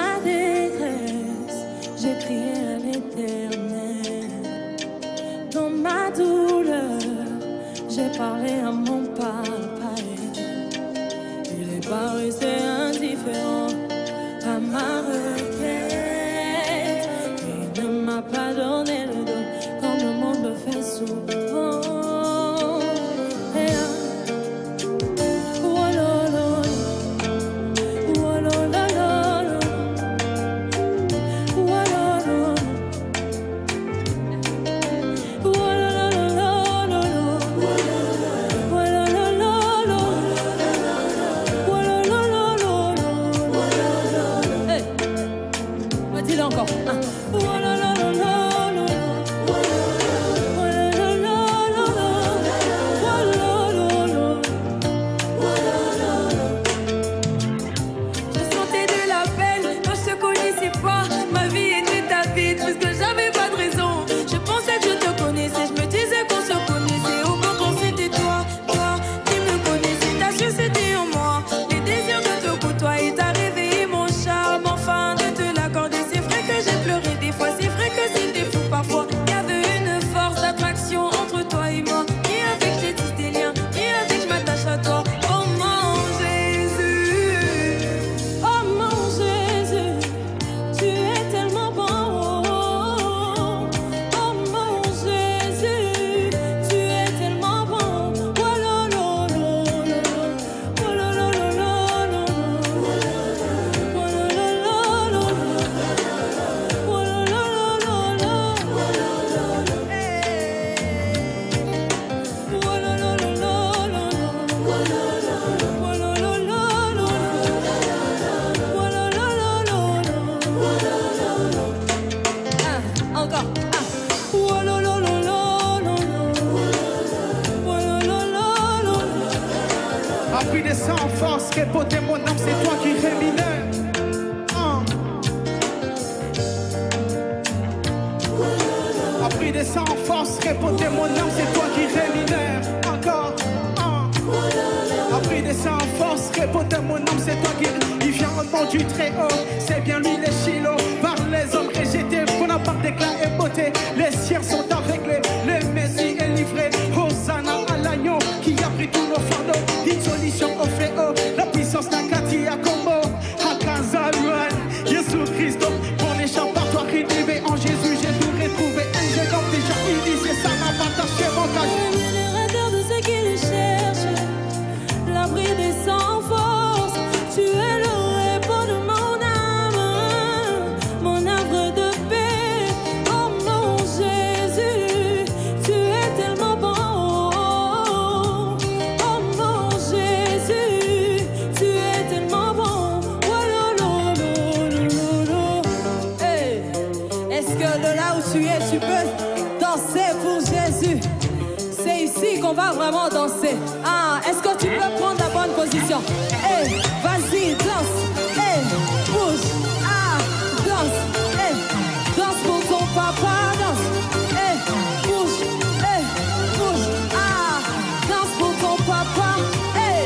ma détresse, j'ai crié à l'Éternel. Dans ma douleur, j'ai parlé à mon papa. Il n'est pas resté indifférent à ma requête. Il ne m'a pas donné le dos comme le monde le fait souvent. Dis-le encore. Je sentais de la peine quand je te connaissais pas. Ma vie était ta vie parce que j'avais pas de raison. Je pensais que je te connaissais, je me disais qu'on se connaissait. Au fond, c'était toi qui me connaissais. Ta chute c'était en moi. Les désirs de te côtoyer, t'as réveillé mon charme. Enfin de te l'accorder. C'est vrai que j'ai pleuré des fois, c'est vrai que c'était fou parfois. Il y avait une force d'attraction entre toi et moi. Qui a fait que j'ai tissé des liens, qui a fait que je m'attache à toi. Oh mon Jésus, oh mon Jésus, tu es tellement bon. Oh mon Jésus, tu es tellement bon. Oh là là là là, oh là là là là là, oh là là là là, oh là là là là, oh là là là là, encore. Appris des sans force, répondez mon âme, c'est toi qui rémunère. Appris des sans force, répondez mon âme, c'est toi qui rémunère. Encore. Appris des sans force, répondez mon âme, c'est toi qui. Il vient au nom du très haut, c'est bien lui les Shiloh. Par les hommes rejetés, qu'on a par d'éclat et beauté. Les siens sont aveuglés, le Messie est livré. Hosanna à l'agneau qui a pris tous nos fardeaux. Une solution au fléau, la puissance n'a qu'à dire combo. Akazaluan, Jésus Christ, pour les chants par toi rénové en Jésus, j'ai tout retrouvé. Un j'ai donc déjà initié, ça m'a partagé mon cage. Générateur de ceux qui le cherchent, l'abri des sans force, tu es le repos de mon âme, mon havre de paix. Oh mon Jésus, tu es tellement bon. Oh mon Jésus, tu es tellement bon. Oh lo lo lo lo lo. Hey. Est-ce que de là où tu es, tu peux danser pour Jésus? C'est ici qu'on va vraiment danser. Ah, est-ce que tu peux prendre la bonne position? Hey, vas-y, danse. Hey, bouge. Ah, danse. Hey, danse pour ton papa, danse. Hey, bouge. Hey, bouge. Ah, danse pour ton papa. Hey.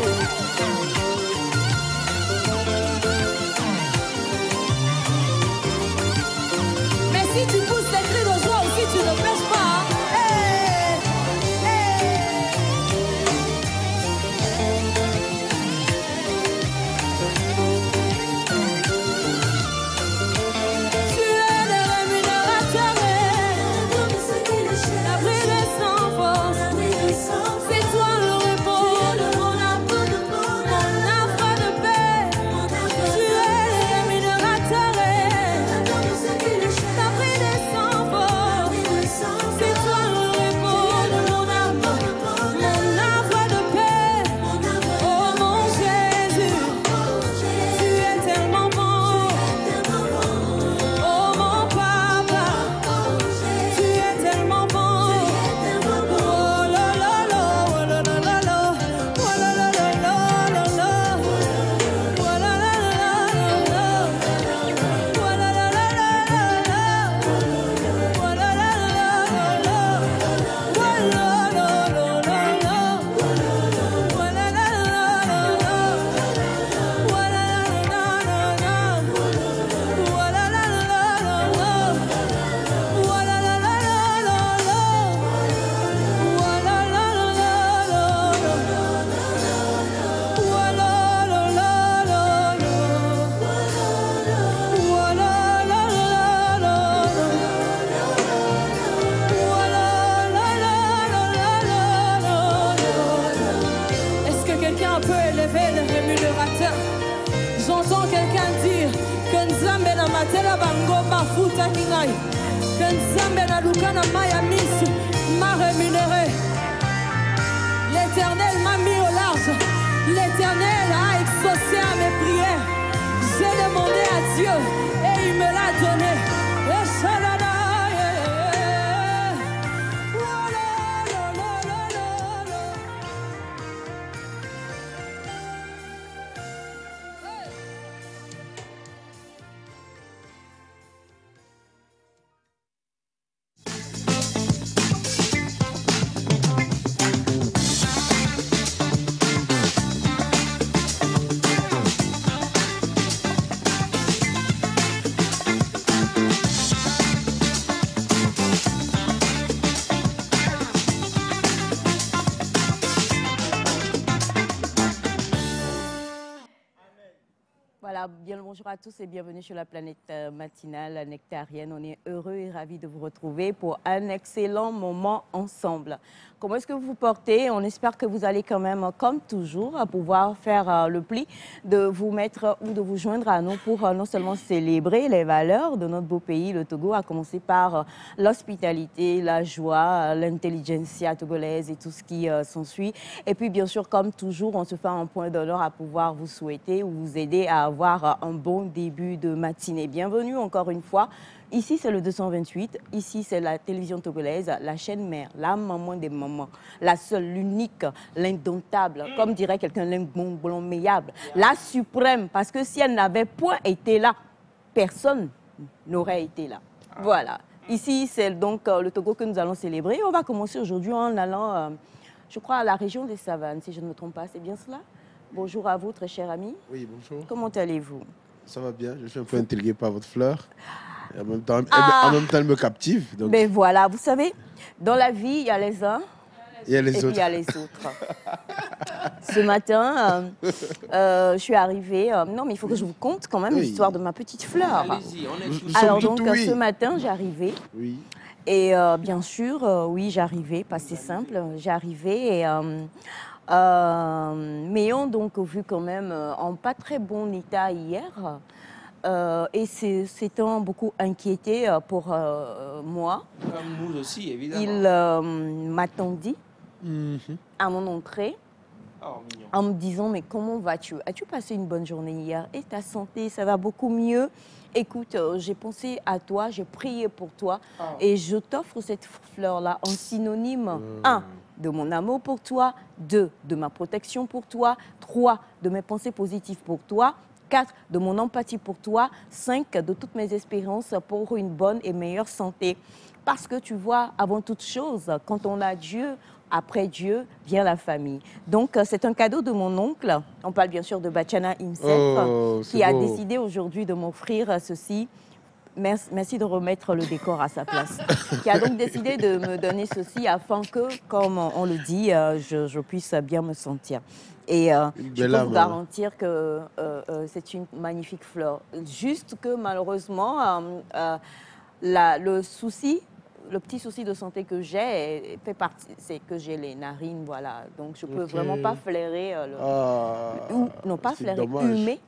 Mais si tu pousses des cris de joie aussi, tu ne pêches pas. Hein? Hey, hey. na bango mafuta ningai. Que Nzambe na lukana maya misu m'a rémunéré. L'Éternel m'a mis au large. L'Éternel a exaucé à mes prières. J'ai demandé à Dieu et il me l'a donné. Et shalala, oh la la la la la. Voilà, bien le bonjour à tous et bienvenue sur la planète matinale nectarienne. On est heureux et ravis de vous retrouver pour un excellent moment ensemble. Comment est-ce que vous vous portez? On espère que vous allez quand même, comme toujours, pouvoir faire le pli de vous mettre ou de vous joindre à nous pour non seulement célébrer les valeurs de notre beau pays, le Togo, à commencer par l'hospitalité, la joie, l'intelligentsia togolaise et tout ce qui s'ensuit. Et puis, bien sûr, comme toujours, on se fait un point d'honneur à pouvoir vous souhaiter ou vous aider à avoir un bon début de matinée. Bienvenue encore une fois. Ici, c'est le 228. Ici, c'est la télévision togolaise, la chaîne mère, la maman des mamans, la seule, l'unique, l'indomptable, comme dirait quelqu'un, l'inblommeillable, la suprême. Parce que si elle n'avait point été là, personne n'aurait été là. Voilà. Ici, c'est donc le Togo que nous allons célébrer. On va commencer aujourd'hui en allant, je crois, à la région des Savanes, si je ne me trompe pas. C'est bien cela? Bonjour à vous, très cher ami. Oui, bonjour. Comment allez-vous? Ça va bien, je suis un peu intrigué par votre fleur. Et en même temps, elle me captive. Donc... Mais voilà, vous savez, dans la vie, il y a les uns il y a les et autres. puis il y a les autres. Ce matin, je suis arrivée... non, mais il faut que je vous conte quand même l'histoire de ma petite fleur. Allez-y, on est tous. Alors donc, ce matin, j'arrivais. Oui. Et bien sûr, oui, j'arrivais, pas si simple. J'arrivais et... m'ayant donc vu quand même en pas très bon état hier et s'étant beaucoup inquiété pour moi. Comme nous aussi, évidemment. Il m'attendit à mon entrée en me disant « Mais comment vas-tu? As-tu passé une bonne journée hier? Et ta santé, ça va beaucoup mieux? Écoute, j'ai pensé à toi, j'ai prié pour toi et je t'offre cette fleur-là en synonyme 1. De mon amour pour toi, 2, de ma protection pour toi, 3, de mes pensées positives pour toi, 4, de mon empathie pour toi, 5, de toutes mes espérances pour une bonne et meilleure santé. Parce que tu vois, avant toute chose, quand on a Dieu, après Dieu vient la famille. Donc, c'est un cadeau de mon oncle. On parle bien sûr de Bachana himself, qui a décidé aujourd'hui de m'offrir ceci. Merci de remettre le décor à sa place. Qui a donc décidé de me donner ceci afin que, comme on le dit, je puisse bien me sentir. Et je peux vous garantir que c'est une magnifique fleur. Juste que malheureusement, le souci, le petit souci de santé que j'ai fait partie, c'est que j'ai les narines, voilà. Donc je peux vraiment pas flairer, non pas flairer,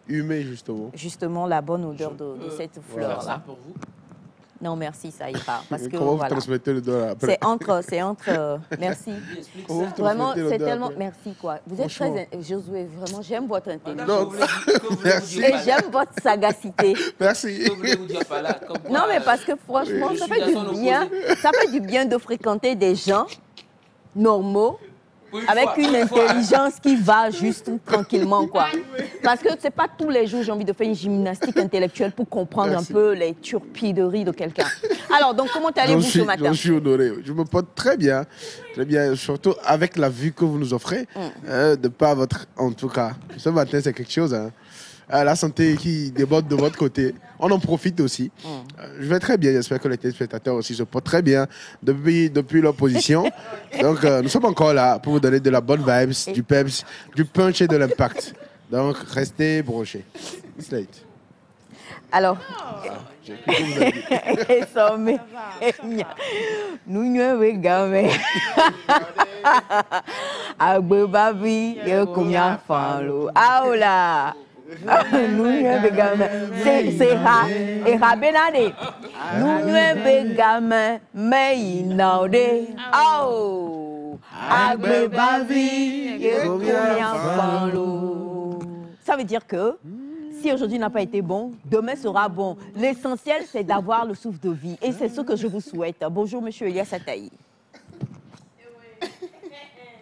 humer justement. Justement la bonne odeur de cette fleur-là. Ça pour vous? Non, merci, ça ira. Parce que, comment vous transmettez l'odeur après? C'est entre, merci. Vraiment, c'est tellement, merci quoi. Vous êtes très, Josué, vraiment, j'aime votre intelligence. Merci. Et j'aime votre sagacité. Merci. Non, mais parce que franchement, ça fait du bien. Ça fait du bien de fréquenter des gens normaux. Avec une intelligence qui va juste tranquillement, quoi. Parce que c'est pas tous les jours j'ai envie de faire une gymnastique intellectuelle pour comprendre un peu les turpideries de quelqu'un. Alors, donc, comment allez-vous ce matin? Je suis honoré. Je me porte très bien, surtout avec la vue que vous nous offrez. De par votre... En tout cas, ce matin, c'est quelque chose. Hein. La santé qui déborde de votre côté. On en profite aussi. Je vais très bien. J'espère que les téléspectateurs aussi se portent très bien depuis leur position. Donc, nous sommes encore là pour vous donner de la bonne vibes, du peps, du punch et de l'impact. Donc, restez brochés. Slate. Alors, Nous gamin. C'est ra et rabenade. Nous gamin mais inaudé. Oh. Agbe bavi et ça veut dire que si aujourd'hui n'a pas été bon, demain sera bon. L'essentiel, c'est d'avoir le souffle de vie. Et c'est ce que je vous souhaite. Bonjour, monsieur Elias Ataï.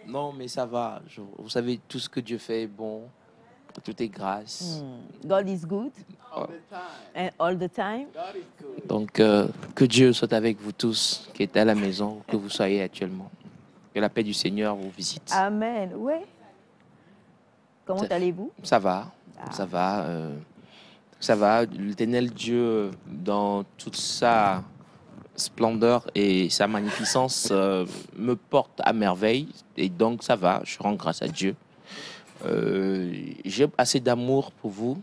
Non, mais ça va. Vous savez, tout ce que Dieu fait est bon. Tout est grâce. God is good. And all the time. Donc, que Dieu soit avec vous tous qui êtes à la maison, que vous soyez actuellement. Que la paix du Seigneur vous visite. Amen. Oui. Comment allez-vous? Ça va. Ça va. Ça va. L'Éternel Dieu, dans toute sa splendeur et sa magnificence, me porte à merveille. Et donc, ça va. Je rends grâce à Dieu. J'ai assez d'amour pour vous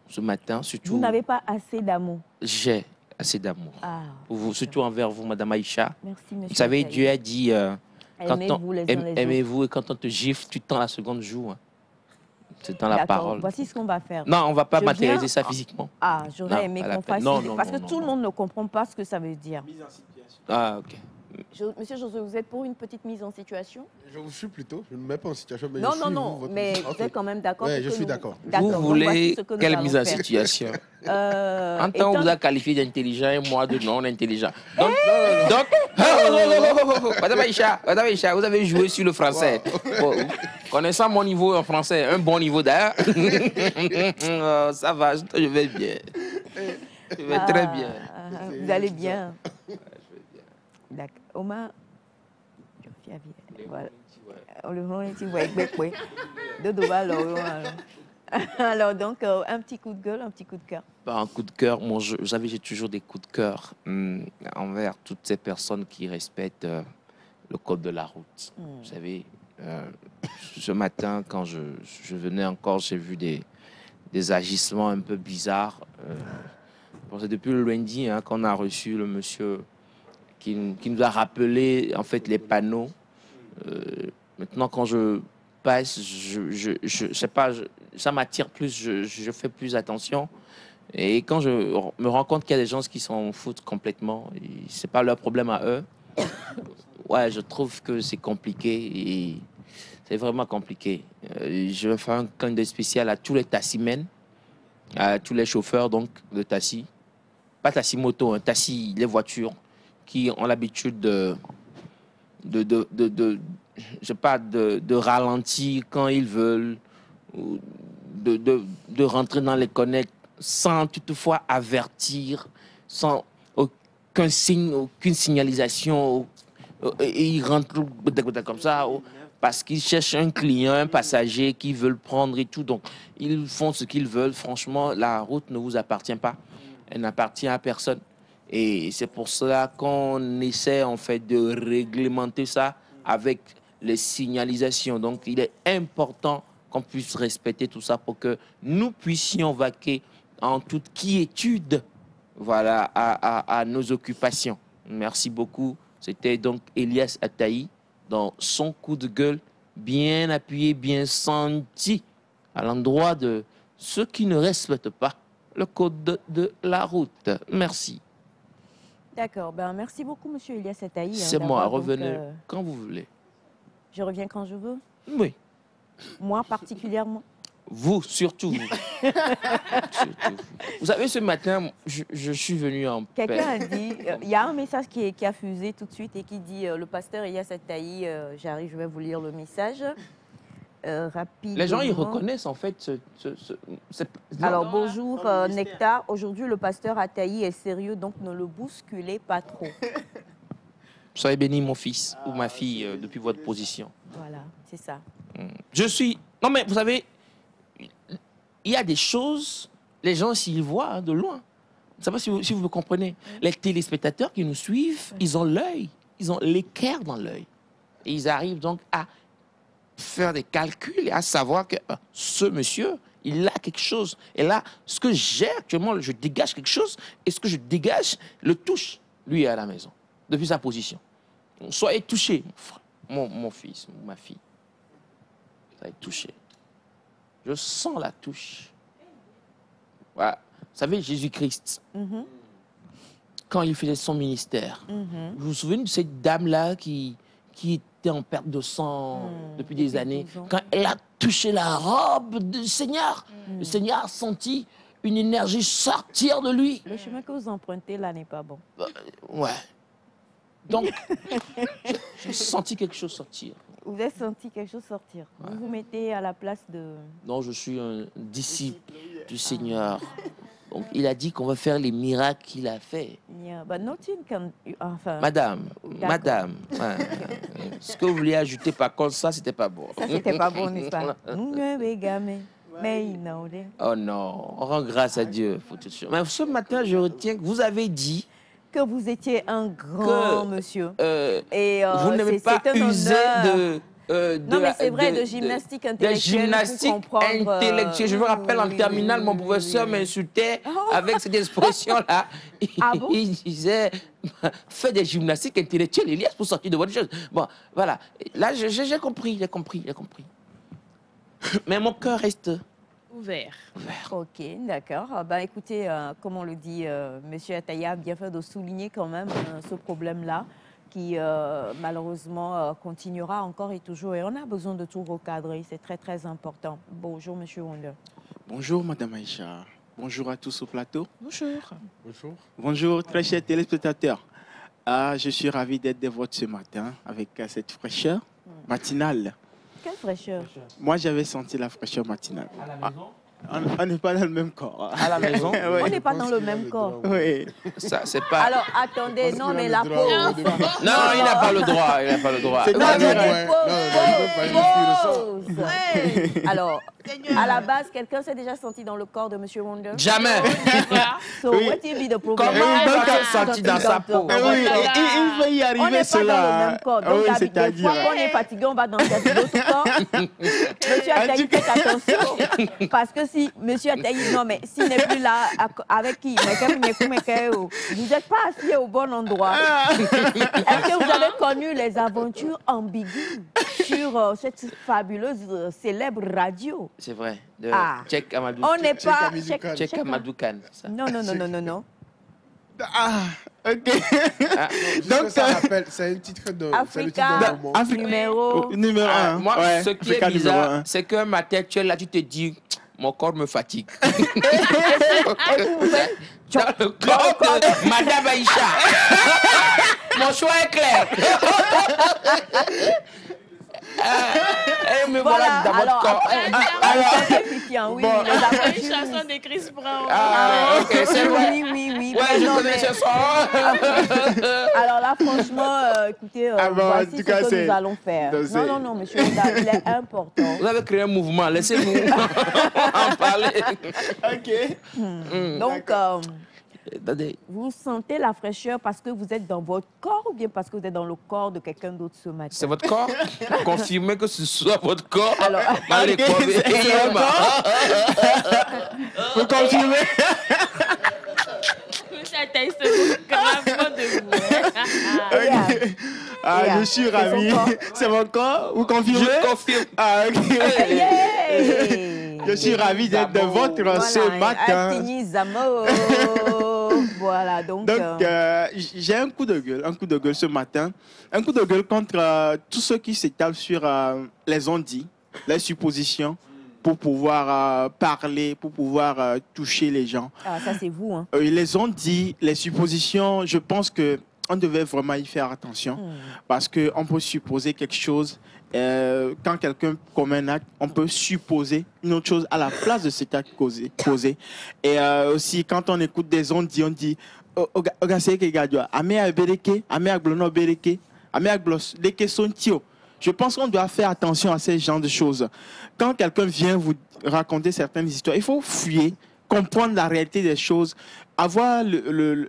ce matin, surtout. Vous n'avez pas assez d'amour. J'ai assez d'amour pour vous, surtout envers vous, Madame Aïcha. Merci, monsieur. Vous savez, Dieu a dit aimez-vous et quand on te gifle, tu tends la seconde joue. C'est dans la parole. Voici ce qu'on va faire. Non, on ne va pas matérialiser ça physiquement. Ah, j'aurais aimé qu'on fasse parce que tout le monde ne comprend pas ce que ça veut dire. Mise en situation. Ah, ok. Monsieur Josué, vous êtes pour une petite mise en situation? Je vous suis plutôt. Je ne me mets pas en situation. Mais non, je suis mais vous êtes quand même d'accord? Oui, je suis d'accord. Vous voulez quelle mise en situation? Un temps, on vous a qualifié d'intelligent et moi de non intelligent. Donc, Madame Aïcha, vous avez joué sur le français. Bon, connaissant mon niveau en français, un bon niveau d'ailleurs, ça va, je vais bien. Je vais très bien. Vous allez bien. D'accord. Oma, voilà. Alors donc, un petit coup de gueule, un petit coup de cœur. Un coup de cœur, vous savez, j'ai toujours des coups de cœur envers toutes ces personnes qui respectent le code de la route. Vous savez, ce matin, quand je venais encore, j'ai vu des agissements un peu bizarres. C'est depuis le lundi qu'on a reçu le monsieur qui nous a rappelé en fait les panneaux. Maintenant, quand je passe, je sais pas, ça m'attire plus, je fais plus attention. Et quand je me rends compte qu'il y a des gens qui s'en foutent complètement, c'est pas leur problème à eux. Ouais, je trouve que c'est compliqué et c'est vraiment compliqué. Je vais faire un clin d'œil spécial à tous les tassimens, à tous les chauffeurs donc de taxi, pas taxi moto, taxi, les voitures qui ont l'habitude de ralentir quand ils veulent, ou de rentrer dans les connects sans toutefois avertir, sans aucun signe, aucune signalisation, et ils rentrent comme ça parce qu'ils cherchent un client, un passager qu'ils veulent prendre et tout. Donc, ils font ce qu'ils veulent. Franchement, la route ne vous appartient pas. Elle n'appartient à personne. Et c'est pour cela qu'on essaie en fait de réglementer ça avec les signalisations. Donc, il est important qu'on puisse respecter tout ça pour que nous puissions vaquer en toute quiétude, voilà, à nos occupations. Merci beaucoup. C'était donc Elias Ataï dans son coup de gueule bien appuyé, bien senti à l'endroit de ceux qui ne respectent pas le code de la route. Merci. D'accord. Ben, merci beaucoup, monsieur Elias Ataï. C'est moi. Revenez quand vous voulez. Je reviens quand je veux? Oui. Moi, particulièrement? Vous, surtout vous. Surtout vous. Vous savez, ce matin, je suis venu en paix. Quelqu'un a dit, il y a un message qui a fusé tout de suite et qui dit, le pasteur Elias Ataï, j'arrive, je vais vous lire le message. Rapidement. Les gens, ils reconnaissent en fait Alors, bonjour Nectar. Aujourd'hui, le pasteur Ataï est sérieux, donc ne le bousculez pas trop. Soyez béni, mon fils ou ma fille, depuis votre position. Voilà, c'est ça. Je suis... Non, mais vous savez, il y a des choses, les gens, s'ils voient de loin, je ne sais pas si vous me comprenez, les téléspectateurs qui nous suivent, ils ont l'œil, ils ont l'équerre dans l'œil. Et ils arrivent donc à faire des calculs et à savoir que ce monsieur, il a quelque chose. Et là, ce que j'ai actuellement, je dégage quelque chose, et ce que je dégage le touche, lui, à la maison, depuis sa position. Soyez touchés, mon fils, ma fille. Soyez touchés. Je sens la touche. Voilà. Vous savez, Jésus-Christ, quand il faisait son ministère, vous vous souvenez de cette dame-là qui était en perte de sang depuis des années? Quand elle a touché la robe du Seigneur, le Seigneur a senti une énergie sortir de lui. Le chemin que vous empruntez là n'est pas bon. Ouais. Donc, j'ai senti quelque chose sortir. Vous avez senti quelque chose sortir. Vous vous mettez à la place de... Non, je suis un disciple du Seigneur. Donc, il a dit qu'on va faire les miracles qu'il a fait. Yeah, but nothing can... Enfin, Madame, D'accord. madame, ce que vous vouliez ajouter par contre, ça, c'était pas bon. ça, c'était pas bon, n'est-ce pas? Mais non, Oh non, on rend grâce à Dieu. Faut être sûr. Mais ce matin, je retiens que vous avez dit que vous étiez un grand monsieur. Et vous n'aimez pas c'est un user honneur. de Non, mais c'est vrai, de gymnastique de intellectuelle. gymnastique pour comprendre, intellectuelle. Je me rappelle en oui, terminale, oui, mon oui, professeur oui. m'insultait Oh. avec cette expression-là. Ah bon? Il disait, fais des gymnastiques intellectuelles, Elias, pour sortir de bonnes choses. Bon, voilà. Là, j'ai compris, j'ai compris. Mais mon cœur reste Ouvert. Ok, d'accord. Écoutez, comme on le dit, Monsieur Ataya a bien fait de souligner quand même ce problème-là qui malheureusement continuera encore et toujours. Et on a besoin de tout recadrer, c'est très très important. Bonjour Monsieur Wonder. Bonjour Madame Aïcha. Bonjour à tous au plateau. Bonjour. Bonjour. Bonjour très chers téléspectateurs. Je suis ravi d'être de votre ce matin avec cette fraîcheur matinale. Quelle fraîcheur. Moi, j'avais senti la fraîcheur matinale. à la maison. On n'est pas dans le même corps. À la maison. On n'est pas dans le même corps. Oui. Ça, c'est pas. Alors attendez, non mais la qu'il a le pause. droit, Non, il n'a pas le droit. Il n'a pas le droit. C'est Non, pas non, vrai. pause. Alors, à la base, quelqu'un s'est déjà senti dans le corps de Monsieur Wonder? Jamais. So, Oui. what will be the problem? Comment il va se sentir dans sa peau? Ah oui, il va y On arriver n'est pas dans le cela. même corps. Ah Donc, oui, des c'est-à-dire. fois, quand on est fatigué, on va dans l'autre corps. Monsieur Ataï, faites attention. Parce que si Monsieur Ataï, non, mais s'il n'est plus là, avec qui? Vous n'êtes pas assis au bon endroit. Est-ce que vous avez connu les aventures ambiguës sur cette fabuleuse, célèbre radio? C'est vrai. De Ah. Cheikh Amadou. On n'est pas... Amadou Khan. Cheikh Amadou Khan. Ça. Non. Ok. Donc, ça rappelle, c'est un titre de. C'est le titre d'un Africa, roman. Afrique. numéro... Numéro Ah, 1. moi, ce qui est numéro bizarre, un. c'est qu'un matin, tu es là, tu te dis, mon corps me fatigue. Et vous faites... Dans le corps de Madame Aïcha. Mon choix est clair. Et me voilà dans votre corps. Oui, Bon. les Une aventures. chanson de Chris Brown. Ah, ok, c'est vrai. Oui. Ouais, je Non, connais mais- ce son. Alors là, franchement, écoutez, Ah bon, en voici tout ce cas, que c'est- nous allons faire. donc c'est- Non, monsieur Honda, il est important. Vous avez créé un mouvement, laissez-nous en parler. Ok. Donc, Attendez. vous sentez la fraîcheur parce que vous êtes dans votre corps ou bien parce que vous êtes dans le corps de quelqu'un d'autre ce matin? C'est votre corps? Confirmez que ce soit votre corps. Alors, Dans les Ok, corps. c'est votre corps. Vous confirmez? Monsieur Ataï se moque gravement de vous. regarde. Ah, je suis C'est son ravi. corps. C'est mon corps? Vous confirmez? Je confirme. Ah, ok. Yeah! Je suis ravi d'être de votre ce matin. Atini Zamo. Voilà, donc... Donc, j'ai un coup de gueule ce matin. Un coup de gueule contre tous ceux qui s'étalent sur les on-dit, les suppositions, pour pouvoir parler, pour pouvoir toucher les gens. Ah, ça, c'est vous, hein. Les on-dit, les suppositions, je pense que on devait vraiment y faire attention parce qu'on peut supposer quelque chose. Quand quelqu'un commet un acte, on peut supposer une autre chose à la place de cet acte causé. Et aussi, quand on écoute des on-dit, on dit je pense qu'on doit faire attention à ces genres de choses. Quand quelqu'un vient vous raconter certaines histoires, il faut fouiller, comprendre la réalité des choses, avoir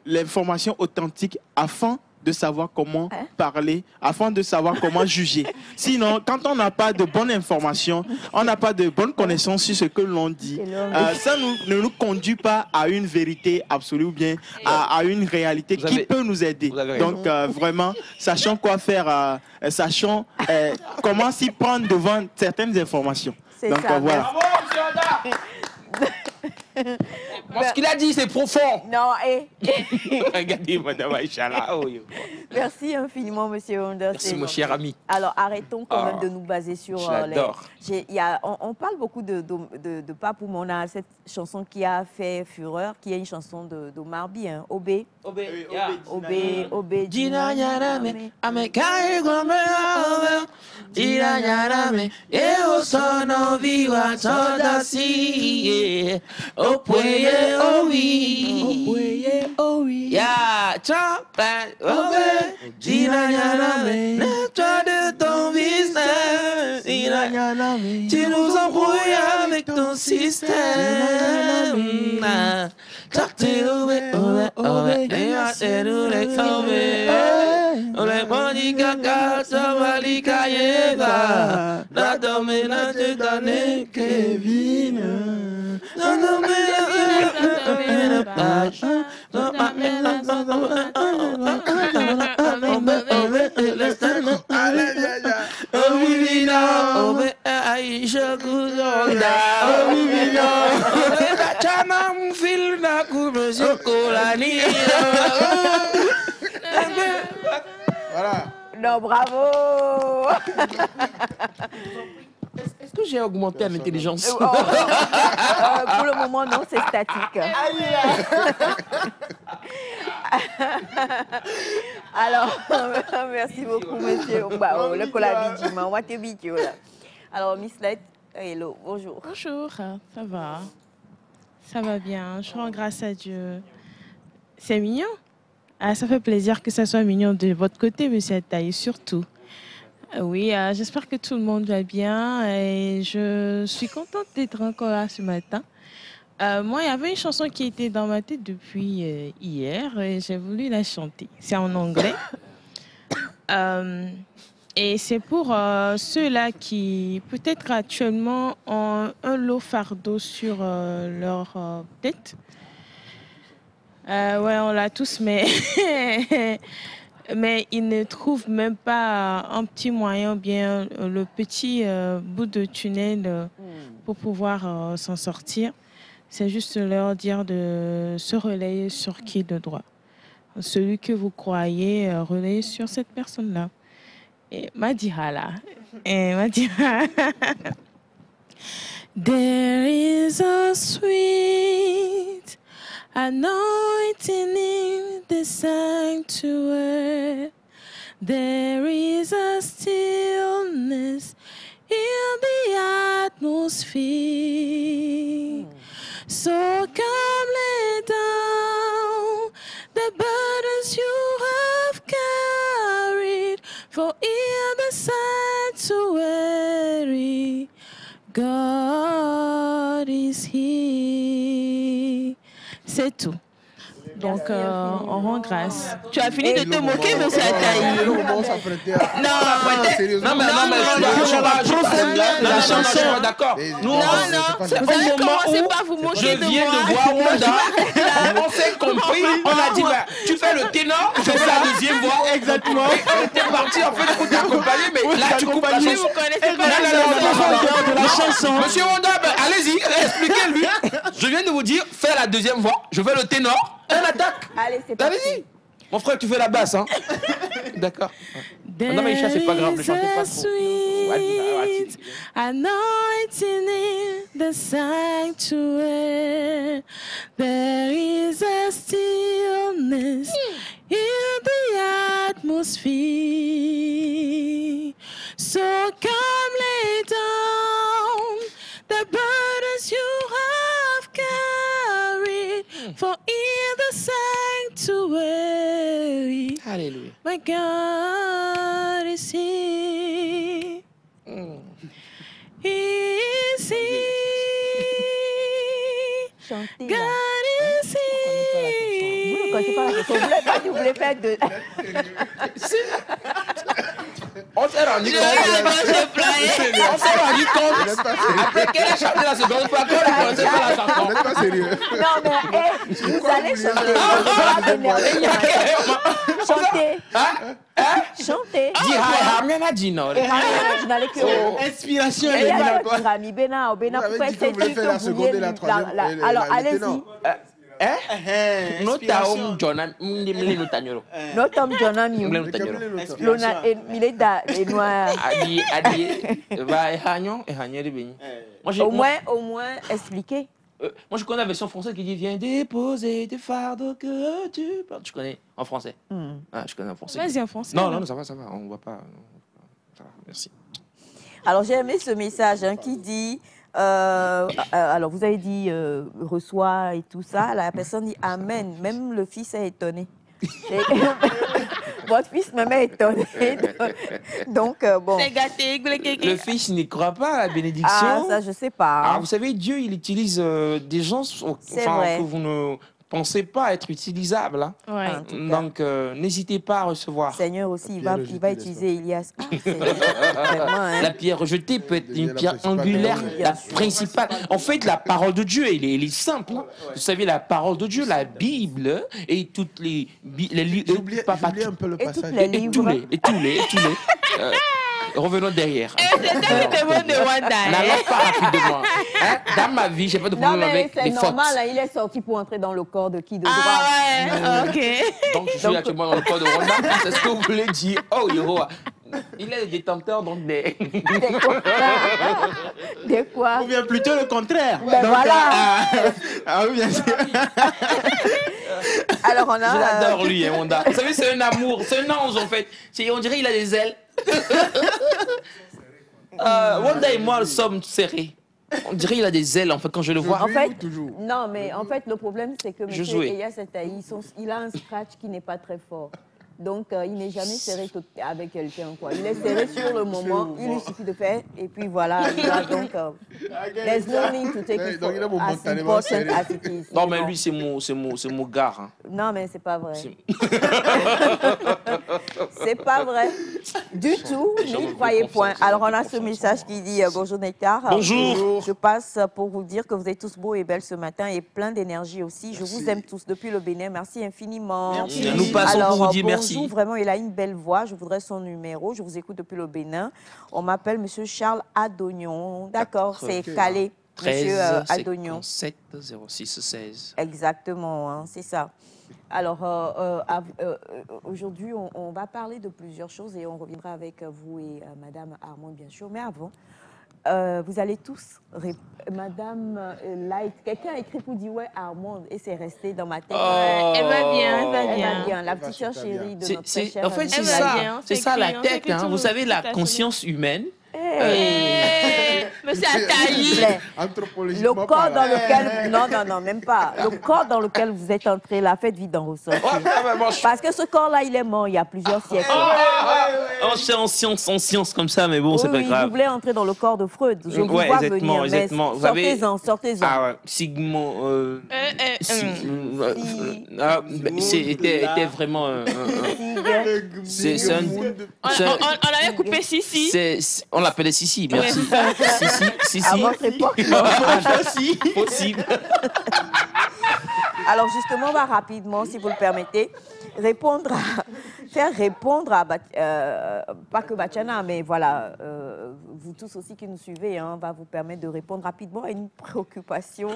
l'information authentique afin de savoir comment parler, afin de savoir comment juger. Sinon, quand on n'a pas de bonnes informations, on n'a pas de bonnes connaissances sur ce que l'on dit, ça ne nous conduit pas à une vérité absolue ou bien à une réalité qui peut nous aider. Donc, vraiment, sachons quoi faire, sachons comment s'y prendre devant certaines informations. C'est Donc, ça. voilà. Moi, ce qu'il a dit, c'est profond. Non, Regardez, madame Aïcha, là. Oh, merci infiniment, monsieur Honda. merci, mon cher ami. Alors, arrêtons quand même de nous baser sur Je l'adore. on parle beaucoup de Papou, mais on a cette chanson qui a fait fureur, qui est une chanson d'Omar Sy, hein, Obé. Obé. Dina Yarame, Amekaye Gombe, Dina Yarame, Eo Sono Viva Todasi, Opweye Owi, Ya Chapa, Obé, Dina Yarame, lève-toi de ton business, Dina Yarame, tu nous embrouilles avec ton système. Takte Obé, Ole monika kasa malika yeba na domina te dane Kevin na domina page no amena Obe Aisha Kuzonda Obe Chana mfil na kumesho kolani. Voilà. Non, bravo. Est-ce que j'ai augmenté en intelligence? Pour le moment, non, c'est statique. Alors, merci beaucoup, monsieur. Le colabidi, on va te bidiou là. Alors, Miss Let, hello, bonjour. Bonjour, ça va? Ça va bien, je rends grâce à Dieu. C'est mignon. Ah, ça fait plaisir que ça soit mignon de votre côté, monsieur Ataï, surtout. Oui, j'espère que tout le monde va bien et je suis contente d'être encore là ce matin. Moi, il y avait une chanson qui était dans ma tête depuis hier et j'ai voulu la chanter. C'est en anglais. Et c'est pour ceux-là qui, peut-être actuellement, ont un lourd fardeau sur leur tête. Ouais, on l'a tous, mais mais ils ne trouvent même pas un petit moyen, bien le petit bout de tunnel pour pouvoir s'en sortir. C'est juste leur dire de se relayer sur qui est de droit. Celui que vous croyez, relayez sur cette personne-là. Et Madihala. Et Madihala. There is a sweet anointing in the sanctuary. There is a stillness in the atmosphere. So come lay down the burdens you have carried, for in the sanctuary God is here. C'est tout. Donc, on rend grâce. Tu as fini de te moquer, monsieur Ataï? Non, mais la chanson, d'accord. Non, vous avez commencé par vous moquer de moi. Je viens de voir Wanda. On s'est compris. On a dit, bah, tu fais le ténor, je fais la deuxième voix. Exactement. T'es parti en fait pour t'accompagner, mais là tu coupes la chanson. Vous connaissez pas la chanson. Monsieur Wanda, allez-y, expliquez-lui. Je viens de vous dire, fais la deuxième voix. Je fais le ténor. On attaque. Allez, c'est parti. Allez-y. Mon frère, tu fais la basse, hein? D'accord. Non, mais c'est pas grave, ne chantez pas trop. Sweet anointing in the sanctuary. There is a stillness in the atmosphere. So come lay down the burdens you have carried, for in the sanctuary, Alléluia. my God is here. He is here. Chantez. God is Vous ne here. connaissez pas la chanson. Vous voulez faire de... On s'est rendu compte. On s'est rendu compte. Après qu'elle a chanté la seconde fois, qu'on ne connaissait pas la chanson. Vous n'êtes pas sérieux. Non, mais vous allez chanter. Chantez. Chantez. Dis, Hamena Dino. Inspiration, Il elle y est a là, le quoi. Rami Bena, Vous avez dit que vous voulez faire la seconde et la troisième. Alors, allez-y. Nota Jona, Mle Notanyoro. Notam Jonami. Mle Notanyoro. Lona, il est da, les noirs. Adi, va Ehanyon, Ehanyeri Beni. Au moins, expliquer. Moi, je connais la version française qui dit viens déposer tes fardeaux que tu portes. Je connais en français. Ah, je connais en français. Vas-y en français. Non, non, ça va, on voit pas. Ça va, merci. Alors, j'ai aimé ce message qui dit, alors vous avez dit reçois et tout ça. La personne dit Amen. Même le fils est étonné. Votre fils même est étonné. Donc, bon. Le fils n'y croit pas à la bénédiction. Ah, ça, je sais pas. Alors, vous savez, Dieu, il utilise des gens vrai. que vous ne pensez pas être utilisables. Hein. Ouais. En tout cas. Donc, n'hésitez pas à recevoir. Seigneur aussi, il va utiliser Elias. Ah, La pierre rejetée peut être une pierre principale. angulaire, Oui, la bien sûr. principale. En fait, la parole de Dieu, elle est simple. Hein. Vous savez, la parole de Dieu, la Bible et toutes les livres. J'oublie un peu le Et toutes passage. les Et tous les. Revenons derrière. N'allons pas rapidement. Hein? Dans ma vie, j'ai pas de Non, problème mais avec c'est les fautes. normal, hein, il est sorti pour entrer dans le corps de qui de droit. Ah ouais, ok. Donc, je suis actuellement dans le corps de Rwanda. C'est ce que vous voulez dire. Oh, Yehowa. Il est le détenteur donc des... Des quoi? Des quoi? Ou bien plutôt le contraire. Ben voilà. Oui, bien sûr. Alors, on a... Je l'adore, lui, hein, Wanda. Vous savez, c'est un amour. C'est un ange, en fait. On dirait qu'il a des ailes. Wanda et moi, nous sommes serrés. On dirait qu'il a des ailes, en fait, quand je le vois. En fait, toujours. non, mais en fait, le problème, c'est que M. Josué. Elias Etaï, il a un scratch qui n'est pas très fort. Donc, il n'est jamais serré avec quelqu'un, quoi. Il est serré sur le moment, il lui suffit de faire, et puis voilà. Il a donc, there's no need to take it Donc, il est as momentanément important serré. as it is. Non, mais lui, c'est mon gars. Hein. Non, mais c'est pas vrai. C'est- C'est pas vrai du tout. N'y croyez point. Alors, on a ce message qui dit bonjour Nectar. Bonjour. Je passe pour vous dire que vous êtes tous beaux et belles ce matin et plein d'énergie aussi. Je vous aime tous depuis le Bénin. Merci infiniment. Merci. Nous passons Alors, pour vous dire bonjour, merci. Vraiment, il a une belle voix. Je voudrais son numéro. Je vous écoute depuis le Bénin. On m'appelle Monsieur Charles Adognon. D'accord, c'est calé. Monsieur 13 Adognon. 57 06 16. Exactement, hein, c'est ça. Alors, aujourd'hui, on va parler de plusieurs choses et on reviendra avec vous et Madame Armand, bien sûr. Mais avant, vous allez tous... Madame Light, quelqu'un a écrit pour dire ouais, Armand, et c'est resté dans ma tête. Elle va bien, elle va Elle va bien. bien, la petite sœur chérie de notre très chère En fait, amie. c'est Elle va ça. bien, on C'est ça la s'écrit, on tête. s'écrit Hein. tout, Vous savez, la tout à conscience humaine. Monsieur S'il vous Ataï. plaît. Le Anthropologiquement corps dans parlant. lequel... Non, même pas. Le corps dans lequel vous êtes entré, là, faites vite d'en ressortir. Parce que ce corps-là, il est mort il y a plusieurs siècles. C'est en science comme ça, mais bon, c'est pas Oui, vous grave. voulez entrer dans le corps de Freud. Je vous Ouais, vois exactement, venir, mais exactement. Vous avez- sortez-en. Ah ouais, Sigmund. C'était vraiment un. C'est un. On avait coupé Sissi. On l'appelait Sissi, merci. Sissi. À votre époque. Possible. Alors justement, on va rapidement, si vous le permettez, faire répondre à, pas que Batiana, mais voilà, vous tous aussi qui nous suivez, hein, va vous permettre de répondre rapidement à une préoccupation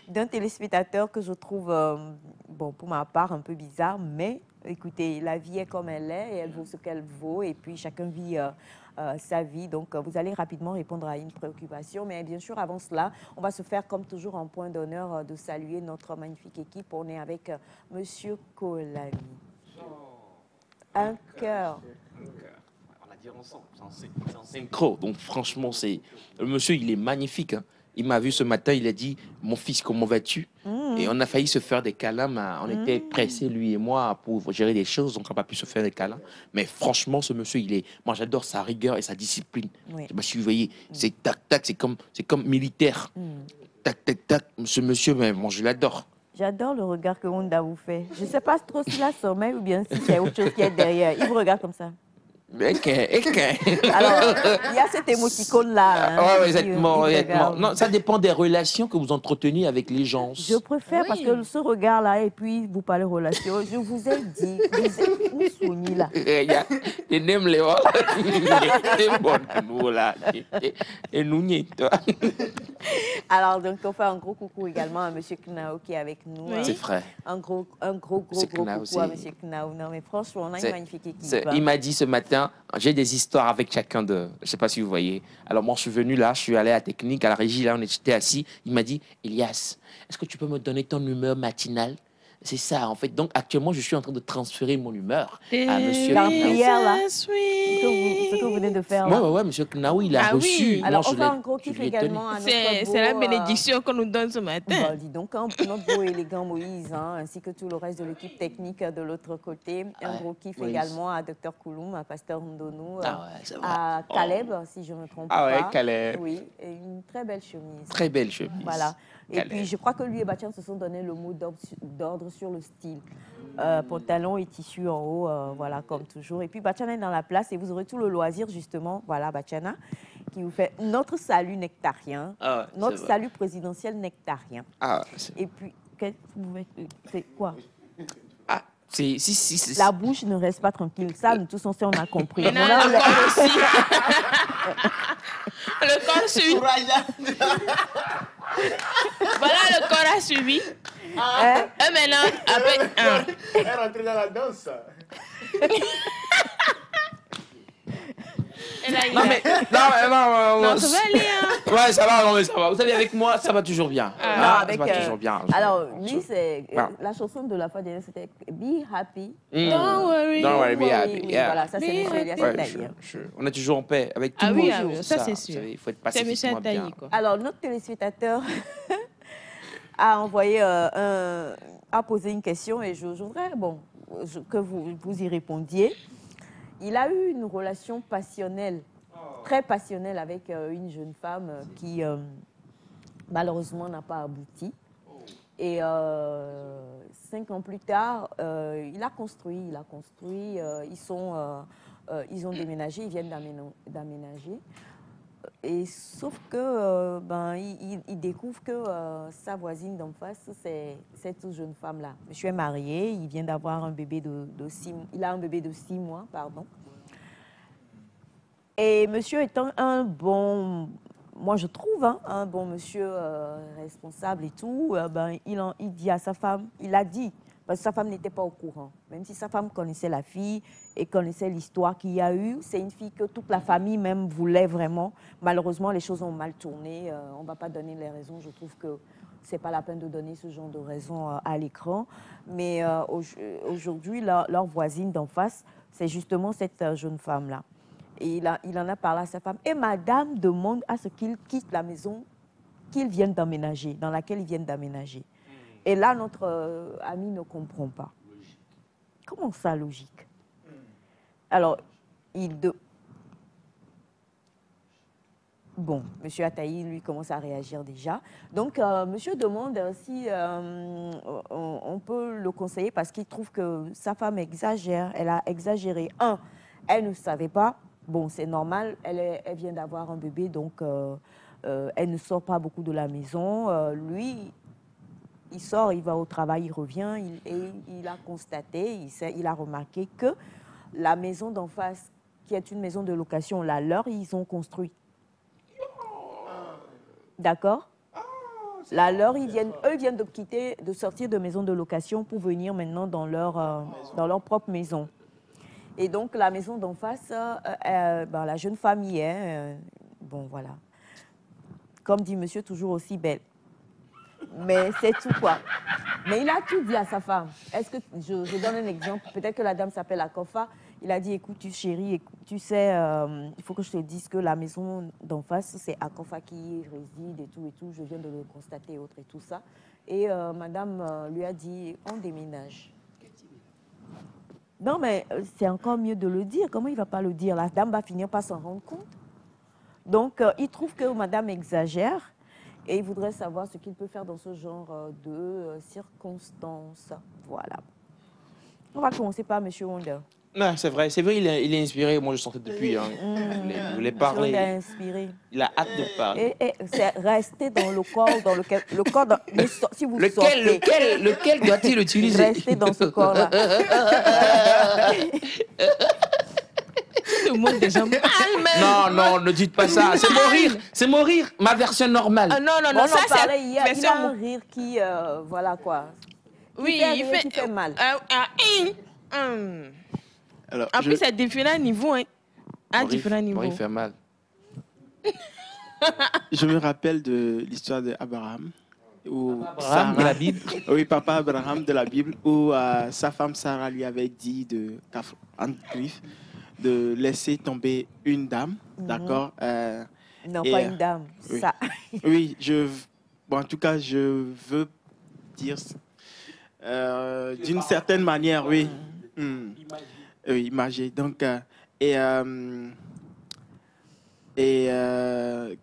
d'un téléspectateur que je trouve, bon, pour ma part, un peu bizarre, mais écoutez, la vie est comme elle est et elle vaut ce qu'elle vaut et puis chacun vit sa vie. Donc, vous allez rapidement répondre à une préoccupation. Mais bien sûr, avant cela, on va se faire comme toujours en point d'honneur de saluer notre magnifique équipe. On est avec Monsieur Kolani. Un cœur. On l'a dit ensemble, c'est en synchro. Donc franchement, le monsieur, il est magnifique. Hein. Il m'a vu ce matin, il a dit « Mon fils, comment vas-tu ?» Et on a failli se faire des câlins, mais on était pressés, lui et moi, pour gérer des choses, donc on n'a pas pu se faire des câlins. Mais franchement, ce monsieur, moi j'adore sa rigueur et sa discipline. Oui. Je sais pas si vous voyez, c'est tac-tac, c'est comme militaire. Tac-tac-tac, ce monsieur, mais bon, je l'adore. J'adore le regard que Wanda vous fait. Je ne sais pas trop s'il a sommeil ou bien si c'est autre chose qui est derrière. Il vous regarde comme ça. Ok. Alors, il y a cet émoticône-là. Hein, Ouais, exactement, qui exactement. regarde. Non, ça dépend des relations que vous entretenez avec les gens. Je préfère parce que ce regard-là, et puis vous parlez relations, je vous ai dit, vous soignez là. Et n'aime les voilà. C'est bon, nous là. Et nous n'y toi. Alors, donc, on fait un gros coucou également à M. Knao qui est avec nous. Oui. Hein. C'est vrai. Un gros Monsieur coucou Knao, à M. Knao. Non, mais franchement, on a une magnifique équipe. Il Hein. m'a dit ce matin, j'ai des histoires avec chacun de... Je ne sais pas si vous voyez. Alors moi, je suis venu là, je suis allé à la technique, à la régie, là, on était assis. Il m'a dit, Elias, est-ce que tu peux me donner ton humeur matinale? C'est ça, en fait. Donc, actuellement, je suis en train de transférer mon humeur à monsieur La Knao. prière, là, ce que vous venez de faire. Là. Ouais, monsieur Knao, il a Ah reçu. oui. Moi, Alors, je on fait un gros je kiff lui ai tenu. également à notre beau... C'est la bénédiction qu'on nous donne ce matin. Bah, dis donc, hein, notre beau élégant Moïse, hein, ainsi que tout le reste de l'équipe technique de l'autre côté. Un gros kiff Moïse. également à Dr Kouloum, à Pasteur Ndonou, c'est vrai. à Caleb, si je ne me trompe Ah ouais, pas. Caleb. Oui, et une très belle chemise. Très belle chemise. Voilà. Et Caleb. puis, je crois que lui et Batian se sont donné le mot d'ordre sur le style. Pantalon et tissu en haut, voilà, comme toujours. Et puis, Batiana est dans la place et vous aurez tout le loisir, justement, voilà, Batiana, qui vous fait notre salut nectarien, Ah ouais, notre c'est vrai. salut présidentiel nectarien. Ah, Et puis, c'est quoi? si. La bouche ne reste pas tranquille. Ça, nous tous, on a compris. Et là, le corps aussi. Le corps suit. Voilà, le corps a suivi. Hein? Et maintenant, après... Elle est rentrée dans la danse. Et là, il Non, a- mais. Non, Non, ça va aller, hein. Ouais, ça va, non, mais ça va. Vous savez, avec moi, ça va toujours bien. Non, Ça va toujours bien. Alors, lui, c'est Ah. la chanson de la fois dernière, c'était Be Happy. Don't worry. Don't worry, be Oui, happy. oui, Yeah. voilà, ça c'est Be M. Elias happy. Ouais, Ataï. on est toujours en paix avec tout Ah le oui, monde. ah oui, ça, c'est Vous sûr. savez, il faut être C'est M. pacifiquement bien. Ataï, quoi. Alors, notre téléspectateur a envoyé a posé une question et je voudrais que vous y répondiez. Il a eu une relation passionnelle, très passionnelle avec une jeune femme qui malheureusement n'a pas abouti. Et 5 ans plus tard, il a construit, ils ont déménagé, ils viennent d'aménager. Et sauf que il découvre que sa voisine d'en face, c'est cette jeune femme-là. Monsieur est marié, il vient d'avoir un bébé il a un bébé de 6 mois, pardon. Et monsieur étant un bon, moi je trouve, hein, un bon monsieur responsable et tout, il dit à sa femme, il a dit, parce que sa femme n'était pas au courant, même si sa femme connaissait la fille et connaissait l'histoire qu'il y a eu. C'est une fille que toute la famille même voulait vraiment. Malheureusement, les choses ont mal tourné. On ne va pas donner les raisons. Je trouve que ce n'est pas la peine de donner ce genre de raisons à l'écran. Mais aujourd'hui, leur voisine d'en face, c'est justement cette jeune femme-là. Et il en a parlé à sa femme. Et madame demande à ce qu'il quitte la maison qu'ils viennent d'aménager, dans laquelle ils viennent d'aménager. Et là, notre ami ne comprend pas. Comment ça, logique? Alors, Bon, M. Ataï, lui, commence à réagir déjà. Donc, monsieur demande si on peut le conseiller parce qu'il trouve que sa femme exagère. Elle a exagéré. Elle ne savait pas. Bon, c'est normal. Elle vient d'avoir un bébé, donc elle ne sort pas beaucoup de la maison. Lui, il sort, il va au travail, il revient et il a constaté, il a remarqué que la maison d'en face, qui est une maison de location, la leur, ils ont construit. D'accord? La leur, eux viennent de sortir de maison de location pour venir maintenant dans leur propre maison. Et donc, la maison d'en face, la jeune femme y est. Bon, voilà. Comme dit monsieur, toujours aussi belle. Mais c'est tout, quoi. Mais il a tout dit à sa femme. Est-ce que je donne un exemple? Peut-être que la dame s'appelle Akofa. Il a dit, écoute, chérie, tu sais, il faut que je te dise que la maison d'en face, c'est Akofa qui y réside et tout. Je viens de le constater et tout ça. Et madame lui a dit, on déménage. Non, mais c'est encore mieux de le dire. Comment il ne va pas le dire? La dame va finir par s'en rendre compte. Donc, il trouve que madame exagère. Et il voudrait savoir ce qu'il peut faire dans ce genre de circonstances. Voilà. On va commencer par M. Wonder. Non, c'est vrai, il est inspiré. Moi, je sentais depuis. Hein. Il voulait parler. Il est inspiré. Il a hâte de parler. Et c'est rester dans le corps dans lequel... Le corps, si vous sortez... Lequel doit-il utiliser? Rester dans ce corps-là. Le monde déjà mal, même. Non, ne dites pas ça. C'est mourir. Ma version normale. Ah, non, Bon, ça c'est il a un rire qui... voilà quoi. Oui, Qui fait mal. Alors, En plus, c'est différent niveau. Hein. À différents niveaux. Il fait mal. je me rappelle de l'histoire d'Abraham. Abraham de la Bible. Oui, papa Abraham de la Bible, où sa femme Sarah lui avait dit de laisser tomber une dame, d'accord Non, pas une dame. Oui, Ça. oui en tout cas, je veux dire d'une certaine manière, oui. Oui, imagé. Donc,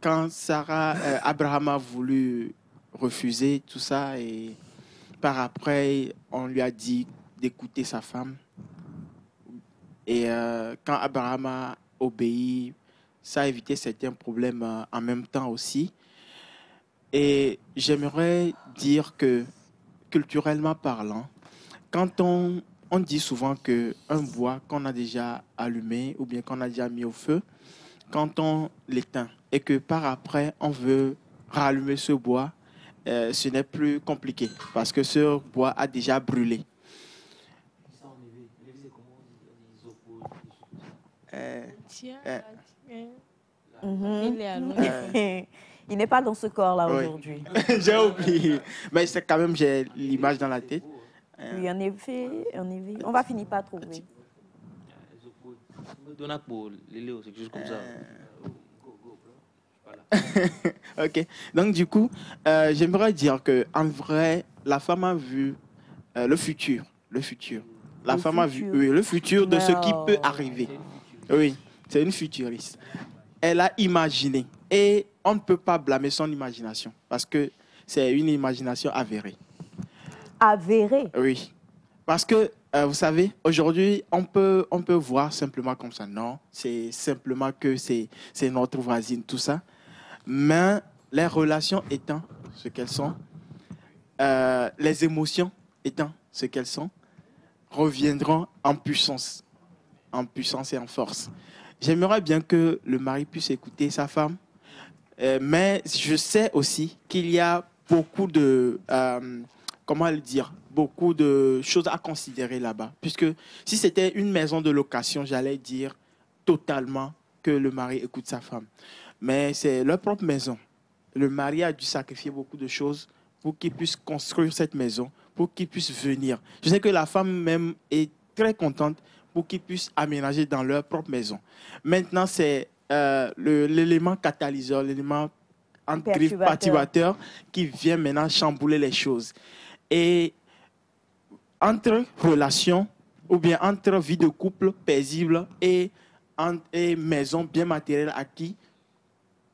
quand Abraham a voulu refuser tout ça, et par après, on lui a dit d'écouter sa femme. Et quand Abraham a obéi, ça a évité certains problèmes en même temps aussi. Et j'aimerais dire que, culturellement parlant, quand on dit souvent qu'un bois qu'on a déjà allumé ou bien qu'on a déjà mis au feu, quand on l'éteint et que par après on veut rallumer ce bois, ce n'est plus compliqué parce que ce bois a déjà brûlé. Il n'est pas dans ce corps-là aujourd'hui. J'ai oublié. Mais c'est quand même, j'ai l'image dans la tête. Oui, en effet, on va finir par trouver. C'est juste comme ça. Ok. Donc du coup, j'aimerais dire que en vrai, la femme a vu le futur. La femme a vu le futur de ce qui peut arriver. Oui, c'est une futuriste. Elle a imaginé et on ne peut pas blâmer son imagination parce que c'est une imagination avérée. Avérée? Oui. Parce que, vous savez, aujourd'hui, on peut voir simplement comme ça. Non, c'est simplement que c'est notre voisine, tout ça. Mais les relations étant ce qu'elles sont, les émotions étant ce qu'elles sont, reviendront en puissance et en force. J'aimerais bien que le mari puisse écouter sa femme, mais je sais aussi qu'il y a beaucoup de... comment le dire, beaucoup de choses à considérer là-bas. Puisque si c'était une maison de location, j'allais dire totalement que le mari écoute sa femme. Mais c'est leur propre maison. Le mari a dû sacrifier beaucoup de choses pour qu'il puisse construire cette maison, pour qu'il puisse venir. Je sais que la femme même est très contente pour qu'ils puissent aménager dans leur propre maison. Maintenant, c'est l'élément catalyseur, l'élément perturbateur qui vient maintenant chambouler les choses. Et entre relations, ou bien entre vie de couple paisible et maison bien matérielle acquis,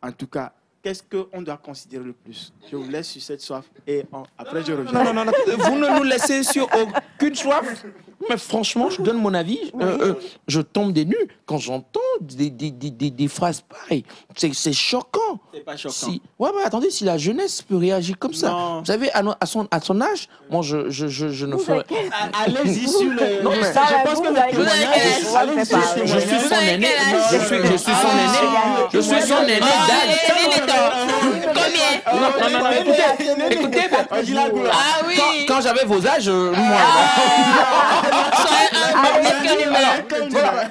en tout cas, qu'est-ce qu'on doit considérer le plus? Je vous laisse sur cette soif et après je reviens. Non. Vous ne nous laissez sur aucune soif. Mais franchement, je donne mon avis. Je tombe des nues quand j'entends des phrases pareilles. C'est choquant. C'est pas choquant. Ouais, mais attendez, si la jeunesse peut réagir comme ça. Non. Vous savez, à son âge, moi, je ne ferai... Allez-y sur le... Non, mais je pense que le témoignage... Je suis son aîné. Je suis son aîné d'âge. Combien? Non, écoutez. Ah oui. Quand j'avais vos âges, moi...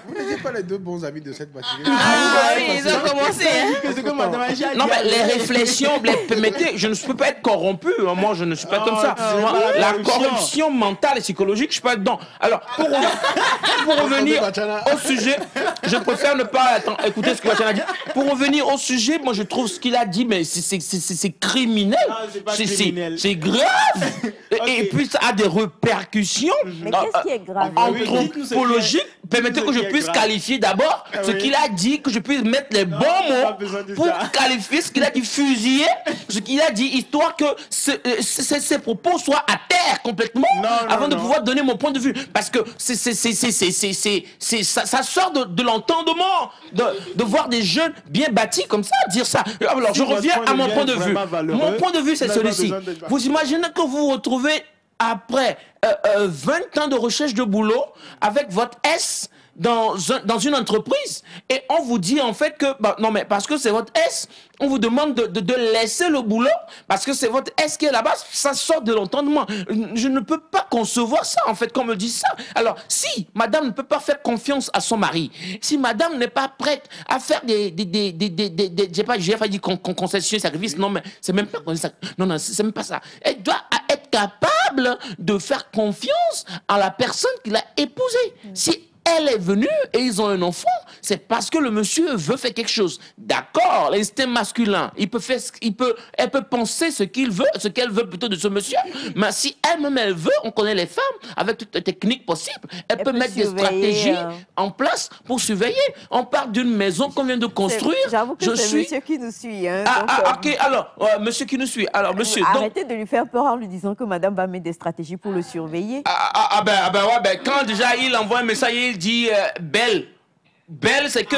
Vous n'étiez pas les deux bons amis de cette matinée. Ah oui, ils ont commencé. Non, mais les réflexions, permettez, je ne peux pas être corrompu. Moi, je ne suis pas comme ça. La corruption mentale et psychologique, je ne suis pas dedans. Alors, pour revenir au sujet, je préfère ne pas écouter ce que Bachana a dit. Pour revenir au sujet, moi, je trouve ce qu'il a dit, mais c'est criminel. C'est grave. Et puis, ça a des répercussions Mais qu'est-ce qui est grave? anthropologiques. Permettez que je puisse qualifier qualifier d'abord ce qu'il a dit, que je puisse mettre les bons mots pour qualifier ce qu'il a dit, fusiller ce qu'il a dit, histoire que ses propos soient à terre complètement avant de pouvoir donner mon point de vue. Parce que ça sort de l'entendement de voir des jeunes bien bâtis comme ça dire ça. Alors, je reviens à mon point de vue. Mon point de vue, c'est celui-ci. Vous imaginez que vous vous retrouvez après 20 ans de recherche de boulot avec votre S dans une entreprise et on vous dit en fait que non mais parce que c'est votre S, on vous demande de laisser le boulot parce que c'est votre S qui est là-bas, ça sort de l'entendement. Je ne peux pas concevoir ça en fait qu'on me dise ça. Alors si madame ne peut pas faire confiance à son mari, si madame n'est pas prête à faire j'ai pas dit concession sacrifice, non mais c'est même pas non c'est même pas ça. Elle doit être capable de faire confiance à la personne qui l'a épousée. Si elle est venue et ils ont un enfant, c'est parce que le monsieur veut faire quelque chose. D'accord, l'instinct masculin, elle peut penser ce qu'elle veut plutôt de ce monsieur. Mais si elle-même elle veut, on connaît les femmes avec toutes les techniques possibles. Elle peut mettre des stratégies en place pour surveiller. On parle d'une maison qu'on vient de construire. J'avoue que c'est monsieur qui nous suit. Hein, ok, alors, monsieur qui nous suit. Alors, monsieur. Arrêtez de lui faire peur en lui disant que madame va mettre des stratégies pour le surveiller. Quand déjà il envoie un message, il dit belle. Belle, c'est que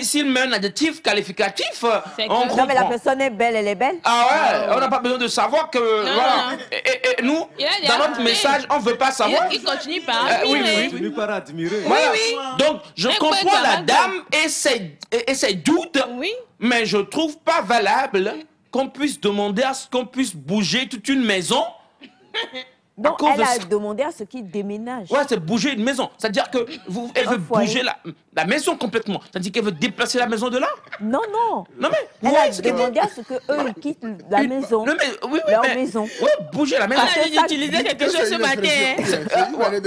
s'il met un adjectif qualificatif, on comprend. Non, mais la personne est belle, elle est belle. On n'a pas besoin de savoir que... voilà. Et nous, dans notre message, on ne veut pas savoir. Il continue par admirer. Il par admirer. Oui. Donc, je comprends la dame et ses doutes, mais je ne trouve pas valable qu'on puisse demander à ce qu'on puisse bouger toute une maison. Donc, elle a demandé à ce qu'il déménage. Ouais, c'est bouger une maison. C'est-à-dire qu'elle veut bouger la maison complètement. C'est-à-dire qu'elle veut déplacer la maison de là. Non. Non, mais... Elle a demandé à ce qu'eux, ils quittent la maison. Leur maison. Oui, bouger la maison. Elle a utilisé quelque chose ce matin.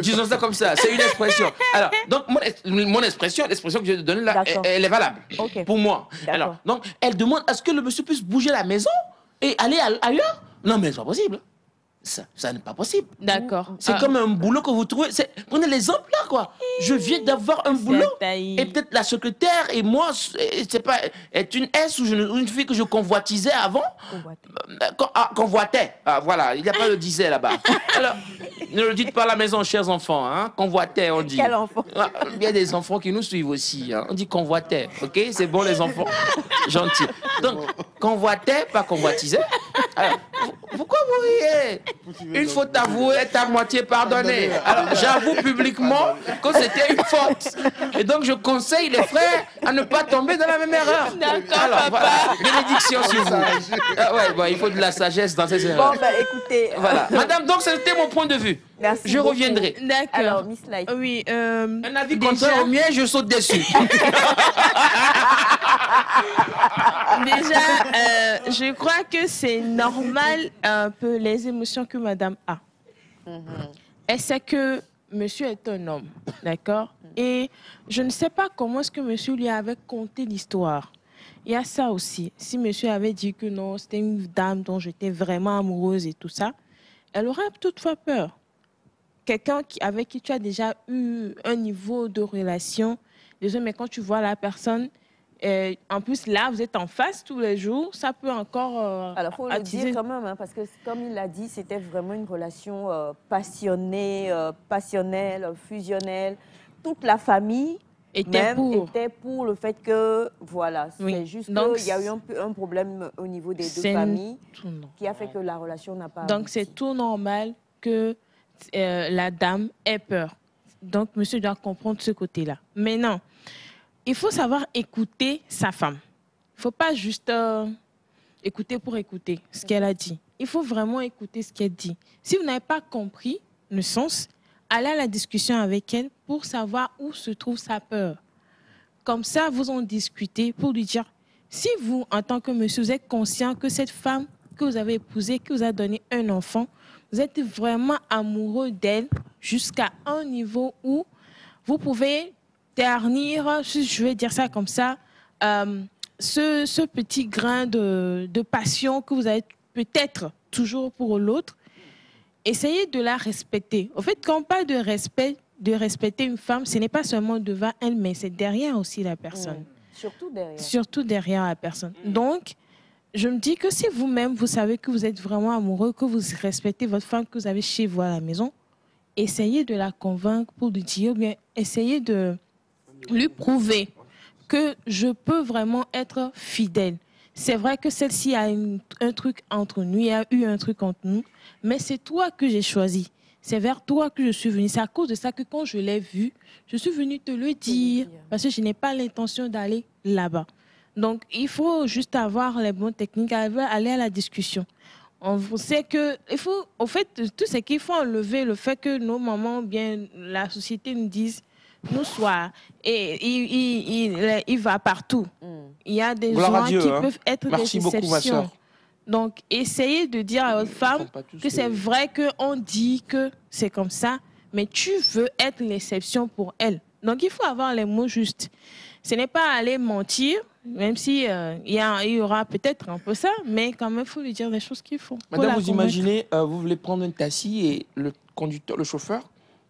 Disons ça comme ça. C'est une expression. Alors, donc, mon expression, l'expression que je vais te donner là, elle est valable. Pour moi. Alors, donc, elle demande à ce que le monsieur puisse bouger la maison et aller ailleurs. Non, mais c'est pas possible. Ça n'est pas possible. D'accord. C'est comme un boulot que vous trouvez. Prenez l'exemple là, quoi. Je viens d'avoir un boulot. Et peut-être la secrétaire et moi, est une S ou une fille que je convoitisais avant. Convoitais. Voilà, il n'y a pas de disait là-bas. Alors, ne le dites pas à la maison, chers enfants. Hein. Convoitais, on dit. Quel enfant? Il y a des enfants qui nous suivent aussi. Hein. On dit convoitais. OK? C'est bon, les enfants. Gentils. Donc, convoitais, pas convoitisais. Alors, pourquoi vous riez? Une faute avouée est à moitié pardonnée. Alors, j'avoue publiquement que c'était une faute. Et donc, je conseille les frères à ne pas tomber dans la même erreur. D'accord, alors, papa. voilà. Bénédiction sur vous. Il faut de la sagesse dans ces erreurs. Bon, écoutez... Voilà. Madame, donc, c'était mon point de vue. Merci je reviendrai. D'accord. Alors, Miss Light. Oui. Un avis contraire au mien, je saute dessus. Déjà, je crois que c'est normal un peu les émotions que madame a. Elle sait que monsieur est un homme, d'accord? Et je ne sais pas comment est-ce que monsieur lui avait conté l'histoire. Il y a ça aussi. Si monsieur avait dit que non, c'était une dame dont j'étais vraiment amoureuse et tout ça, elle aurait toutefois peur. Quelqu'un avec qui tu as déjà eu un niveau de relation, désolé, mais quand tu vois la personne, en plus là, vous êtes en face tous les jours, ça peut encore alors, il faut le dire quand même, hein, parce que comme il l'a dit, c'était vraiment une relation passionnée, passionnelle, fusionnelle. Toute la famille était pour le fait que, voilà, c'est juste qu'il y a eu un problème au niveau des deux familles qui a fait que la relation n'a pas donc, c'est tout normal que la dame ait peur. Donc, monsieur doit comprendre ce côté-là. Maintenant, il faut savoir écouter sa femme. Il ne faut pas juste écouter pour écouter ce qu'elle a dit. Il faut vraiment écouter ce qu'elle dit. Si vous n'avez pas compris le sens, allez à la discussion avec elle pour savoir où se trouve sa peur. Comme ça, vous en discutez pour lui dire, si vous, en tant que monsieur, vous êtes conscient que cette femme que vous avez épousée, qui vous a donné un enfant, vous êtes vraiment amoureux d'elle jusqu'à un niveau où vous pouvez ternir, je vais dire ça comme ça, ce petit grain de passion que vous avez peut-être toujours pour l'autre. Essayez de la respecter. Au fait, quand on parle de respect, de respecter une femme, ce n'est pas seulement devant elle, mais c'est derrière aussi la personne. Surtout derrière. Surtout derrière la personne. Donc, je me dis que si vous-même, vous savez que vous êtes vraiment amoureux, que vous respectez votre femme que vous avez chez vous à la maison, essayez de la convaincre pour lui dire, ou bien essayez de lui prouver que je peux vraiment être fidèle. C'est vrai que celle-ci a un truc entre nous, il y a eu un truc entre nous, mais c'est toi que j'ai choisi. C'est vers toi que je suis venue. C'est à cause de ça que quand je l'ai vu, je suis venue te le dire, parce que je n'ai pas l'intention d'aller là-bas. Donc, il faut juste avoir les bonnes techniques, aller à la discussion. On sait que, il faut, en fait, tout ce qu'il faut enlever, le fait que nos mamans, bien la société nous dise, nous soient, et il va partout. Il y a des gens qui peuvent être des exceptions. Donc, essayez de dire à votre femme que c'est vrai qu'on dit que c'est comme ça, mais tu veux être l'exception pour elle. Donc, il faut avoir les mots justes. Ce n'est pas aller mentir, même si il y aura peut-être un peu ça, mais quand même, il faut lui dire des choses qu'il faut. Madame, vous imaginez, vous voulez prendre un taxi et le conducteur, le chauffeur,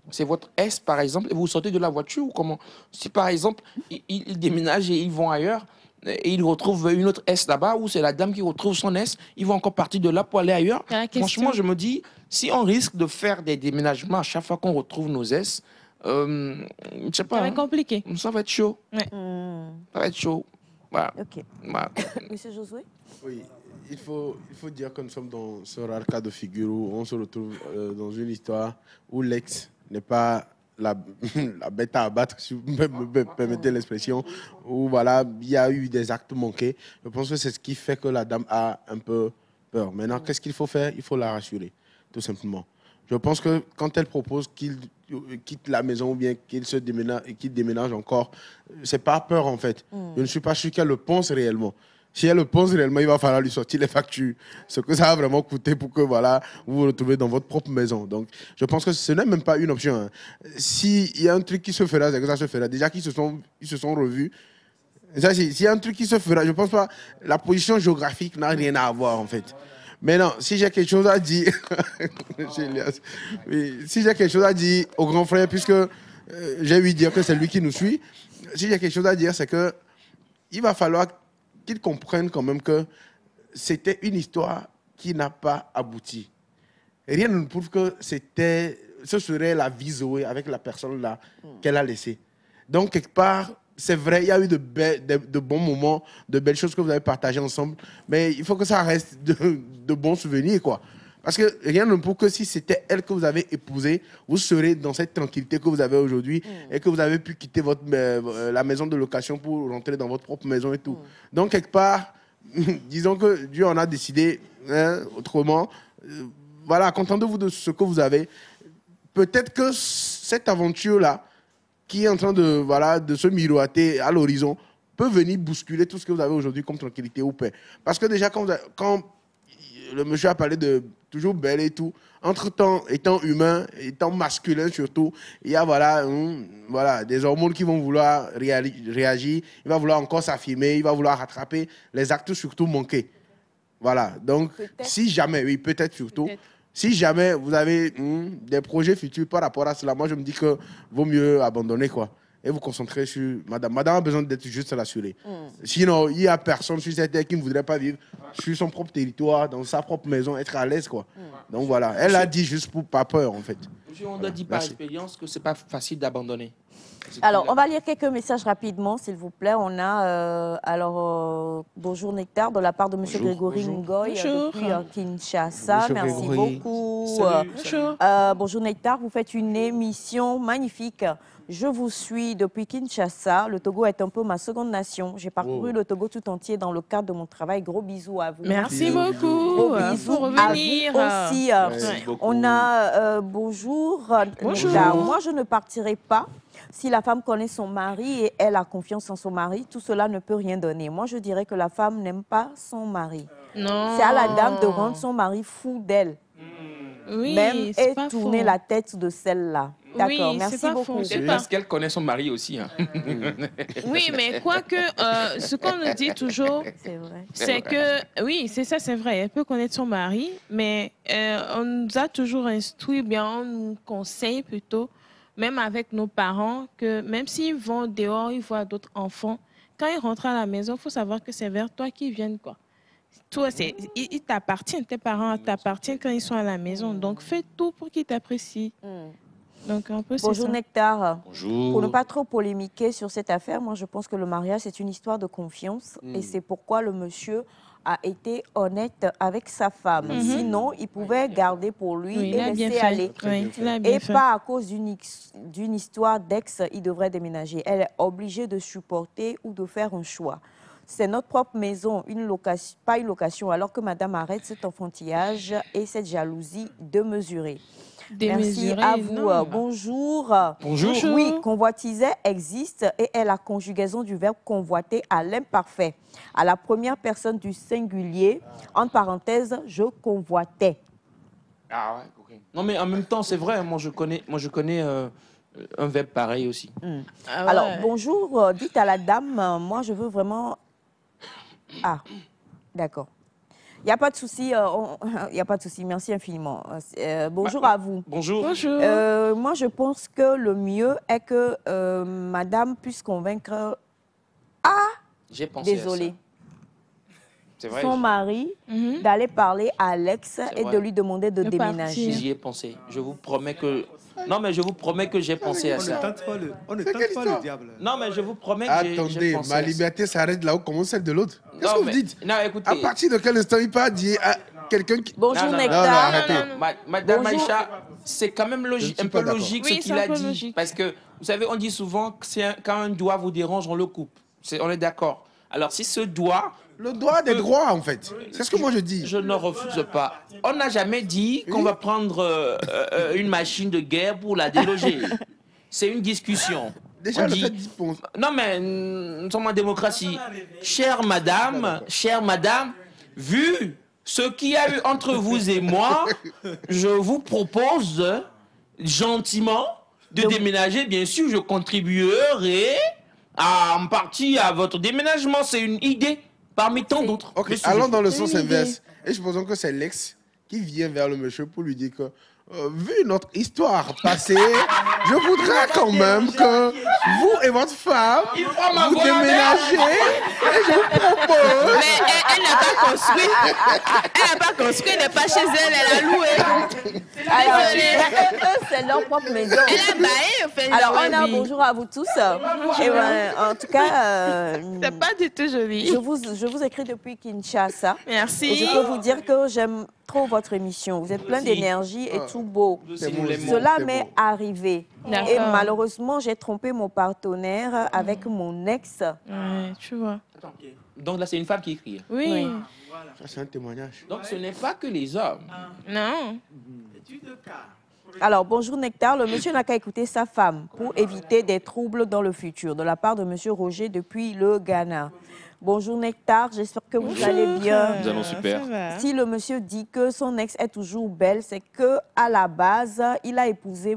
c'est votre S, par exemple, et vous sortez de la voiture ou comment? Si, par exemple, ils déménagent et ils vont ailleurs, et ils retrouvent une autre S là-bas, ou c'est la dame qui retrouve son S, ils vont encore partir de là pour aller ailleurs. Franchement, je me dis, si on risque de faire des déménagements à chaque fois qu'on retrouve nos S, je sais pas. Ça va être compliqué. Ça va être chaud. Ouais. Ça va être chaud. Voilà. Ok. Voilà. Monsieur Josué? Oui, il faut dire que nous sommes dans ce rare cas de figure où on se retrouve dans une histoire où l'ex n'est pas la bête à abattre, si vous me permettez l'expression, où voilà, il y a eu des actes manqués. Je pense que c'est ce qui fait que la dame a un peu peur. Maintenant, qu'est-ce qu'il faut faire? Il faut la rassurer, tout simplement. Je pense que quand elle propose qu'il quitte la maison ou bien qu'il déménage encore, c'est pas peur en fait. Je ne suis pas sûr qu'elle le pense réellement. Si elle le pense réellement, il va falloir lui sortir les factures. Ce que ça va vraiment coûter pour que voilà, vous vous retrouvez dans votre propre maison. Donc, je pense que ce n'est même pas une option. Hein. S'il y a un truc qui se fera, c'est que ça se fera. Déjà qu'ils se sont revus. S'il y a un truc qui se fera, je ne pense pas. La position géographique n'a rien à voir en fait. Mais non, si j'ai quelque chose à dire, oui, si j'ai quelque chose à dire au grand frère, puisque j'ai ouï dire que c'est lui qui nous suit, si j'ai quelque chose à dire, c'est que il va falloir qu'ils comprennent quand même que c'était une histoire qui n'a pas abouti. Rien ne nous prouve que ce serait la vie Zoé avec la personne là qu'elle a laissée. Donc, quelque part, c'est vrai, il y a eu de bons moments, de belles choses que vous avez partagées ensemble, mais il faut que ça reste de bons souvenirs, quoi. Parce que rien ne prouve que si c'était elle que vous avez épousée, vous serez dans cette tranquillité que vous avez aujourd'hui et que vous avez pu quitter la maison de location pour rentrer dans votre propre maison et tout. Donc, quelque part, disons que Dieu en a décidé autrement. Voilà, contentez-vous de ce que vous avez. Peut-être que cette aventure-là, qui est en train de se miroiter à l'horizon, peut venir bousculer tout ce que vous avez aujourd'hui comme tranquillité ou paix. Parce que déjà, quand le monsieur a parlé de toujours belle et tout, entre-temps, étant humain, étant masculin surtout, il y a voilà, des hormones qui vont vouloir réagir, il va vouloir encore s'affirmer, il va vouloir rattraper les actes surtout manqués. Voilà, donc si jamais, oui, peut-être surtout, si jamais vous avez des projets futurs par rapport à cela, moi je me dis que vaut mieux abandonner, quoi. Et vous concentrer sur madame. Madame a besoin d'être juste rassurée. Sinon, il n'y a personne sur cette terre qui ne voudrait pas vivre sur son propre territoire, dans sa propre maison, être à l'aise, quoi. Donc voilà, elle a dit juste pour pas peur, en fait. Monsieur, on a dit par expérience que ce n'est pas facile d'abandonner. Alors, on va lire quelques messages rapidement, s'il vous plaît. On a, bonjour Nectar, de la part de M. Grégory Ngoy, depuis Kinshasa. Bonjour, merci Grégory. beaucoup. Bonjour. Bonjour Nectar, vous faites une émission magnifique. Je vous suis depuis Kinshasa. Le Togo est un peu ma seconde nation. J'ai parcouru le Togo tout entier dans le cadre de mon travail. Gros bisous à vous. Merci beaucoup. Gros bisous pour revenir. à vous aussi. Merci On a bonjour. Bonjour. Nectar. Moi, je ne partirai pas. Si la femme connaît son mari et elle a confiance en son mari, tout cela ne peut rien donner. Moi, je dirais que la femme n'aime pas son mari. Non. C'est à la dame de rendre son mari fou d'elle. Oui, Même c'est et pas tourner faux. la tête de celle-là. D'accord, Oui, merci c'est pas beaucoup. faux, c'est C'est pas- parce qu'elle connaît son mari aussi. Hein. Oui, mais quoique, ce qu'on nous dit toujours, C'est vrai. c'est que, oui, c'est ça, c'est vrai, elle peut connaître son mari, mais on nous a toujours instruit, bien, on nous conseille plutôt, même avec nos parents, que même s'ils vont dehors, ils voient d'autres enfants, quand ils rentrent à la maison, il faut savoir que c'est vers toi qu'ils viennent, quoi. Toi, ils t'appartiennent, tes parents t'appartiennent quand ils sont à la maison. Donc, fais tout pour qu'ils t'apprécient. Donc, un peu, c'est Bonjour ça. Nectar. Bonjour. Pour ne pas trop polémiquer sur cette affaire, moi je pense que le mariage c'est une histoire de confiance et c'est pourquoi le monsieur a été honnête avec sa femme. Sinon, il pouvait garder pour lui Oui, il et a bien laisser fait. aller. Oui, il a bien Et fait. pas à cause d'une histoire d'ex, il devrait déménager. Elle est obligée de supporter ou de faire un choix. C'est notre propre maison, une location, pas une location, alors que madame arrête cet enfantillage et cette jalousie démesurée. Merci à vous. non. Bonjour. Bonjour. Oui, convoitiser existe et est la conjugaison du verbe convoiter à l'imparfait, à la première personne du singulier, entre parenthèses, je convoitais. Ah ouais, ok. Non, mais en même temps, c'est vrai, moi je connais un verbe pareil aussi. Ah ouais. Alors, bonjour, dites à la dame, moi je veux vraiment... Ah, d'accord. Il n'y a pas de souci, il n'y a pas de souci, merci infiniment. Bonjour à vous. Bonjour. Bonjour. Moi, je pense que le mieux est que madame puisse convaincre... Ah, J'ai pensé désolée. à ça. C'est vrai. Son mari Mhm. d'aller parler à Alex et vrai. de lui demander de De déménager. partir. J'y ai pensé. Je vous promets que... Non, mais je vous promets que j'ai pensé à On ne ça. tente pas quelle histoire le diable. Non, mais je vous promets que j'ai Attendez, pensé ma à ça. liberté s'arrête là où commence celle de l'autre. Qu'est-ce Non, que vous mais- dites? Non, écoutez. À partir de quel instant il peut dire à quelqu'un qui... Bonjour Non, non, non. Non, non, Nectar. arrêtez. Madame Bonjour. Aïcha, c'est quand même Je ne suis un pas peu d'accord. logique Oui, ce c'est qu'il un a peu dit. logique. Parce que, vous savez, on dit souvent que quand un doigt vous dérange, on le coupe. On est d'accord. Alors, si ce doigt, Le droit a des droits, en fait. C'est ce que moi je dis. je ne refuse pas. On n'a jamais dit qu'on va prendre une machine de guerre pour la déloger. C'est une discussion. Déjà, On le dit- fait d'y Non, mais nous sommes en démocratie. Chère madame, vu ce qu'il y a eu entre vous et moi, je vous propose gentiment de déménager. Bien sûr, je contribuerai en partie à votre déménagement. C'est une idée parmi tant d'autres. Ok, Monsieur allons Joffre. dans le C'est sens une idée. inverse. Et supposons que c'est l'ex qui vient vers le monsieur pour lui dire que, vu notre histoire passée, je voudrais quand même que vous et votre femme, vous déménagez. Et je vous propose... Mais elle n'a pas construit. Elle n'a pas construit, elle n'est pas chez elle, elle a loué. Alors, Désolée. eux, c'est leur propre maison. Elle a baillé, en fait. Alors, la on a webby. bonjour à vous tous. Et ben, en tout cas, C'est pas du tout joli. je vous écris depuis Kinshasa. Et Merci. je peux vous dire que j'aime trop votre émission. Vous êtes plein d'énergie et tout beau. C'est nous bon, l'aimons. Cela c'est m'est bon. arrivé. D'accord. Et malheureusement, j'ai trompé mon partenaire avec mon ex. Ouais, tu vois. Donc là, c'est une femme qui écrit. Oui. Oui. Ça, c'est un témoignage. Donc ce n'est pas que les hommes. Non. Alors, bonjour Nectar. Le monsieur n'a qu'à écouter sa femme pour éviter des troubles dans le futur de la part de monsieur Roger depuis le Ghana. Bonjour Nectar, j'espère que vous allez bien. Nous allons super. Ça va. Si le monsieur dit que son ex est toujours belle, c'est que à la base, il a épousé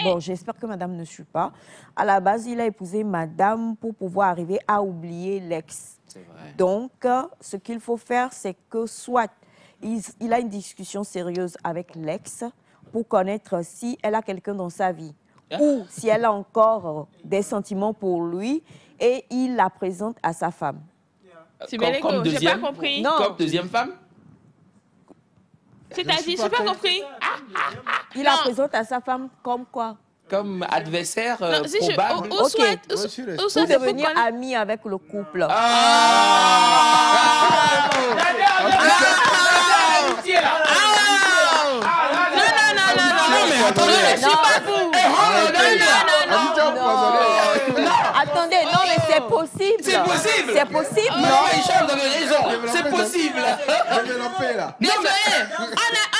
Bon, j'espère que madame ne suit pas. À la base, il a épousé madame pour pouvoir arriver à oublier l'ex. C'est vrai. Donc, ce qu'il faut faire, c'est que soit il a une discussion sérieuse avec l'ex pour connaître si elle a quelqu'un dans sa vie ou si elle a encore des sentiments pour lui et il la présente à sa femme. C'est Comme Béléco, j'ai pas deuxième, compris. Non. comme deuxième femme. C'est-à-dire, j'ai pas compris. Il la Non. présente à sa femme comme quoi? Comme adversaire Non, si je, probable. ou soit, Ouais, ou je suis resté. soit Pour c'est pour devenir connaître. ami avec le couple. Non, mais attendez, je suis pas vous. Attendez, non, mais c'est possible. C'est possible. C'est possible, Non, non? Aïcha, vous avez raison. C'est possible. Développez là. Désolé,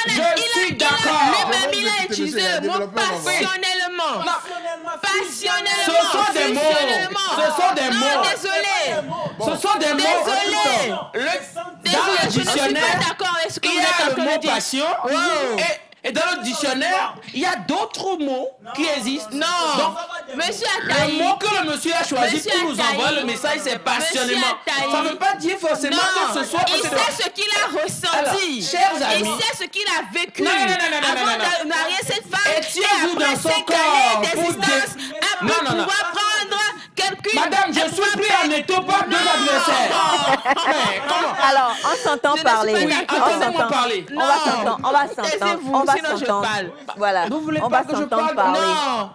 Je suis d'accord. lui-même, il a utilisé le mot passionnellement. Passionnellement. Ce sont des mots. Passionnellement. Ce sont des Non, mots. désolé. Ce sont des mots. Désolé. Dans Désolé, le je ne suis pas dictionnaire, d'accord avec ce que il vous y êtes a en le train de mot dire. passion. Et dans le dictionnaire, il y a d'autres mots qui existent. Non. Donc, Monsieur Le Ataï. mot que le monsieur a choisi Monsieur pour nous Ataï. envoyer le message, c'est passionnément. Monsieur Ataï. Ça ne veut pas dire forcément que ce soit... Il sait ce qu'il a ressenti. Alors, chers amis, il sait ce qu'il a vécu. Non. Avant de marier cette femme. Étiez-vous et après dans son 5 corps années pour d'existence, Non. pouvoir prendre quelqu'un. Madame, je suis pris en étau par deux adversaires. Mais comment? Alors, on s'entend parler. pas Oui, d'accord. attendez-moi parler. On va s'entendre. On va s'entendre. Taisez-vous, On va sinon je s'entendre. parle. Voilà. Vous voulez On pas va que je s'entendre parle? parler. Non.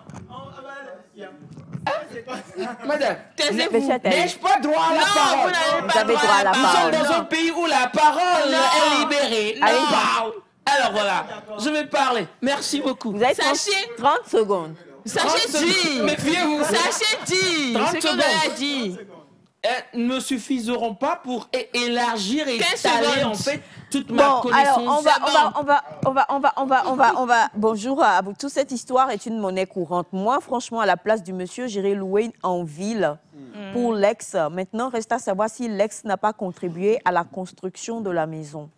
Madame, Taisez-vous. Monsieur Ataï. n'ai-je pas droit à la Non, parole? vous n'avez Vous pas avez droit droit à la Nous parole. sommes dans un pays où la parole est libérée. Allez. On parle. Alors voilà, je vais parler. Merci beaucoup. Vous avez 30 Sachez- 30 secondes. Sachez dire. Méfiez-vous. Sachez dire 30 ce que vous secondes. avez dit. Ne suffiseront pas pour élargir et 15 étaler secondes. en fait toute ma Bon, alors connaissance. on va. Bonjour à vous tous. Cette histoire est une monnaie courante. Moi, franchement, à la place du monsieur, j'irai louer en ville pour l'ex. Maintenant, reste à savoir si l'ex n'a pas contribué à la construction de la maison.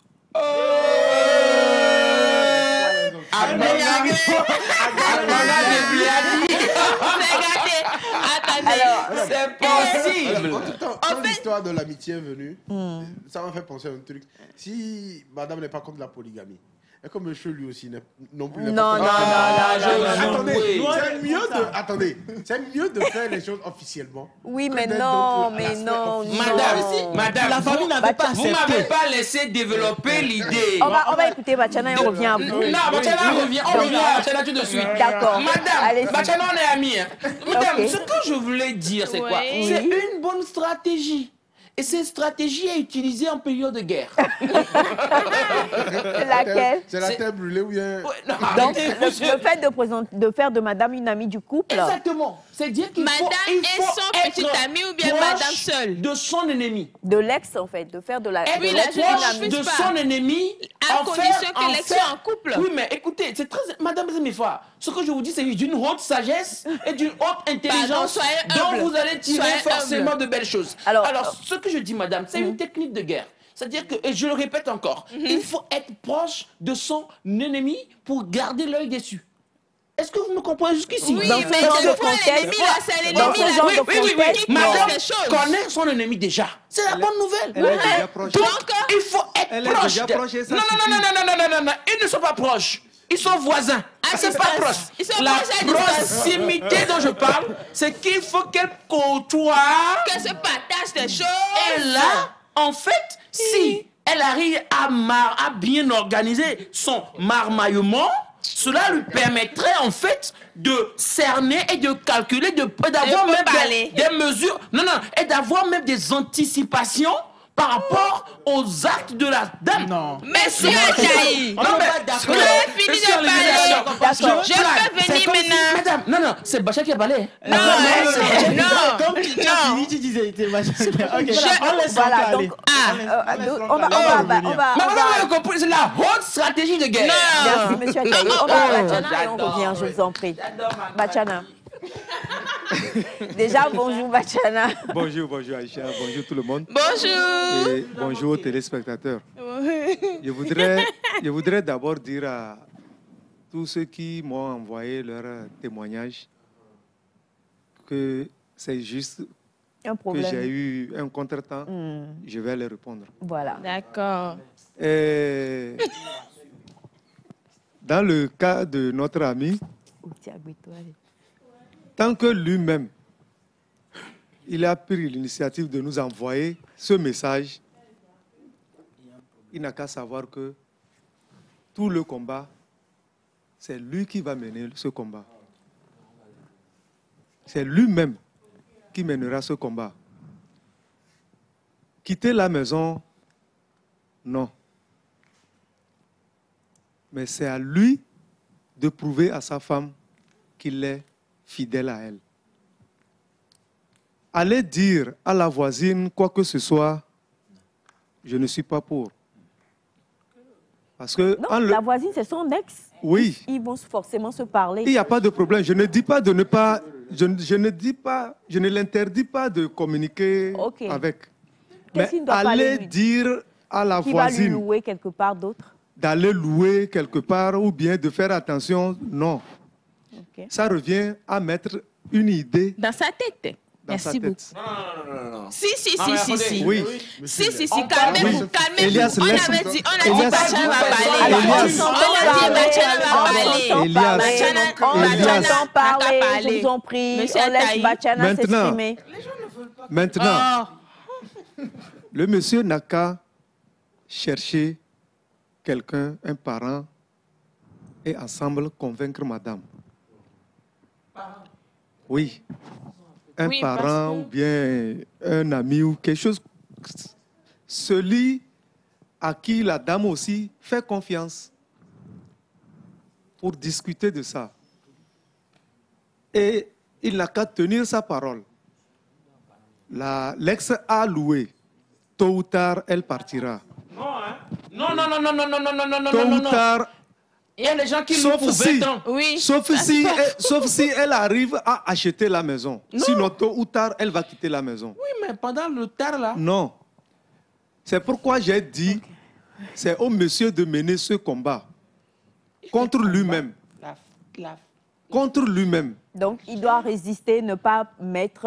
Alors, C'est possible. En tout temps, quand l'histoire de l'amitié est venue, ça m'a fait penser à un truc. Si madame n'est pas contre la polygamie, et comme monsieur lui aussi non plus n'est Non, pas non, contre non, Attendez, c'est mieux de faire les choses officiellement. oui, que mais d'être non, donc mais l'aspect non, officiel. Madame, La famille n'avait pas vous accepté. m'avez pas laissé développer l'idée. On va écouter Bachana et on revient à vous. Non, Bachana revient, on revient à Bachana tout de suite. D'accord. Allez-y. Madame, Bachana, on est amis. Hein. Madame, Ok. ce que je voulais dire, c'est quoi? Oui. C'est une bonne stratégie. Et cette stratégie est utilisée en période de guerre. Laquelle? C'est la terre brûlée ou bien... Ouais, non, Donc, arrêtez, le monsieur. fait de faire de madame une amie du couple. Exactement. C'est dire qu'il faut, Madame il et faut son être petit ami ou bien proche madame seule? de son ennemi. De l'ex, en fait, de faire de la. Être de oui, la l'ex jeune une proche amie. fille. de pas. son ennemi. À en condition faire- que en l'ex faire- soit en couple. Oui, mais écoutez, c'est très... Madame Zemifa, ce que je vous dis, c'est d'une haute sagesse et d'une haute intelligence soyez dont humble. vous allez tirer Soyez forcément humble. de belles choses. Alors, Ce que je dis, madame, c'est une technique de guerre. C'est-à-dire que, et je le répète encore, il faut être proche de son ennemi pour garder l'œil dessus. Est-ce que vous me comprenez jusqu'ici? Oui, Dans mais ce genre de quelquefois, contexte- l'ennemi, là, c'est Dans l'ennemi, ce là. genre de Oui, contexte, non. madame des choses. connaît son ennemi déjà. C'est la bonne nouvelle. Elle est déjà proche. Donc, il faut être Elle est proche. déjà proche et ça Non, non, ils ne sont pas proches. Ils sont voisins. C'est pas proche. Ils sont La proches à distance. proximité dont je parle, c'est qu'il faut qu'elle côtoie. Que se partagent des choses. Et là, en fait, si elle arrive à bien organiser son marmaillement, cela lui permettrait en fait de cerner et de calculer, d'avoir peut même parler. des mesures, et d'avoir même des anticipations par rapport aux actes de la dame. Non. Monsieur Ataï. Non, mais Vous avez fini de parler. D'accord. Je peux venir maintenant. Madame, non, c'est Bacha qui a parlé. Non, Comme tu as fini, tu disais, t'es machin. Ok, on laisse Voilà, ça aller. donc, On on va. Mais vous avez compris, c'est la haute stratégie de guerre. Merci, monsieur Ataï. On va à Bachana et on revient, je vous en prie. Bachana. Déjà, bonjour Bachana. Bonjour Aïcha, bonjour tout le monde. Bonjour. Et bonjour aux téléspectateurs. Je voudrais d'abord dire à tous ceux qui m'ont envoyé leur témoignage que c'est juste Un que j'ai problème. eu un contretemps. Je vais les répondre. Voilà. D'accord. Et dans le cas de notre ami, tant que lui-même, il a pris l'initiative de nous envoyer ce message, il n'a qu'à savoir que tout le combat, c'est lui qui va mener ce combat. C'est lui-même qui mènera ce combat. Quitter la maison, non. Mais c'est à lui de prouver à sa femme qu'il est fidèle à elle. Aller dire à la voisine quoi que ce soit, je ne suis pas pour. Parce que Non, la voisine, c'est son ex. oui, Ils vont forcément se parler. il n'y a pas de problème. Je ne dis pas de ne pas, je ne dis pas, je ne l'interdis pas de communiquer Ok. avec. Qu'est-ce Mais qu'il ne doit pas aller lui- dire à la Qui va lui voisine louer quelque part d'autre. d'aller louer quelque part ou bien de faire attention, non. Ok. Ça revient à mettre une idée Dans sa tête. dans sa Merci beaucoup. tête. Non. Si. Oui. Si, calmez-vous, calmez-vous. Elias, On laisse- avait dit, Elias- Bachana va Alors, parler. Elias. on On a dit, Bachana va parler. on Elias. entend parler, Elias. je vous en prie. Monsieur On laisse Ataï. Bachana Maintenant. s'exprimer. Maintenant, le monsieur n'a qu'à chercher quelqu'un, un parent, et ensemble convaincre madame. Oui. Un Oui, parce parent que- ou bien un ami ou quelque chose. Celui à qui la dame aussi fait confiance pour discuter de ça. Et il n'a qu'à tenir sa parole. L'ex a loué. Tôt ou tard, elle partira. Non. Tôt ou tard, Il y a des gens qui louent sauf pour si, 20 ans. Oui. sauf si elle arrive à acheter la maison. Sinon, tôt ou tard, elle va quitter la maison. Oui, mais pendant le tard, là. Non. C'est pourquoi j'ai dit, c'est au monsieur de mener ce combat contre lui-même. Contre lui-même. Donc, il doit résister, ne pas mettre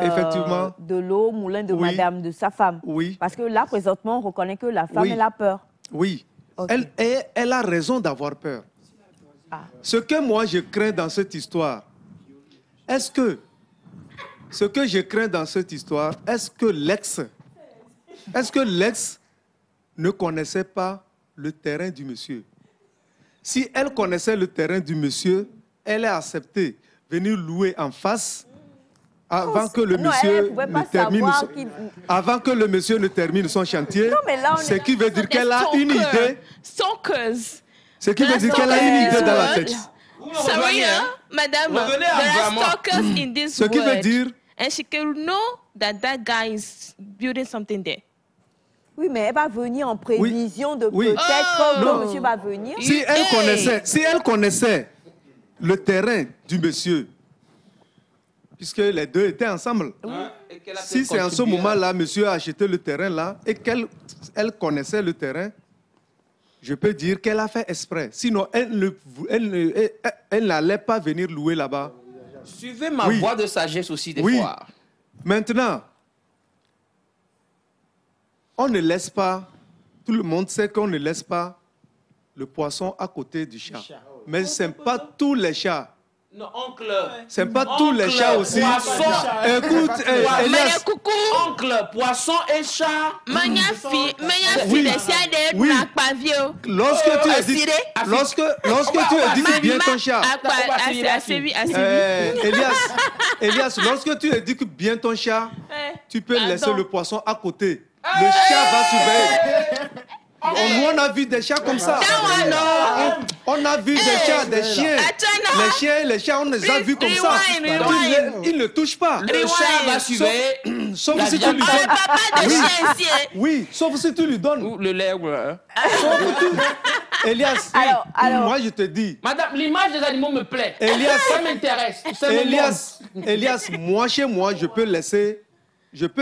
Effectivement. de l'eau au moulin de Oui. madame, de sa femme. Oui. Parce que là, présentement, on reconnaît que la femme, Oui. elle a peur. Oui. Ok. Elle a raison d'avoir peur. Ah. Ce que moi je crains dans cette histoire, est-ce que l'ex ne connaissait pas le terrain du monsieur? Si elle connaissait le terrain du monsieur, elle a accepté venir louer en face avant que le Non, monsieur elle pouvait pas ne termine savoir son, qu'il- avant que le monsieur ne termine son chantier. Non, mais là, on est- Ce qui veut dire qu'elle a une idée. Stalkers. Ce qui veut dire qu'elle a une idée dans la tête. Sorry, madame. Revenez à There are vraiment. stalkers in this Ce qui veut world. dire, And she can know that guy is building something there. Oui, mais elle va venir en prévision de Oui. peut-être que Non. monsieur va venir. si elle connaissait le terrain du monsieur, puisque les deux étaient ensemble, si c'est en ce moment-là, monsieur a acheté le terrain là et qu'elle connaissait le terrain, je peux dire qu'elle a fait exprès. Sinon, elle n'allait pas venir louer là-bas. Suivez ma Oui. voix de sagesse aussi des Oui. fois. Maintenant, on ne laisse pas, tout le monde sait qu'on ne laisse pas le poisson à côté du chat. Mais ce n'est pas tous les chats. Non, oncle. Ce n'est pas tous les chats aussi. Poisson. Écoute, Elias, Coucou. Oncle, poisson et chat. Manya fi Oui. de siade Oui. na pavio. lorsque tu as dit, lorsque tu éduques bien ton chat, Elias, lorsque tu éduques bien ton chat, tu peux Pardon. laisser le poisson à côté. Le chat va surveiller. On a vu des chats comme ça. On a vu des chats, des chiens. Les chiens, on les a vus comme ça. Rewind. Ils ne touchent pas. Le chat va surveiller. Sauf La si tu viande. lui donnes. Papa de Oui. chien ici. Oui, sauf si tu lui donnes. Ou le lait. Hein. Elias, Alors. moi je te dis, Madame, l'image des animaux me plaît. Elias, Ça m'intéresse. C'est mon Elias, moi chez moi, je peux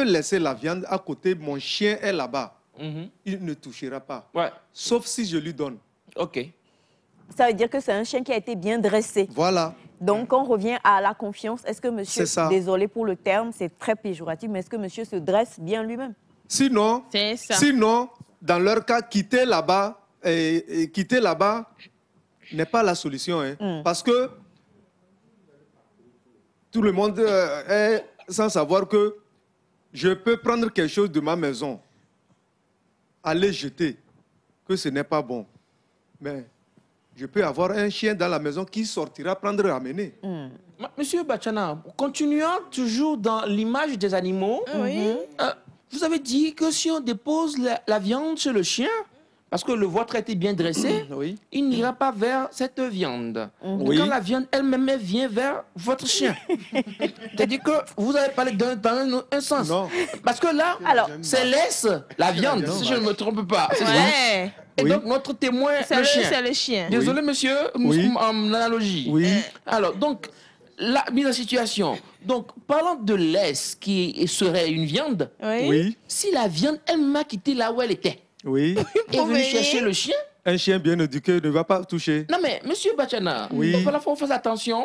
laisser la viande à côté. Mon chien est là-bas. monde. Il ne touchera pas. Ouais, Sauf si je lui donne. ok. Ça veut dire que c'est un chien qui a été bien dressé. Voilà. Donc, on revient à la confiance. Est-ce que monsieur, C'est ça. désolé pour le terme, c'est très péjoratif, mais est-ce que monsieur se dresse bien lui-même? Sinon, C'est ça. dans leur cas, quitter là-bas n'est pas la solution. Hein. Parce que tout le monde est sans savoir que je peux prendre quelque chose de ma maison, aller jeter, que ce n'est pas bon. Mais je peux avoir un chien dans la maison qui sortira prendre et ramener. Monsieur Bachana, continuons toujours dans l'image des animaux. Oui. Vous avez dit que si on dépose la viande chez le chien, parce que le vôtre a été bien dressé, Oui. il n'ira pas vers cette viande. Oui. Quand la viande elle-même elle vient vers votre chien. C'est-à-dire que vous avez parlé dans un sens. Non. Parce que là, Alors, c'est laisse la viande, si je ne me trompe pas. C'est ça. Ouais. Et Oui. donc, notre témoin, C'est le chien. c'est le chien. Désolé, monsieur, nous Oui. sommes en analogie. Oui. Alors, donc, la mise en situation. Donc, parlant de l'aise qui serait une viande, Oui. Oui. si la viande, elle m'a quitté là où elle était, Oui. et est venue venir. chercher le chien, Un chien bien éduqué ne va pas toucher. Non, mais monsieur Bachana, Oui. il faut faire attention.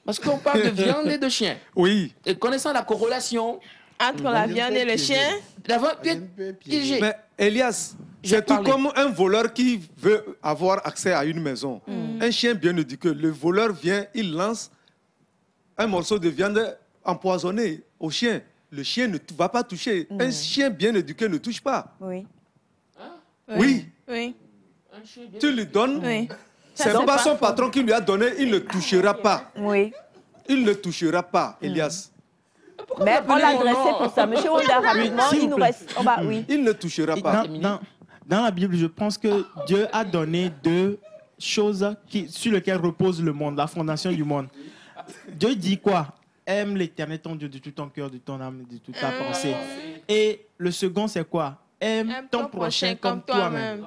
Parce qu'on parle de viande et de chien. Oui. Et connaissant la corrélation, Entre la viande et le chien, d'avoir piégé. Mais Elias, J'ai c'est tout parlé. comme un voleur qui veut avoir accès à une maison. Un chien bien éduqué, le voleur vient, il lance un morceau de viande empoisonnée au chien. Le chien ne va pas toucher. Un chien bien éduqué ne touche pas. Oui. Oui. oui. Tu lui donnes, Oui. Ça, c'est c'est pas pas son faux. patron qui lui a donné, il ne touchera pas. Oui. Il ne touchera pas, Elias. Mais on l'a mon dressé nom pour ça. Monsieur Wanda, rapidement, s'il il vous nous plaît. reste. Oh bah oui. Il ne touchera pas. Dans la Bible, je pense que Dieu a donné deux choses sur lesquelles repose le monde, la fondation du monde. Dieu dit quoi? Aime l'Éternel ton Dieu de tout ton cœur, de ton âme, de toute ta pensée. Et le second, c'est quoi? Aime ton prochain comme toi-même.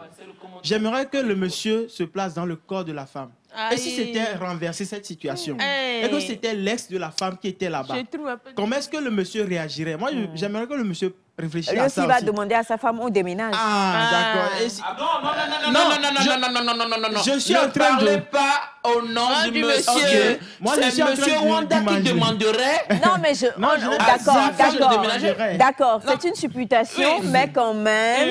J'aimerais que le monsieur se place dans le corps de la femme. Et si c'était renversé cette situation? Et que c'était l'ex de la femme qui était là-bas? Je trouve un peu... Comment est-ce que le monsieur réagirait? Moi, j'aimerais que le monsieur réfléchisse Lui à aussi ça va aussi. demander à sa femme on déménage. Ah, d'accord. Et si- Non. Je suis ne en train de- parlez pas au nom Ah, du du monsieur. monsieur. Moi, je C'est suis en train monsieur de- Wanda qui d'imaginer. demanderait. Non, mais Non, je n'ai pas d'accord, dit ça, je d'accord. déménagerai. D'accord, c'est une supputation, Oui. mais quand même,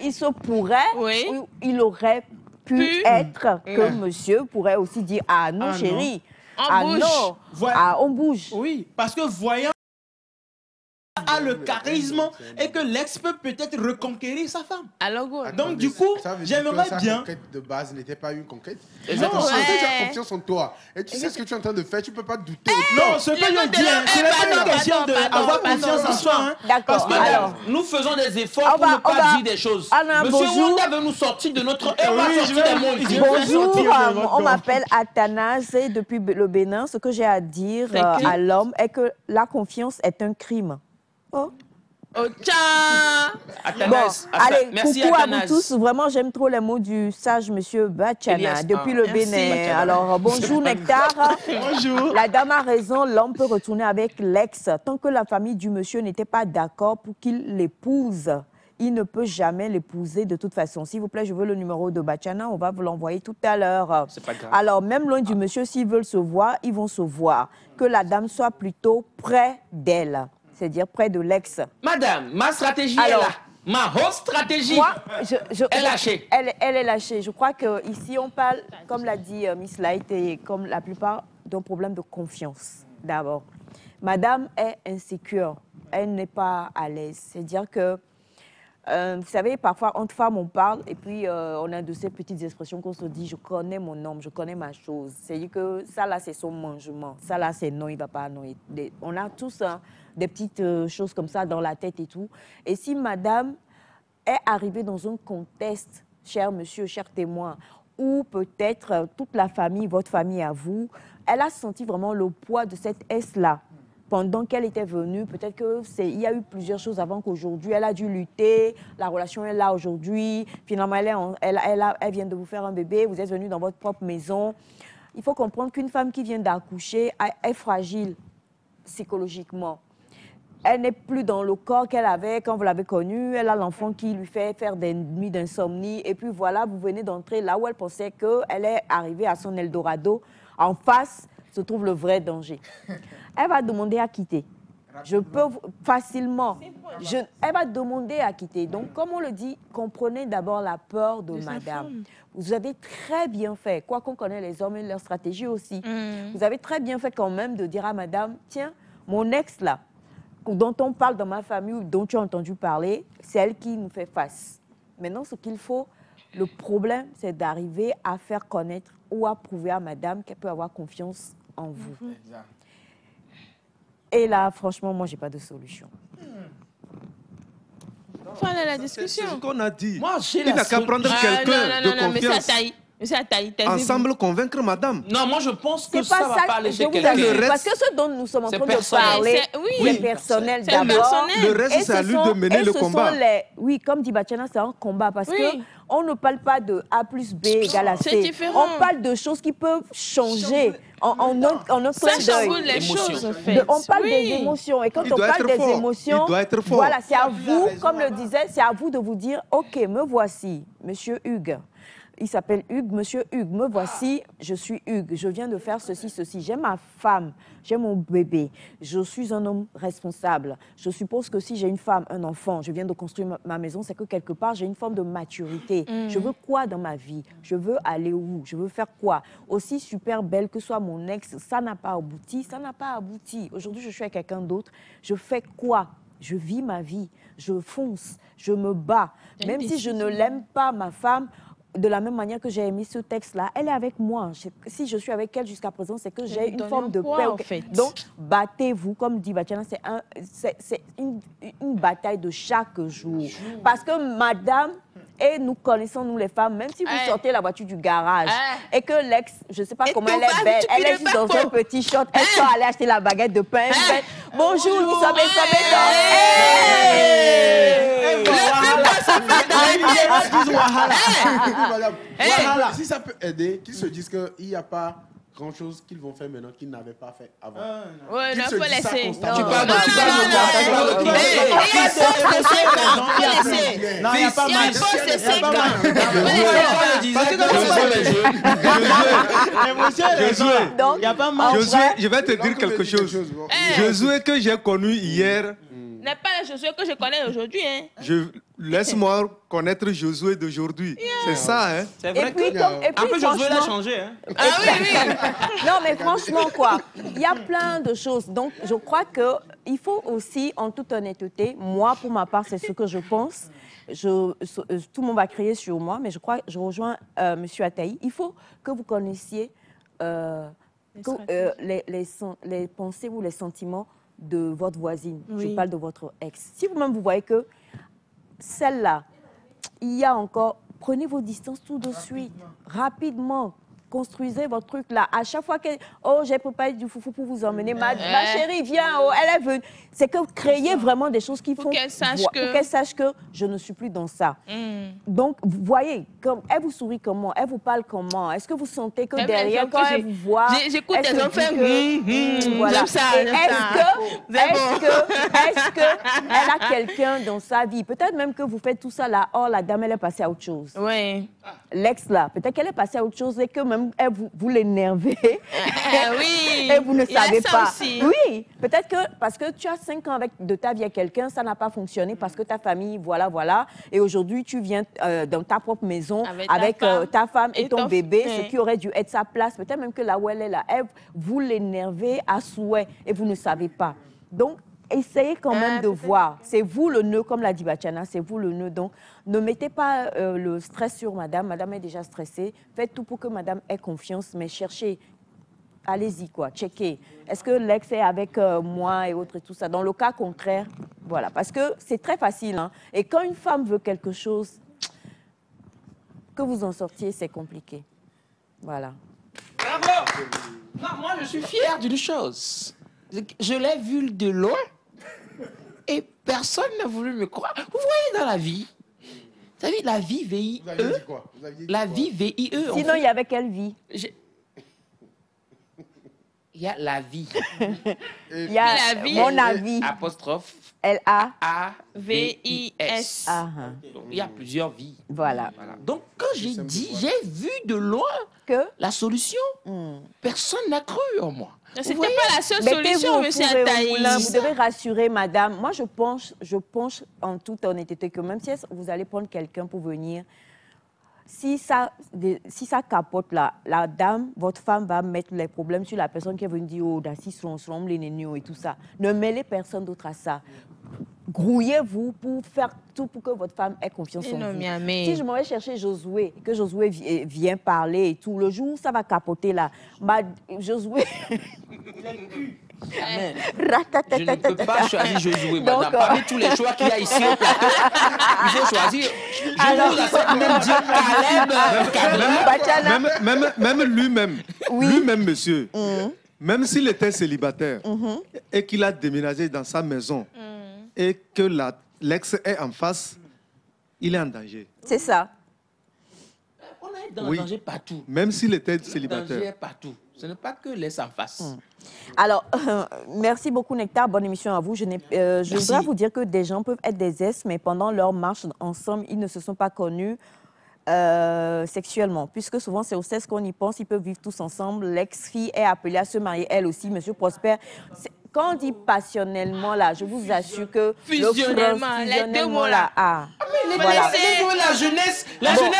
il se pourrait, Oui. ou il aurait pu être que monsieur pourrait aussi dire ah non, Ah, non. chérie, On ah bouge. non, Voilà. ah on bouge. Oui, parce que voyant a le charisme et que l'ex peut peut-être reconquérir sa femme. Alors, go. Donc, du coup, Ça veut dire que j'aimerais sa bien... conquête de base n'était pas une conquête. Exactement. Parce que Ouais. tu as confiance en toi. Et tu sais ce que tu es en train de faire, tu ne peux pas douter. Non, ce que je dis, hein, ce n'est pas une question d'avoir confiance en soi. hein. D'accord, Parce que alors. nous faisons des efforts On pour va- ne on pas va- dire des choses. Alain, Monsieur bonjour. Wanda veut nous sortir de notre... Et on va Oui, je sortir vais- des mots ici. je vais- Bonjour, sortir de votre on nom. m'appelle Athanase depuis le Bénin. Ce que j'ai à dire C'est que- à l'homme est que la confiance est un crime. Oh. Oh, tiens. Athanas, Allez, merci coucou à Athanas. vous tous. Vraiment, j'aime trop les mots du sage monsieur Bachana Elias, depuis ah, le merci, Bénin. Bachana. Alors, bonjour Nectar. Bonjour. La dame a raison, l'homme peut retourner avec l'ex. Tant que la famille du monsieur n'était pas d'accord pour qu'il l'épouse, il ne peut jamais l'épouser de toute façon. S'il vous plaît, je veux le numéro de Bachana, on va vous l'envoyer tout à l'heure. C'est pas grave. Alors, même loin du monsieur, s'ils veulent se voir, ils vont se voir. Que la dame soit plutôt près d'elle, c'est-à-dire près de l'ex. Madame, ma stratégie Alors, est là. Ma haute stratégie Moi, est lâchée. Elle est lâchée. Je crois qu'ici, on parle, comme l'a dit Miss Light, et comme la plupart, d'un problème de confiance, d'abord. Madame est insécure. Elle n'est pas à l'aise. C'est-à-dire que, vous savez, parfois, entre femmes, on parle, et puis on a de ces petites expressions qu'on se dit, je connais mon homme, je connais ma chose. C'est-à-dire que ça, là, c'est son mangement. Ça, là, c'est non, il ne va pas, non. On a tous des petites choses comme ça dans la tête et tout. Et si madame est arrivée dans un contexte, cher monsieur, cher témoin, où peut-être toute la famille, votre famille à vous, elle a senti vraiment le poids de cette S-là. Pendant qu'elle était venue, peut-être qu'il y a eu plusieurs choses avant qu'aujourd'hui, elle a dû lutter, la relation est là aujourd'hui, finalement elle vient de vous faire un bébé, vous êtes venu dans votre propre maison. Il faut comprendre qu'une femme qui vient d'accoucher est fragile psychologiquement. Elle n'est plus dans le corps qu'elle avait quand vous l'avez connue. Elle a l'enfant qui lui fait faire des nuits d'insomnie. Et puis voilà, vous venez d'entrer là où elle pensait qu'elle est arrivée à son Eldorado. En face se trouve le vrai danger. Elle va demander à quitter. Je peux facilement. Elle va demander à quitter. Donc, comme on le dit, comprenez d'abord la peur de madame. Vous avez très bien fait, quoi qu'on connaisse les hommes et leur stratégie aussi. Vous avez très bien fait quand même de dire à madame, tiens, mon ex là, dont on parle dans ma famille ou dont tu as entendu parler, c'est elle qui nous fait face. Maintenant, ce qu'il faut, le problème, c'est d'arriver à faire connaître ou à prouver à madame qu'elle peut avoir confiance en vous. Et là, franchement, moi, j'ai pas de solution. Voilà la discussion. C'est ce qu'on a dit. Moi, j'ai Il la n'a qu'à seule- prendre Ah, quelqu'un de mais confiance. ça taille. Monsieur Ataï, taisez-vous. Ensemble, convaincre madame. Non, moi je pense que C'est pas ça va ça, pas aller je chez vous quelqu'un. assure, Le reste, parce que ce dont nous sommes en c'est train de personnel. parler, Oui. c'est personnel C'est d'abord. personnel. Le reste, Et c'est à ce lui sont- de mener et le ce combat. sont oui, comme dit Bachana, c'est un combat parce Oui. que on ne parle pas de A plus B égale à C. C'est différent. On parle de choses qui peuvent changer en un Ça clin chamboule d'œil. les choses, en fait. On parle Oui. des émotions. Et quand Il on doit parle être des fort. émotions, Il doit être fort. voilà, c'est à vous, comme le disait, c'est à vous de vous dire, OK, me voici, monsieur Hugues. il s'appelle Hugues. Monsieur Hugues, me voici, je suis Hugues. Je viens de faire ceci, ceci. J'ai ma femme, j'ai mon bébé. Je suis un homme responsable. Je suppose que si j'ai une femme, un enfant, je viens de construire ma maison, c'est que quelque part, j'ai une forme de maturité. Je veux quoi dans ma vie? Je veux aller où? Je veux faire quoi? Aussi super belle que soit mon ex, ça n'a pas abouti, ça n'a pas abouti. Aujourd'hui, je suis avec quelqu'un d'autre. Je fais quoi? Je vis ma vie, je fonce, je me bats. Même si je ne l'aime pas, ma femme, de la même manière que j'ai aimé ce texte-là, elle est avec moi. Si je suis avec elle jusqu'à présent, c'est que j'ai une forme de paix. en fait. Donc, battez-vous, comme dit Batiana, c'est une bataille de chaque jour. Parce que madame, et nous connaissons, nous les femmes, même si vous sortez la voiture du garage et que l'ex, je ne sais pas comment elle est belle, elle est juste dans un petit short, elle peut aller acheter la baguette de pain. Bonjour, nous sommes Voilà. Si ça peut aider, qu'ils se disent qu'il n'y a pas grand-chose qu'ils vont faire maintenant qu'ils n'avaient pas fait avant. Ouais, Qu'ils non, se faut disent ça laisser. constamment. Tu parles de quoi? Non, il n'y a pas mal. c'est 5 ans. Donc, Je vais te dire quelque chose. Josué que j'ai connu hier, N'est pas le Josué que je connais aujourd'hui. Hein. laisse-moi connaître Josué d'aujourd'hui. C'est ça, hein? C'est et vrai puis, que... et puis, Un peu Josué l'a franchement, changé. Hein. Ah oui, oui. non, mais franchement, quoi, il y a plein de choses. Donc, je crois qu'il faut aussi, en toute honnêteté, moi, pour ma part, c'est ce que je pense. Tout le monde va crier sur moi, mais je crois, je rejoins M. Ataï. Il faut que vous connaissiez les pensées ou les sentiments de votre voisine. Oui. Je parle de votre ex. Si vous-même, vous voyez que celle-là, il y a encore... Prenez vos distances tout de suite, rapidement. Construisez votre truc là. À chaque fois que j'ai préparé du foufou pour vous emmener, ma chérie, viens, elle est venue. C'est que créer vraiment des choses qui font qu'elle sache pour qu'elle sache que je ne suis plus dans ça. Donc, vous voyez, comme elle vous sourit comment, elle vous parle comment. Est-ce que vous sentez que Même derrière, les quand gens que elle vous voit, j'écoute elle des se gens dit faire que, voilà. j'aime ça, Et j'aime est-ce qu'elle a quelqu'un dans sa vie? Peut-être même que vous faites tout ça là, oh, la dame, elle est passée à autre chose. Oui. L'ex là, peut-être qu'elle est passée à autre chose et que même elle, vous l'énervez. Oui. Et vous ne Il y a savez ça pas. aussi. Oui, peut-être que parce que tu as 5 ans de ta vie avec quelqu'un, ça n'a pas fonctionné parce que ta famille, voilà. Et aujourd'hui, tu viens dans ta propre maison avec ta femme et ton bébé, ce qui aurait dû être sa place. Peut-être même que là où elle est là, vous l'énervez à souhait et vous ne savez pas. Donc, essayez quand même de voir. C'est vous le nœud, comme l'a dit Batiana, c'est vous le nœud. Donc, ne mettez pas le stress sur madame. Madame est déjà stressée. Faites tout pour que madame ait confiance, mais cherchez. Allez-y, quoi, checkez. Est-ce que l'ex est avec moi et autres et tout ça? Dans le cas contraire, voilà. Parce que c'est très facile. Hein. Et quand une femme veut quelque chose, que vous en sortiez, c'est compliqué. Voilà. Bravo! Non, moi, je suis fier d'une chose. Je l'ai vu de loin et personne n'a voulu me croire. Vous voyez dans la vie, vous savez, la vie VIE. La vie VIE. Sinon, il y avait quelle vie? Il y a la vie. Il y a la vie. mon avis. Apostrophe. L-A-V-I-S. Donc, il y a plusieurs vies. Voilà. Donc, quand j'ai dit, j'ai vu de loin la solution, personne n'a cru en moi. C'était pas la seule solution, monsieur Ataï. Vous devez rassurer madame. Moi, je pense en toute honnêteté que même si vous allez prendre quelqu'un pour venir, si ça capote là, la dame, votre femme va mettre les problèmes sur la personne qui est venue dire oh, d'assis selon les nénios et tout ça. Ne mêlez personne d'autre à ça. Grouillez-vous pour faire tout pour que votre femme ait confiance en vous. Si je m'en vais chercher Josué, que Josué vient parler et tout, le jour où ça va capoter là, Josué... Je ne peux pas choisir Josué, madame. Parmi tous les choix qu'il y a ici au plateau, il faut choisir. Même lui-même, monsieur, même s'il était célibataire et qu'il a déménagé dans sa maison et que l'ex est en face, il est en danger. C'est ça. On est dans le danger partout. Même s'il était célibataire. Le danger est partout. Ce n'est pas que l'ex en face. Alors, merci beaucoup Nectar, bonne émission à vous. Je voudrais vous dire que des gens peuvent être des ex, mais pendant leur marche ensemble, ils ne se sont pas connus. sexuellement, puisque souvent c'est au sexe qu'on y pense, ils peuvent vivre tous ensemble. L'ex-fille est appelée à se marier, elle aussi, Monsieur Prosper. Quand on dit passionnellement, là, je vous assure que fusionnellement, les deux mots là. Voilà. La jeunesse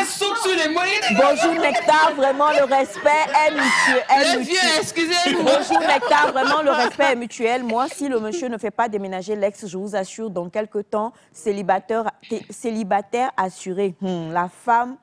saute sur les moyens. Bonjour Nectar, vraiment le respect est mutuel. Le vieux, excusez-moi. Bonjour Nectar, vraiment le respect est mutuel. Moi, si le monsieur ne fait pas déménager l'ex, je vous assure, dans quelques temps, célibataire assuré. La femme,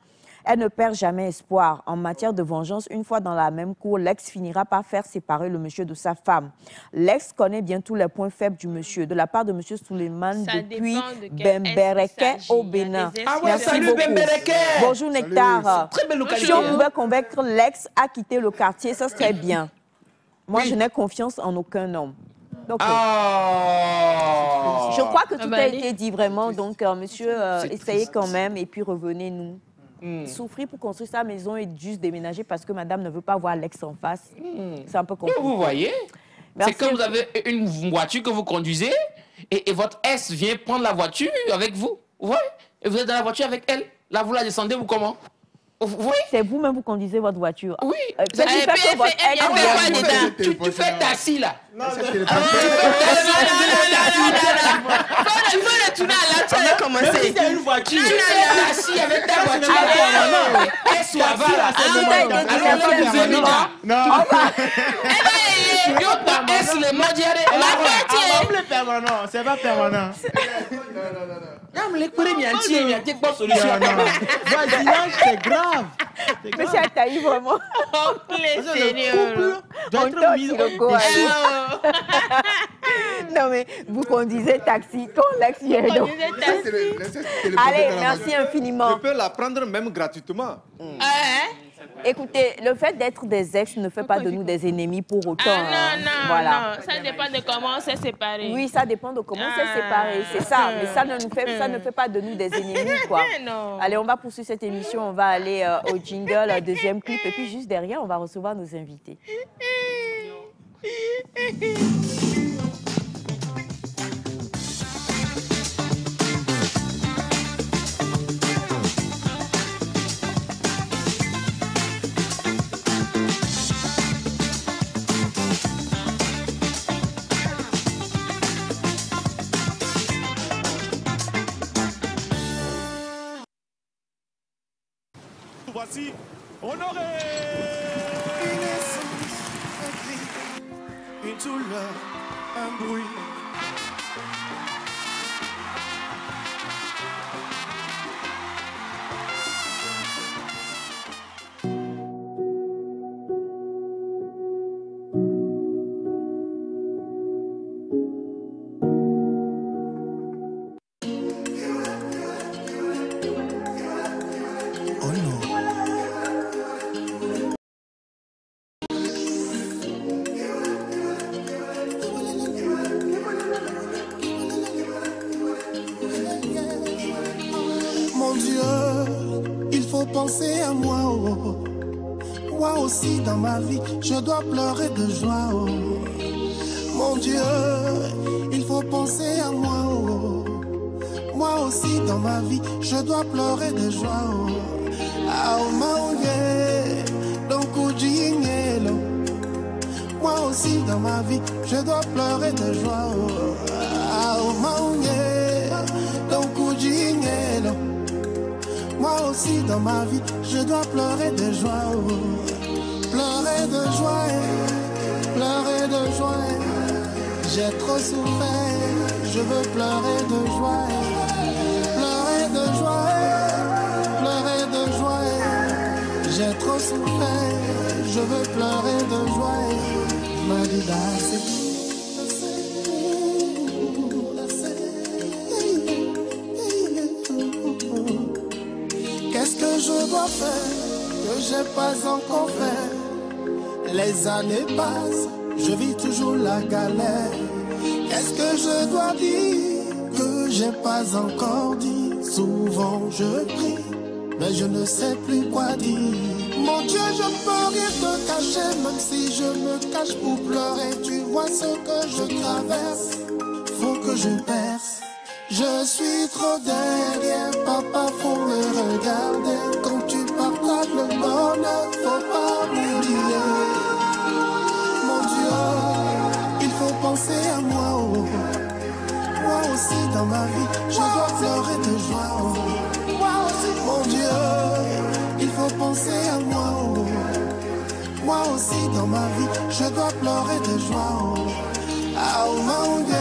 elle ne perd jamais espoir. En matière de vengeance, une fois dans la même cour, l'ex finira par faire séparer le monsieur de sa femme. L'ex connaît bien tous les points faibles du monsieur. De la part de monsieur Souleymane, depuis Bembereke au Bénin. Ah ouais, Merci salut beaucoup. Bembereke. Bonjour Nectar. Très belle localité. Si on pouvait convaincre l'ex à quitter le quartier, ça serait bien. Moi, je n'ai confiance en aucun homme. Donc, je crois que tout a été dit vraiment. Donc, monsieur, essayez quand même et puis revenez-nous. Souffrir pour construire sa maison et juste déménager parce que madame ne veut pas voir l'ex en face. C'est un peu compliqué. Vous voyez, c'est que vous avez une voiture que vous conduisez et votre ex vient prendre la voiture avec vous. Vous voyez? Et vous êtes dans la voiture avec elle. Là, vous la descendez, vous comment? Oui. C'est vous-même, vous conduisez votre voiture. Oui. C'est qui fait que votre ex... Tu fais taxi, là. Non, il faut retourner à l'antenne et commencer. C'est une voiture. Tu fais taxi avec ta voiture. Est-ce ou aval? Est-ce le mondial? C'est pas permanent. Voisinage, c'est grave. Monsieur Ataï, vraiment. Non, mais vous conduisez taxi quand l'ex y est. Allez, merci infiniment. Je peux la prendre même gratuitement. Écoutez, le fait d'être des ex ne fait pas de nous des ennemis pour autant. Non, voilà. Ça dépend de comment on s'est séparés. Oui, ça dépend de comment on s'est séparés, c'est ça. Mais ça ne fait pas de nous des ennemis, quoi. Non. Allez, on va poursuivre cette émission, on va aller au jingle, deuxième clip, et puis juste derrière, on va recevoir nos invités. Voici Honoré. Une essence, un cri, une douleur, un bruit. Penser à moi, oh. Moi aussi dans ma vie, je dois pleurer de joie, oh. Mon Dieu, il faut penser à moi, oh. Moi aussi dans ma vie, je dois pleurer de joie, oh. Ah, maouye, donc oudjingelo. Moi aussi dans ma vie, je dois pleurer de joie, oh. Ah, maouye, donc oudjingelo. Moi aussi dans ma vie, je dois pleurer de joie, oh. Pleurer de joie, pleurer de joie. J'ai trop souffert, je veux pleurer de joie. Pleurer de joie, pleurer de joie. J'ai trop souffert, je veux pleurer de joie. Madida, qu'est-ce que je dois faire que j'ai pas encore fait? Les années passent, je vis toujours la galère. Qu'est-ce que je dois dire que j'ai pas encore dit? Souvent je prie, mais je ne sais plus quoi dire. Mon Dieu, je peux rien te cacher, même si je me cache pour pleurer. Tu vois ce que je traverse, faut que je perce. Je suis trop derrière, papa, faut me regarder. Quand tu partages le bonheur, faut pas m'oublier. Mon Dieu, il faut penser à moi, oh. Moi aussi dans ma vie, je dois pleurer de joie, oh. Moi aussi, mon Dieu, il faut penser à moi, oh. Moi aussi dans ma vie, je dois pleurer de joie, oh. Ah, oh, mon Dieu.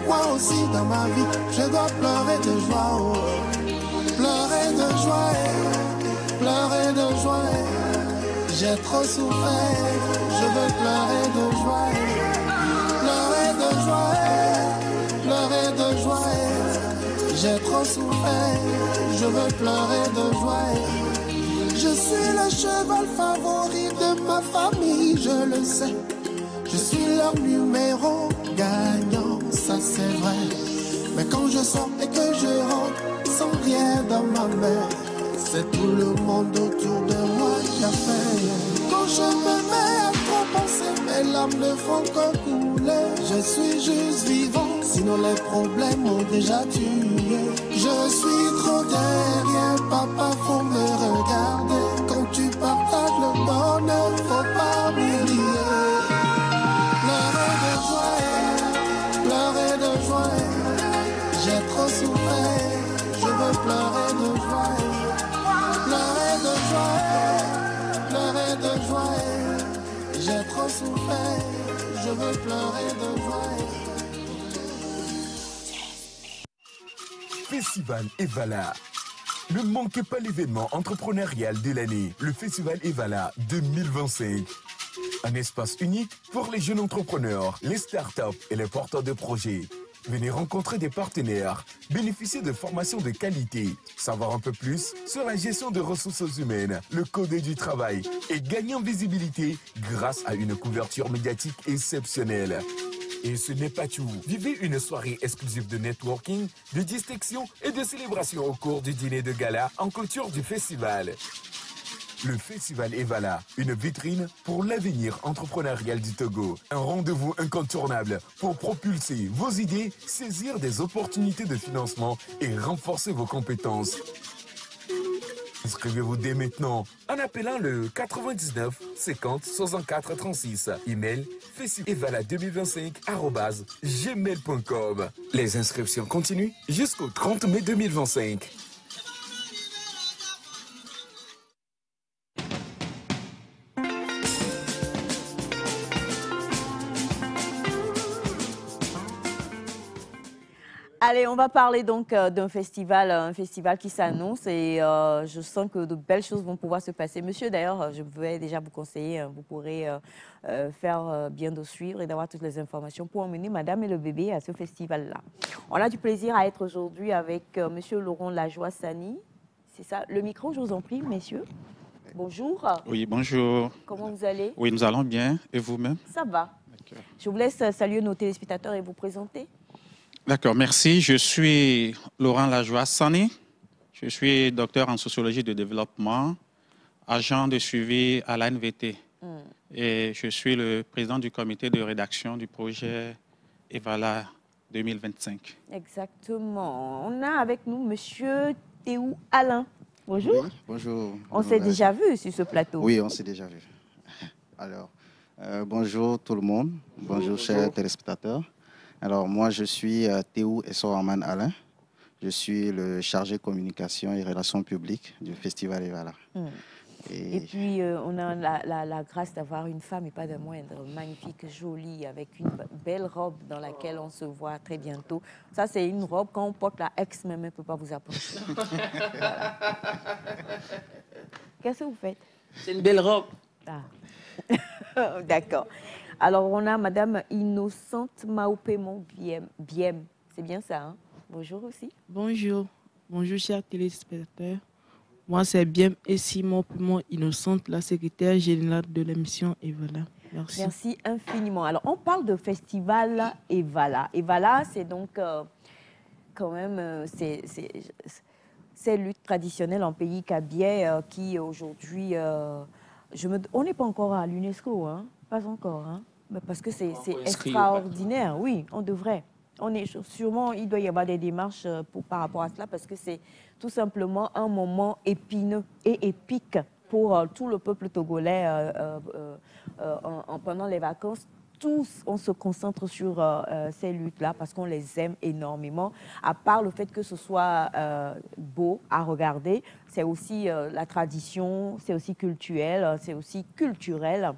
Moi aussi dans ma vie, je dois pleurer de joie, oh. Pleurer de joie, pleurer de joie. J'ai trop souffert, je veux pleurer de joie. Pleurer de joie, pleurer de joie. J'ai trop souffert, je veux pleurer de joie. Je suis le cheval favori de ma famille, je le sais. Je suis leur numéro gagnant, ça c'est vrai. Mais quand je sors et que je rentre sans rien dans ma main, c'est tout le monde autour de moi qui a fait. Quand je me mets à trop penser, mes larmes ne font que couler. Je suis juste vivant, sinon les problèmes m'ont déjà tué. Je suis trop derrière, papa, faut me regarder. Quand tu partages le bonheur, faut pas m'oublier. Pleurer de joie, j'ai trop souffert, je veux pleurer de joie. Pleurer de joie, pleurer de joie, j'ai trop souffert, je veux pleurer de joie. Festival Evala. Ne manquez pas l'événement entrepreneurial de l'année, le Festival Evala 2025. Un espace unique pour les jeunes entrepreneurs, les startups et les porteurs de projets. Venez rencontrer des partenaires, bénéficier de formations de qualité, savoir un peu plus sur la gestion de ressources humaines, le code du travail et gagner en visibilité grâce à une couverture médiatique exceptionnelle. Et ce n'est pas tout. Vivez une soirée exclusive de networking, de distinction et de célébration au cours du dîner de gala en clôture du festival. Le Festival Evala, une vitrine pour l'avenir entrepreneurial du Togo. Un rendez-vous incontournable pour propulser vos idées, saisir des opportunités de financement et renforcer vos compétences. Inscrivez-vous dès maintenant en appelant le 99 50 64 36. Email festivala2025@gmail.com. Les inscriptions continuent jusqu'au 30 mai 2025. Allez, on va parler donc d'un festival, un festival qui s'annonce et je sens que de belles choses vont pouvoir se passer. Monsieur, d'ailleurs, je vais déjà vous conseiller, vous pourrez faire bien de suivre et d'avoir toutes les informations pour emmener madame et le bébé à ce festival-là. On a du plaisir à être aujourd'hui avec monsieur Laurent Lajoie-Sani. C'est ça, le micro, je vous en prie, messieurs. Bonjour. Oui, bonjour. Comment vous allez? Oui, nous allons bien. Et vous-même? Ça va. Je vous laisse saluer nos téléspectateurs et vous présenter. D'accord, merci. Je suis Laurent Lajoie-Sani. Je suis docteur en sociologie de développement, agent de suivi à l'ANVT. Et je suis le président du comité de rédaction du projet Evala 2025. Exactement. On a avec nous monsieur Théou Alain. Bonjour. Oui, bonjour. On s'est déjà vu sur ce plateau. Oui, on s'est déjà vu. Alors, bonjour tout le monde. Bonjour, chers téléspectateurs. Alors, moi, je suis Théou Essoraman Alain. Je suis le chargé communication et relations publiques du Festival Evala. Et puis, on a la grâce d'avoir une femme, et pas de moindre, magnifique, jolie, avec une belle robe dans laquelle on se voit très bientôt. Ça, c'est une robe, quand on porte la ex, même, elle ne peut pas vous apporter. Voilà. Qu'est-ce que vous faites? C'est une belle robe. Ah. D'accord. Alors, on a Madame Innocente Maupémon Biem. C'est bien ça, hein? Bonjour aussi. Bonjour. Bonjour, chers téléspectateurs. Moi, c'est Biem et Simon Maupémon Innocente, la secrétaire générale de l'émission Evala. Merci. Merci infiniment. Alors, on parle de festival Evala. Evala, c'est donc quand même... c'est lutte traditionnelle en pays kabyais qui, aujourd'hui... on n'est pas encore à l'UNESCO, hein? Pas encore, hein? Parce que c'est inscrire au extraordinaire, oui, on devrait. Sûrement, il doit y avoir des démarches par rapport à cela parce que c'est tout simplement un moment épineux et épique pour tout le peuple togolais pendant les vacances. Tous, on se concentre sur ces luttes-là parce qu'on les aime énormément. À part le fait que ce soit beau à regarder, c'est aussi la tradition, c'est aussi culturel, c'est aussi culturel.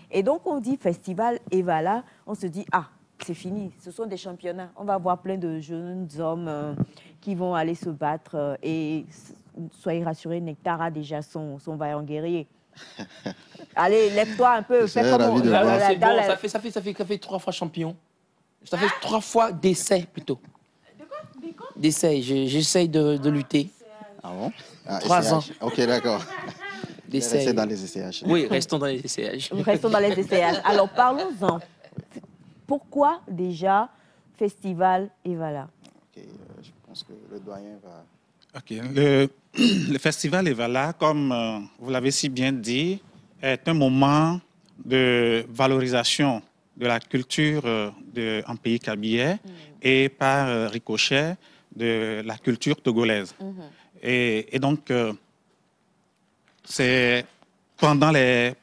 Et donc, on dit festival Evala, on se dit, ah, c'est fini, ce sont des championnats. On va voir plein de jeunes hommes qui vont aller se battre et soyez rassurés, Nectar a déjà son vaillant guerrier. Allez, lève-toi un peu, fais comme on... C'est bon, ça fait 3 fois champion. Ça fait 3 fois d'essai plutôt. D'essai, j'essaye de lutter. Ah bon? 3 ans. Ok, d'accord. Restez dans les essayages. Oui, restons dans les essayages. Restons dans les essayages. Alors, parlons-en. Pourquoi déjà Festival Evala? Ok, je pense que le doyen va... Ok, le Festival Evala, comme vous l'avez si bien dit, est un moment de valorisation de la culture en pays kabylais et par ricochet de la culture togolaise. Et donc, c'est pendant les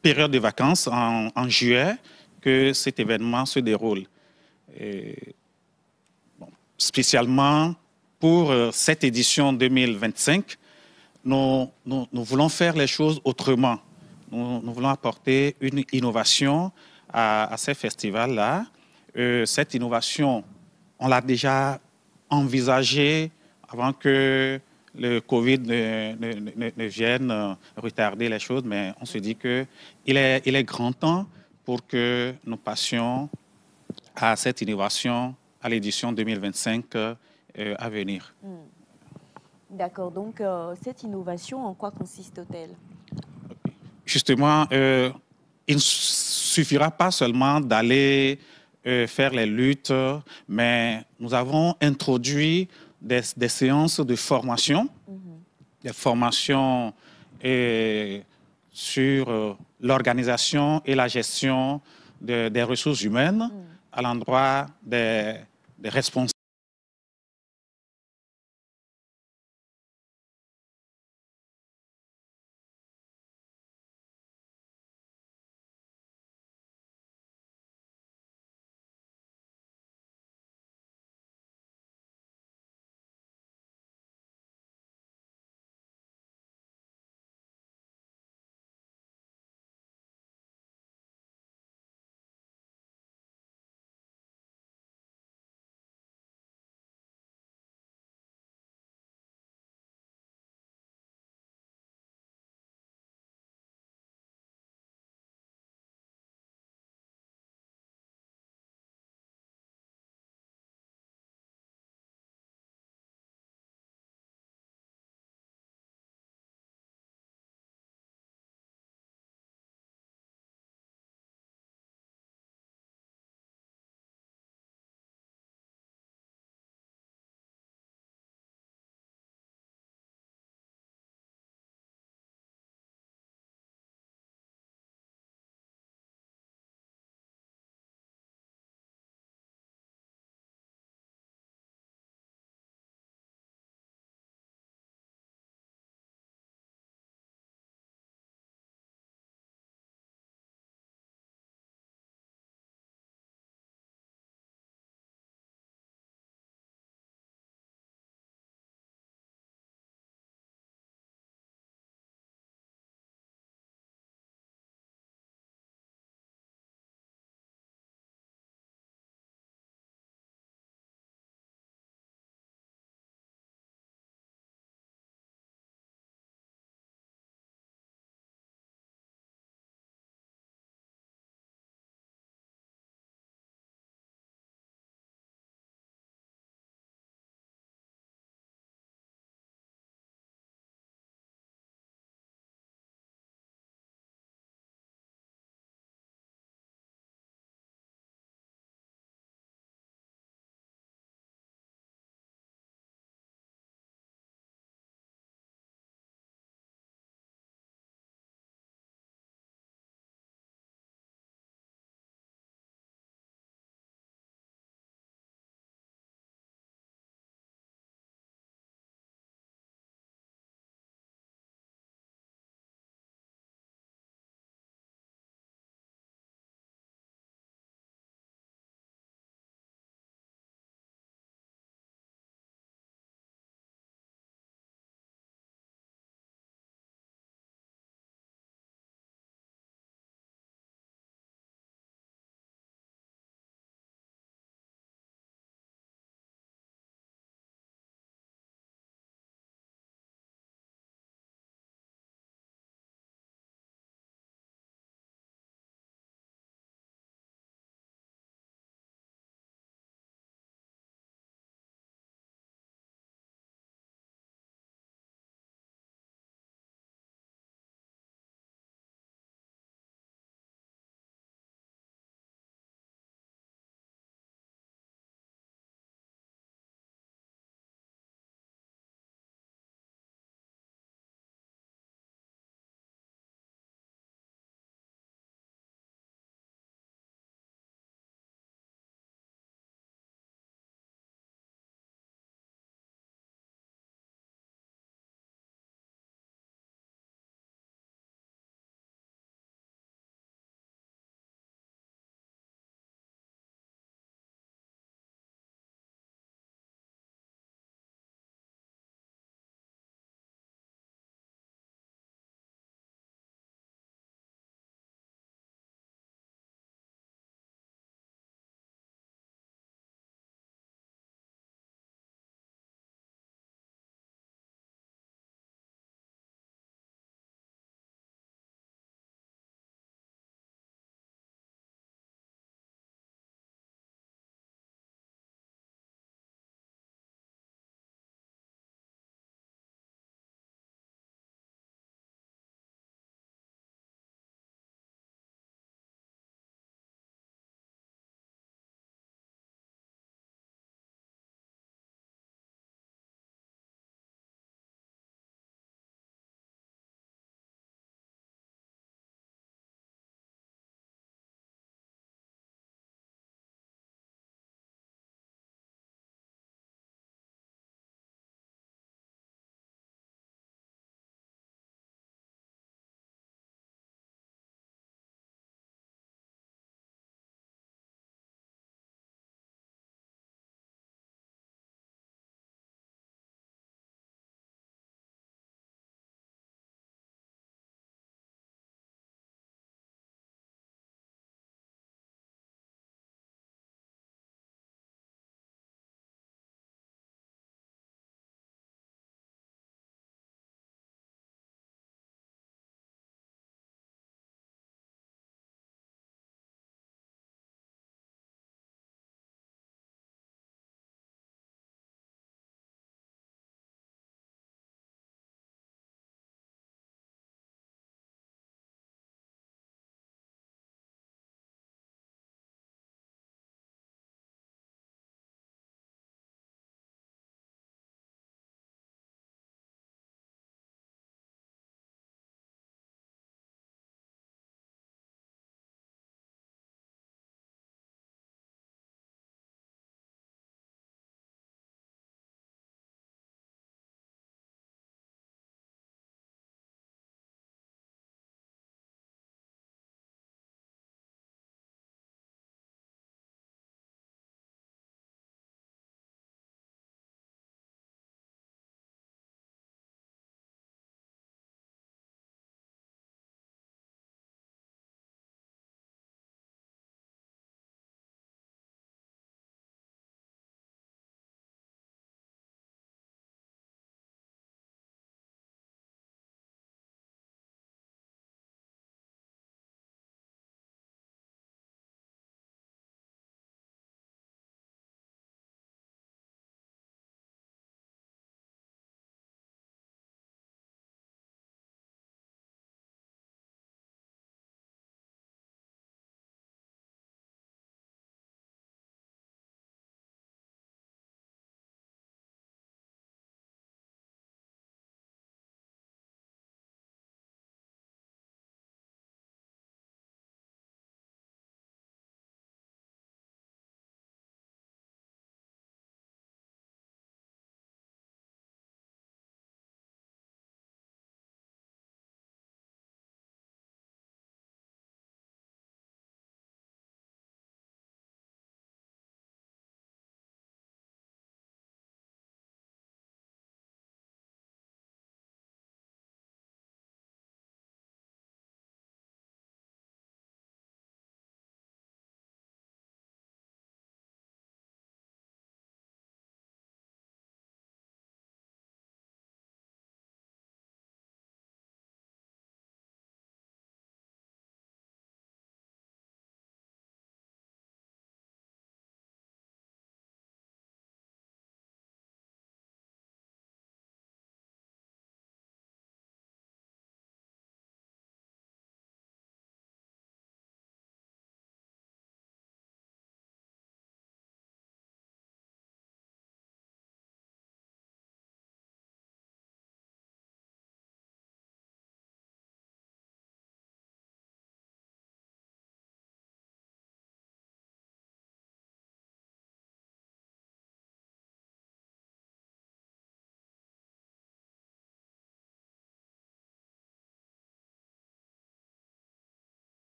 périodes de vacances, en juillet, que cet événement se déroule. Et, spécialement pour cette édition 2025, nous voulons faire les choses autrement. Nous voulons apporter une innovation à ces festivals-là. Cette innovation, on l'a déjà envisagée avant que le Covid ne vienne retarder les choses, mais on se dit qu'il est grand temps pour que nous passions à cette innovation à l'édition 2025 à venir. D'accord, donc cette innovation, en quoi consiste-t-elle? Justement, il ne suffira pas seulement d'aller faire les luttes, mais nous avons introduit des séances de formation, des formations sur l'organisation et la gestion des ressources humaines à l'endroit des responsables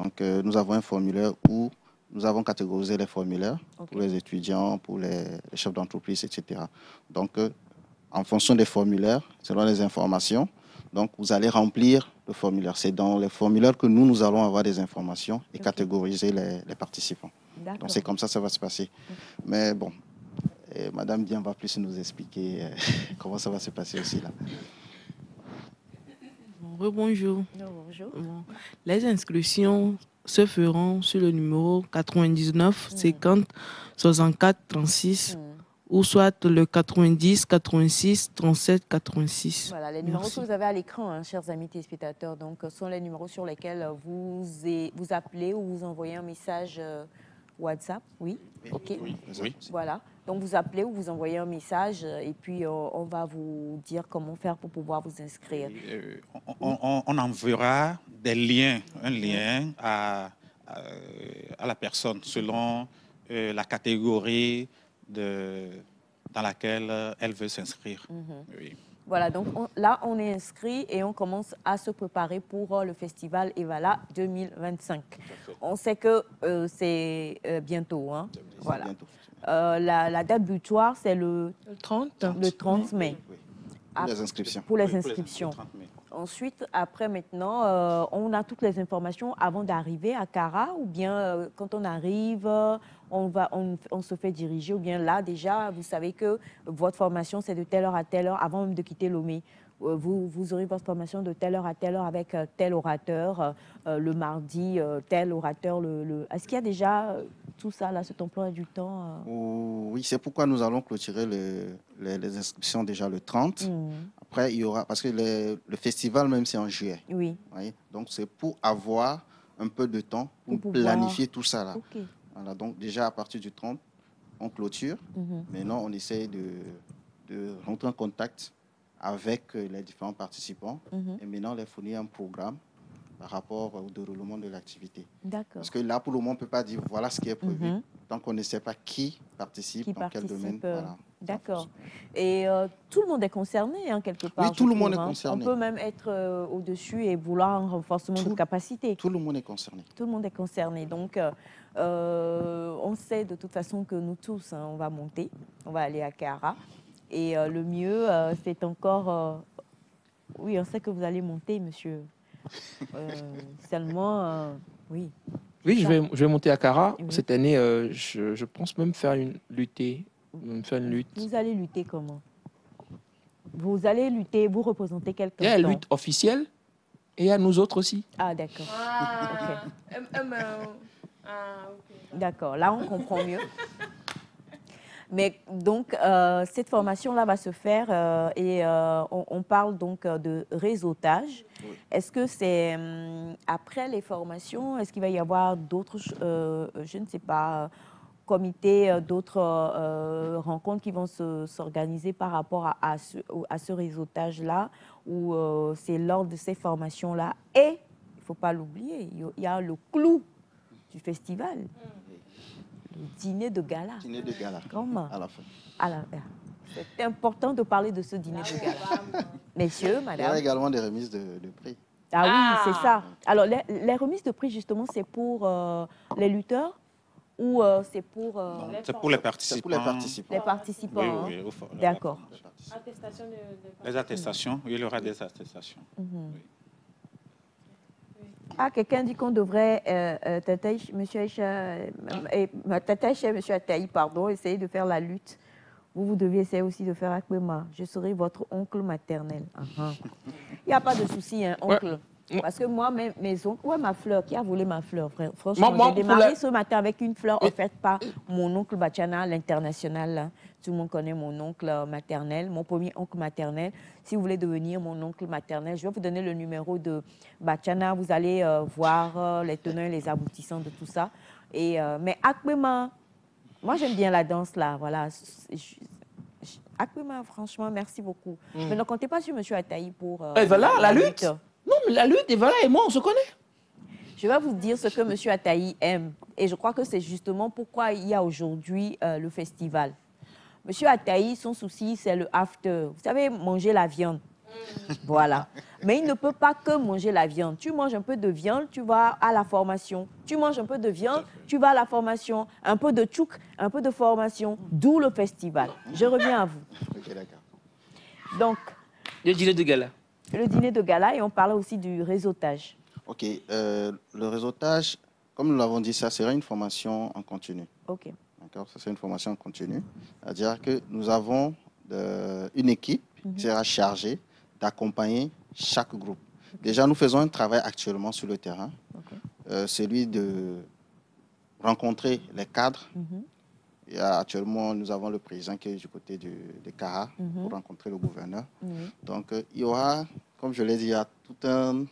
Donc, nous avons un formulaire où nous avons catégorisé les formulaires pour les étudiants, pour les chefs d'entreprise, etc. Donc, en fonction des formulaires, selon les informations, donc vous allez remplir le formulaire. C'est dans les formulaires que nous allons avoir des informations et catégoriser les participants. Donc, c'est comme ça que ça va se passer. Mais bon, Madame Dian va plus nous expliquer comment ça va se passer aussi là. Bonjour. Bonjour. Bon. Les inscriptions se feront sur le numéro 99 50 64 36 ou soit le 90 86 37 86. Voilà, les numéros que vous avez à l'écran, hein, chers amis téléspectateurs, donc, sont les numéros sur lesquels vous appelez ou vous envoyez un message WhatsApp. Oui, ok. Oui. Voilà, donc vous appelez ou vous envoyez un message et puis on va vous dire comment faire pour pouvoir vous inscrire. On enverra des liens, un lien à la personne selon la catégorie dans laquelle elle veut s'inscrire. Oui. Voilà, donc là, on est inscrit et on commence à se préparer pour le festival Evala 2025. On sait que c'est bientôt. Hein. Voilà. Bientôt. La date butoir, c'est le 30 mai. Pour les inscriptions. Pour les inscriptions. Ensuite, après maintenant, on a toutes les informations avant d'arriver à Kara ou bien quand on arrive, on se fait diriger ou bien là déjà, vous savez que votre formation c'est de telle heure à telle heure avant même de quitter Lomé. Vous aurez votre formation de telle heure à telle heure avec tel orateur, le mardi, tel orateur. Est-ce qu'il y a déjà tout ça, là, cet emploi du temps Oui, c'est pourquoi nous allons clôturer les inscriptions déjà le 30. Après, il y aura, parce que le festival même, c'est en juillet. Oui. Voyez, donc, c'est pour avoir un peu de temps pour planifier tout ça. Là. Voilà, donc, déjà, à partir du 30, on clôture. Maintenant, on essaie de rentrer en contact avec les différents participants et maintenant les fournir un programme par rapport au déroulement de l'activité. D'accord. Parce que là, pour le moment, on ne peut pas dire voilà ce qui est prévu tant qu'on ne sait pas qui participe, dans quel domaine. Voilà. D'accord. Et tout le monde est concerné, hein, quelque part. Oui, tout le monde est concerné. On peut même être au-dessus et vouloir un renforcement de capacité. Tout le monde est concerné. Tout le monde est concerné. Donc, on sait de toute façon que nous tous, hein, on va monter, on va aller à Kara. Et le mieux, c'est encore... oui, on sait que vous allez monter, monsieur. Seulement, oui. Oui, je vais monter à Kara. Cette année, je pense même faire une lutte. Vous allez lutter comment? Vous allez lutter, vous représentez quelqu'un. Il y a la lutte officielle et il y a nous autres aussi. Ah, d'accord. D'accord, là on comprend mieux. Mais donc, cette formation-là va se faire et on parle donc de réseautage. Oui. Est-ce que c'est après les formations, est-ce qu'il va y avoir d'autres, je ne sais pas, comités, d'autres rencontres qui vont s'organiser par rapport à ce réseautage-là ou c'est lors de ces formations-là? Et, il ne faut pas l'oublier, il y a le clou du festival. Le dîner de gala. Dîner de gala. Comment? À la fin. C'est important de parler de ce dîner de gala. Messieurs, madame. Il y a également des remises de prix. Ah oui, c'est ça. Alors, les remises de prix, justement, c'est pour les lutteurs ou c'est pour... c'est pour les participants. C'est pour les participants. Les participants. Oui, oui. D'accord. Les attestations, il y aura des attestations. Oui. Ah, quelqu'un dit qu'on devrait, monsieur Ataï, pardon, essayer de faire la lutte. Vous deviez essayer aussi de faire Akbema. Je serai votre oncle maternel. Il n'y a pas de souci, hein, oncle. Ouais. Parce que moi, mes oncles, ma fleur, qui a volé ma fleur, franchement, j'ai démarré ce matin avec une fleur offerte par mon oncle Bachana, l'international. Là. Tout le monde connaît mon oncle maternel, mon premier oncle maternel. Si vous voulez devenir mon oncle maternel, je vais vous donner le numéro de Bachana. Vous allez voir les tenants et les aboutissants de tout ça. Mais Akbema, moi j'aime bien la danse là. Voilà. Akbema, franchement, merci beaucoup. Mais ne comptez pas sur M. Ataï pour... voilà, la lutte. Non, mais la lutte, et voilà, et moi, on se connaît. Je vais vous dire ce que M. Ataï aime. Et je crois que c'est justement pourquoi il y a aujourd'hui le festival. M. Ataï, son souci, c'est le after. Vous savez, manger la viande. Voilà. Mais il ne peut pas que manger la viande. Tu manges un peu de viande, tu vas à la formation. Tu manges un peu de viande, tu vas à la formation. Un peu de tchouk, un peu de formation. D'où le festival. Je reviens à vous. Ok, d'accord. Donc, le dîner de gala. Le dîner de gala, et on parle aussi du réseautage. Ok, le réseautage, comme nous l'avons dit, ça sera une formation en continu. Ok. D'accord, ça c'est une formation en continu. C'est-à-dire que nous avons une équipe qui sera chargée d'accompagner chaque groupe. Déjà, nous faisons un travail actuellement sur le terrain, celui de rencontrer les cadres. Et actuellement, nous avons le président qui est du côté de CARA pour rencontrer le gouverneur. Donc, il y aura, comme je l'ai dit, il y a tout un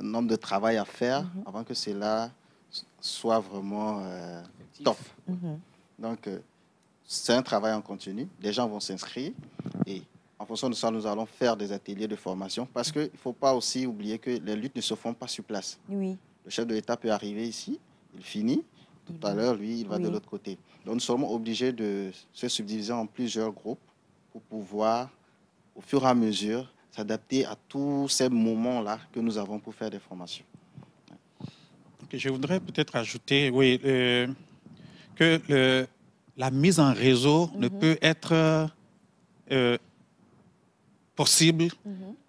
nombre de travail à faire avant que cela soit vraiment top. Donc, c'est un travail en continu. Les gens vont s'inscrire et en fonction de ça, nous allons faire des ateliers de formation parce qu'il ne faut pas aussi oublier que les luttes ne se font pas sur place. Oui. Le chef de l'État peut arriver ici, il finit. Tout à l'heure, lui, il va de l'autre côté. Donc, nous sommes obligés de se subdiviser en plusieurs groupes pour pouvoir, au fur et à mesure, s'adapter à tous ces moments-là que nous avons pour faire des formations. Okay, je voudrais peut-être ajouter, oui, que la mise en réseau ne peut être possible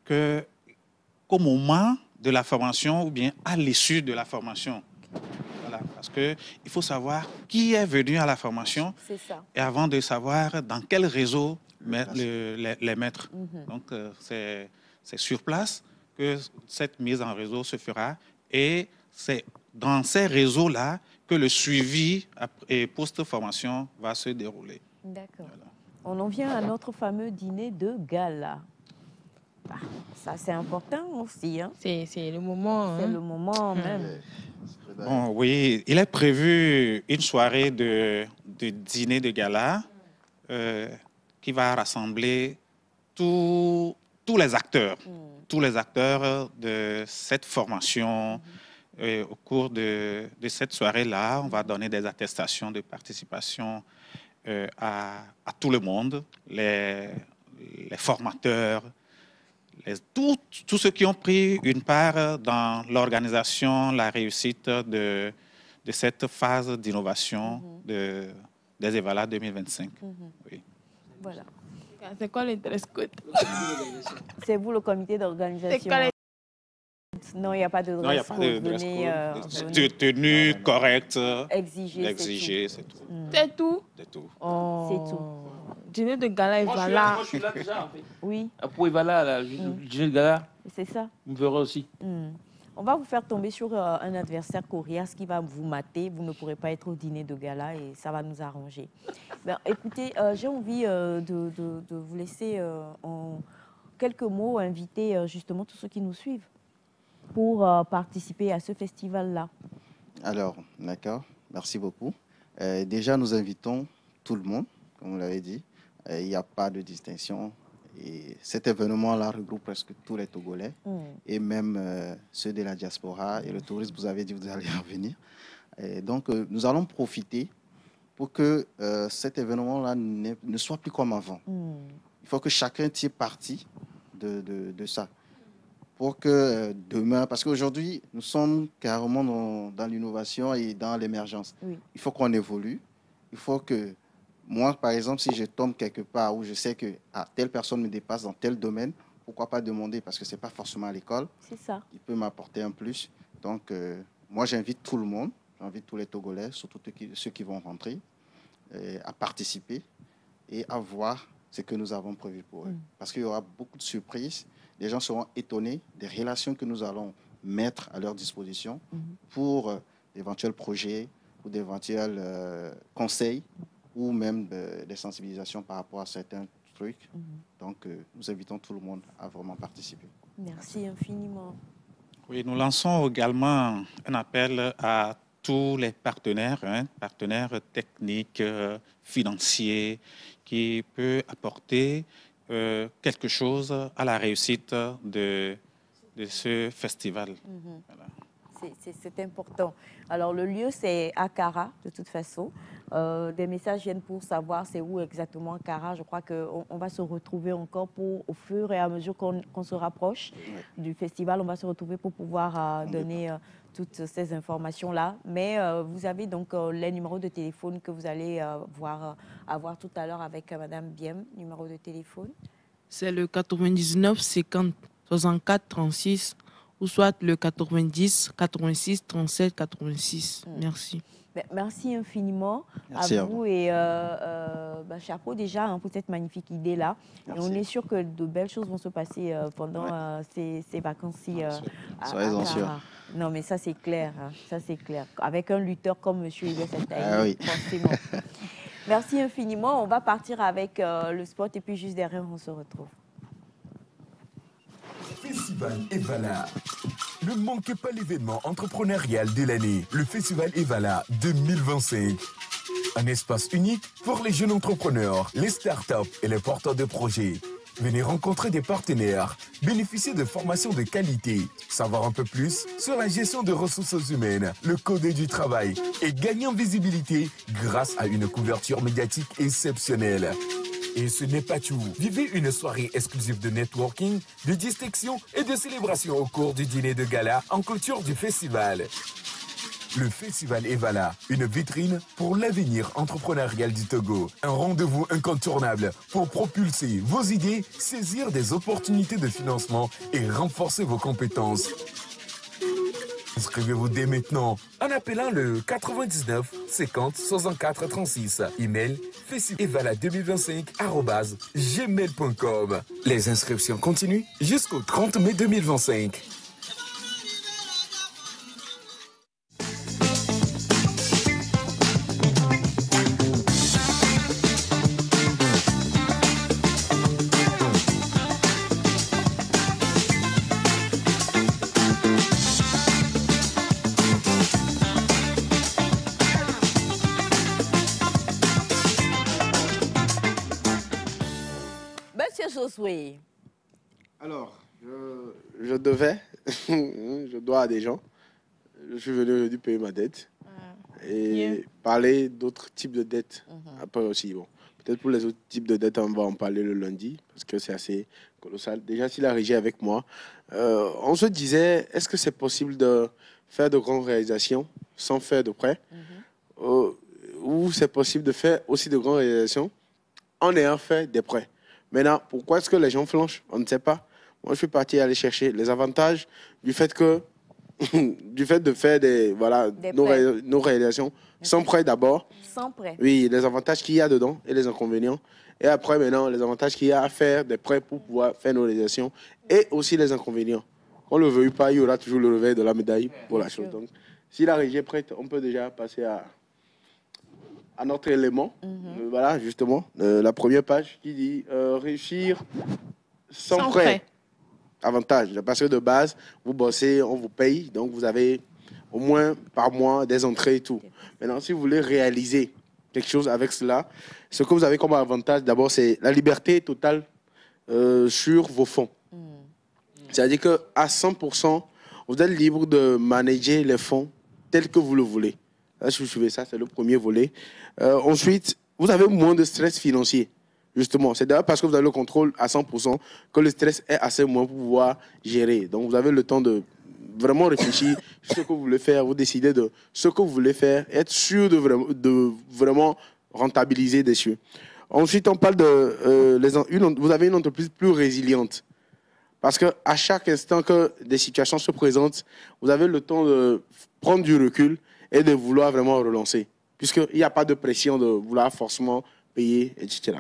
qu'au moment de la formation ou bien à l'issue de la formation. Voilà, parce qu'il faut savoir qui est venu à la formation et avant de savoir dans quel réseau les mettre. Donc, c'est sur place que cette mise en réseau se fera et c'est dans ces réseaux-là que le suivi et post-formation va se dérouler. D'accord. Voilà. On en vient à notre fameux dîner de gala. Ah, ça, c'est important aussi. Hein? C'est le moment. C'est le moment même. Bon, oui, il est prévu une soirée de dîner de gala qui va rassembler tous les acteurs. Tous les acteurs de cette formation. Au cours de cette soirée-là, on va donner des attestations de participation à tout le monde, les formateurs, tous ceux qui ont pris une part dans l'organisation, la réussite de cette phase d'innovation des EVALA 2025. Oui. Voilà. C'est quoi le dress code? C'est vous le comité d'organisation? Non, il n'y a pas de dress code. Venez, tenue correcte. Exiger, c'est tout. C'est tout? C'est tout. Oh. C'est tout. Dîner de gala, Evala. Moi, je suis là déjà, en fait. Oui. Pour Evala, le dîner de gala. C'est ça. Vous me verrez aussi. On va vous faire tomber sur un adversaire coriace qui va vous mater. Vous ne pourrez pas être au dîner de gala et ça va nous arranger. Ben, écoutez, j'ai envie de vous laisser en quelques mots inviter justement tous ceux qui nous suivent pour participer à ce festival-là. Alors, d'accord, merci beaucoup. Déjà, nous invitons tout le monde, comme vous l'avez dit. Il n'y a pas de distinction. Et cet événement-là regroupe presque tous les Togolais et même ceux de la diaspora et le tourisme, vous avez dit, vous allez en venir. Et donc, nous allons profiter pour que cet événement-là ne soit plus comme avant. Il faut que chacun tire parti de ça. Pour que demain, parce qu'aujourd'hui, nous sommes carrément dans l'innovation et dans l'émergence. Il faut qu'on évolue. Il faut que moi, par exemple, si je tombe quelque part où je sais que telle personne me dépasse dans tel domaine, pourquoi pas demander? Parce que ce n'est pas forcément à l'école. C'est ça. Il peut m'apporter un plus. Donc, moi, j'invite tout le monde, j'invite tous les Togolais, surtout ceux qui vont rentrer, à participer et à voir ce que nous avons prévu pour eux. Parce qu'il y aura beaucoup de surprises. Les gens seront étonnés des relations que nous allons mettre à leur disposition pour d'éventuels projets ou d'éventuels conseils ou même des sensibilisations par rapport à certains trucs. Donc, nous invitons tout le monde à vraiment participer. Merci infiniment. Oui, nous lançons également un appel à tous les partenaires, partenaires techniques, financiers, qui peuvent apporter quelque chose à la réussite de ce festival. Voilà. c'est important. Alors, le lieu, c'est à Kara, de toute façon. Des messages viennent pour savoir c'est où exactement Kara. Je crois qu'on va se retrouver encore au fur et à mesure qu'on se rapproche du festival. On va se retrouver pour pouvoir donner toutes ces informations-là. Mais vous avez donc les numéros de téléphone que vous allez avoir tout à l'heure avec Madame Biem. Numéro de téléphone. C'est le 99 50 64 36 ou soit le 90 86 37 86. Merci. Merci infiniment Merci à vous et chapeau déjà pour cette magnifique idée-là. Et on est sûr que de belles choses vont se passer pendant ces vacances-ci. Soyez-en sûrs. Non, mais ça c'est clair, hein, ça c'est clair. Avec un lutteur comme M. Ilyes Oui. forcément. Merci infiniment. On va partir avec le spot et puis juste derrière, on se retrouve. Festival Evala. Ne manquez pas l'événement entrepreneurial de l'année, le Festival Evala 2025. Un espace unique pour les jeunes entrepreneurs, les startups et les porteurs de projets. Venez rencontrer des partenaires, bénéficier de formations de qualité, savoir un peu plus sur la gestion de ressources humaines, le code du travail et gagner en visibilité grâce à une couverture médiatique exceptionnelle. Et ce n'est pas tout. Vivez une soirée exclusive de networking, de distinction et de célébration au cours du dîner de gala en clôture du festival. Le Festival Evala, une vitrine pour l'avenir entrepreneurial du Togo. Un rendez-vous incontournable pour propulser vos idées, saisir des opportunités de financement et renforcer vos compétences. Inscrivez-vous dès maintenant en appelant le 99 50 64 36. Email festivala2025@gmail.com. Les inscriptions continuent jusqu'au 30 mai 2025. Oui. Alors, je dois à des gens. Je suis venu aujourd'hui payer ma dette et parler d'autres types de dettes. Après aussi, bon, peut-être pour les autres types de dettes, on va en parler le lundi parce que c'est assez colossal. Déjà, si la régie est avec moi, on se disait, est-ce que c'est possible de faire de grandes réalisations sans faire de prêts ou c'est possible de faire aussi de grandes réalisations en ayant fait des prêts? Maintenant, pourquoi est-ce que les gens flanchent? On ne sait pas. Moi, je suis parti aller chercher les avantages du fait de faire nos réalisations sans prêt d'abord. Sans prêt. Oui, les avantages qu'il y a dedans et les inconvénients. Et après, maintenant, les avantages qu'il y a à faire des prêts pour pouvoir faire nos réalisations et aussi les inconvénients. On ne le veut pas, il y aura toujours le revers de la médaille pour la chose. Donc, si la régie est prête, on peut déjà passer à notre élément. Voilà, justement, la première page qui dit réussir sans prêt. Avantage, parce que de base, vous bossez, on vous paye, donc vous avez au moins par mois des entrées et tout. Maintenant, si vous voulez réaliser quelque chose avec cela, ce que vous avez comme avantage, d'abord, c'est la liberté totale sur vos fonds. C'est-à-dire qu'à 100%, vous êtes libre de manager les fonds tels que vous le voulez. Là, si vous suivez ça, c'est le premier volet. Ensuite, vous avez moins de stress financier. Justement, c'est d'ailleurs parce que vous avez le contrôle à 100% que le stress est assez moins pour pouvoir gérer. Donc, vous avez le temps de vraiment réfléchir sur ce que vous voulez faire, vous décidez de ce que vous voulez faire, être sûr de vraiment rentabiliser dessus. Ensuite, on parle vous avez une entreprise plus résiliente. Parce qu'à chaque instant que des situations se présentent, vous avez le temps de prendre du recul et de vouloir vraiment relancer. Puisqu'il n'y a pas de pression de vouloir forcément payer, etc.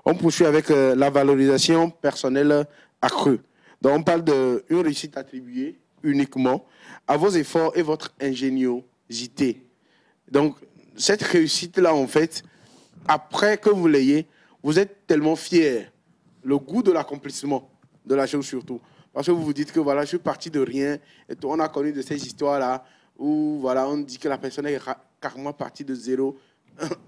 On poursuit avec la valorisation personnelle accrue. Donc, on parle d'une réussite attribuée uniquement à vos efforts et votre ingéniosité. Donc, cette réussite-là, en fait, après que vous l'ayez, vous êtes tellement fier. Le goût de l'accomplissement de la chose surtout. Parce que vous vous dites que voilà, je suis parti de rien. Et on a connu de ces histoires-là où voilà, on dit que la personne est carrément partie de zéro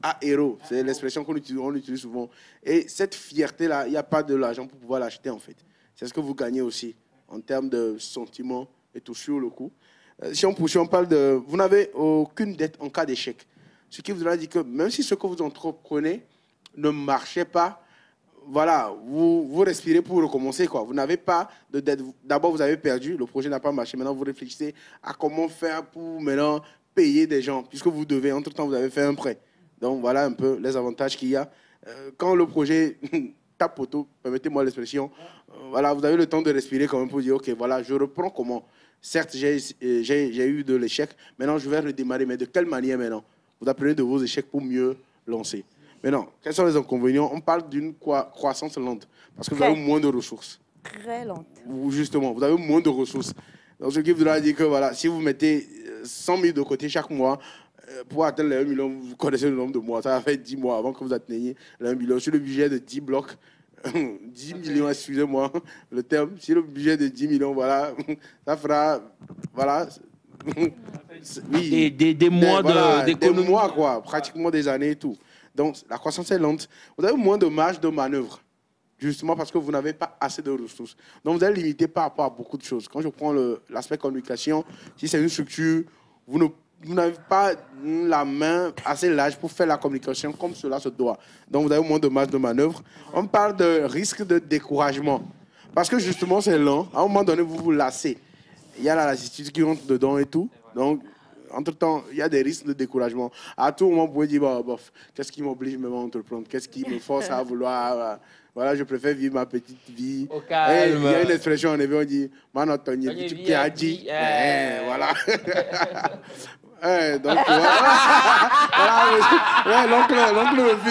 à héros. C'est l'expression qu'on utilise souvent. Et cette fierté-là, il n'y a pas de l'argent pour pouvoir l'acheter en fait. C'est ce que vous gagnez aussi en termes de sentiments et tout sur le coup. Si on poursuit, on parle de... Vous n'avez aucune dette en cas d'échec. Ce qui voudra dire que même si ce que vous entreprenez ne marchait pas, voilà, vous respirez pour recommencer, quoi. Vous n'avez pas de dette. D'abord, vous avez perdu, le projet n'a pas marché. Maintenant, vous réfléchissez à comment faire pour maintenant payer des gens, puisque vous devez, entre-temps, vous avez fait un prêt. Donc, voilà un peu les avantages qu'il y a. Quand le projet tape poteau, permettez-moi l'expression, voilà, vous avez le temps de respirer quand même pour dire, OK, voilà, je reprends comment. Certes, j'ai eu de l'échec. Maintenant, je vais redémarrer. Mais de quelle manière maintenant? Vous apprenez de vos échecs pour mieux lancer. Maintenant, quels sont les inconvénients? On parle d'une croissance lente parce que vous avez moins de ressources. Très lente. Justement, vous avez moins de ressources. Donc, ce qui voudra dire que voilà, si vous mettez 100 000 de côté chaque mois, pour atteindre les 1 million, vous connaissez le nombre de mois. Ça va faire 10 mois avant que vous atteigniez les 1 million. Sur le budget de 10 blocs, 10 millions, excusez-moi le terme, si le budget de 10 millions, voilà, ça fera, voilà, oui, des mois d'économie. Des mois, quoi, pratiquement des années et tout. Donc, la croissance est lente. Vous avez moins de marge de manœuvre, justement parce que vous n'avez pas assez de ressources. Donc, vous êtes limité par rapport à beaucoup de choses. Quand je prends l'aspect communication, si c'est une structure, vous n'avez pas la main assez large pour faire la communication comme cela se doit. Donc, vous avez moins de marge de manœuvre. On parle de risque de découragement. Parce que, justement, c'est lent. À un moment donné, vous vous lassez. Il y a la lassitude qui rentre dedans et tout. Donc, entre-temps, il y a des risques de découragement. À tout moment, vous pouvez dire, bah, bof, qu'est-ce qui m'oblige même à entreprendre? Qu'est-ce qui me force à vouloir... Voilà, je préfère vivre ma petite vie. Au calme. Il y a une expression en hébreu, on dit, Manotoni, tu as dit. Voilà. Donc,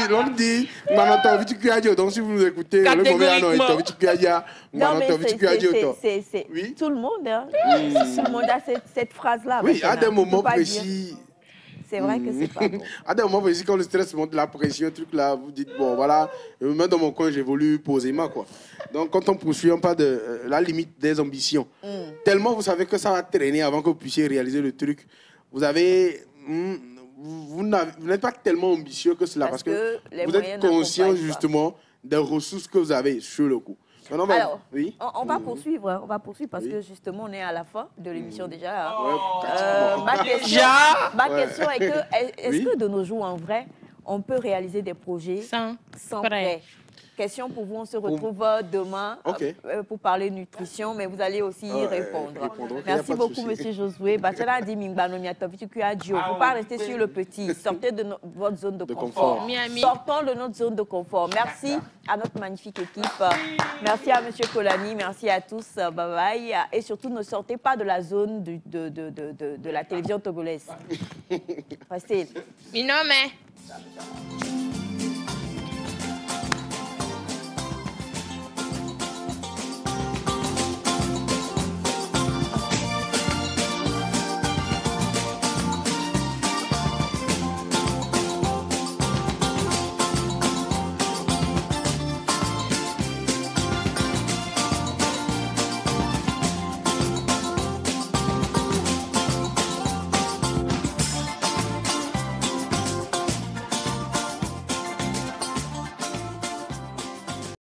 l'oncle dit, donc si vous nous écoutez, le c'est tout le monde. Hein. Tout le monde a cette phrase-là. Oui, à des moments précis. C'est vrai que c'est pas bon. À des moments précis, quand le stress monte, la pression, truc là, vous dites, bon, voilà, même dans mon coin, j'évolue posément, quoi. Donc, quand on poursuit, on parle de la limite des ambitions. Tellement vous savez que ça va traîner avant que vous puissiez réaliser le truc. Vous avez... vous n'êtes pas tellement ambitieux que cela parce que vous êtes conscient, justement, des ressources que vous avez sur le coup. Alors, oui. on va poursuivre parce que justement, on est à la fin de l'émission déjà. Ma question est que, est-ce que de nos jours, en vrai, on peut réaliser des projets sans prêt? Question pour vous, on se retrouve demain pour parler nutrition, mais vous allez aussi y répondre. Merci beaucoup, Monsieur Josué. Vous ne pas rester sur le petit. Sortez de votre zone de confort. Sortons de notre zone de confort. Merci à notre magnifique équipe. Merci à Monsieur Kolani. Merci à tous. Bye bye. Et surtout, ne sortez pas de la zone de la télévision togolaise. Restez. Mi nome.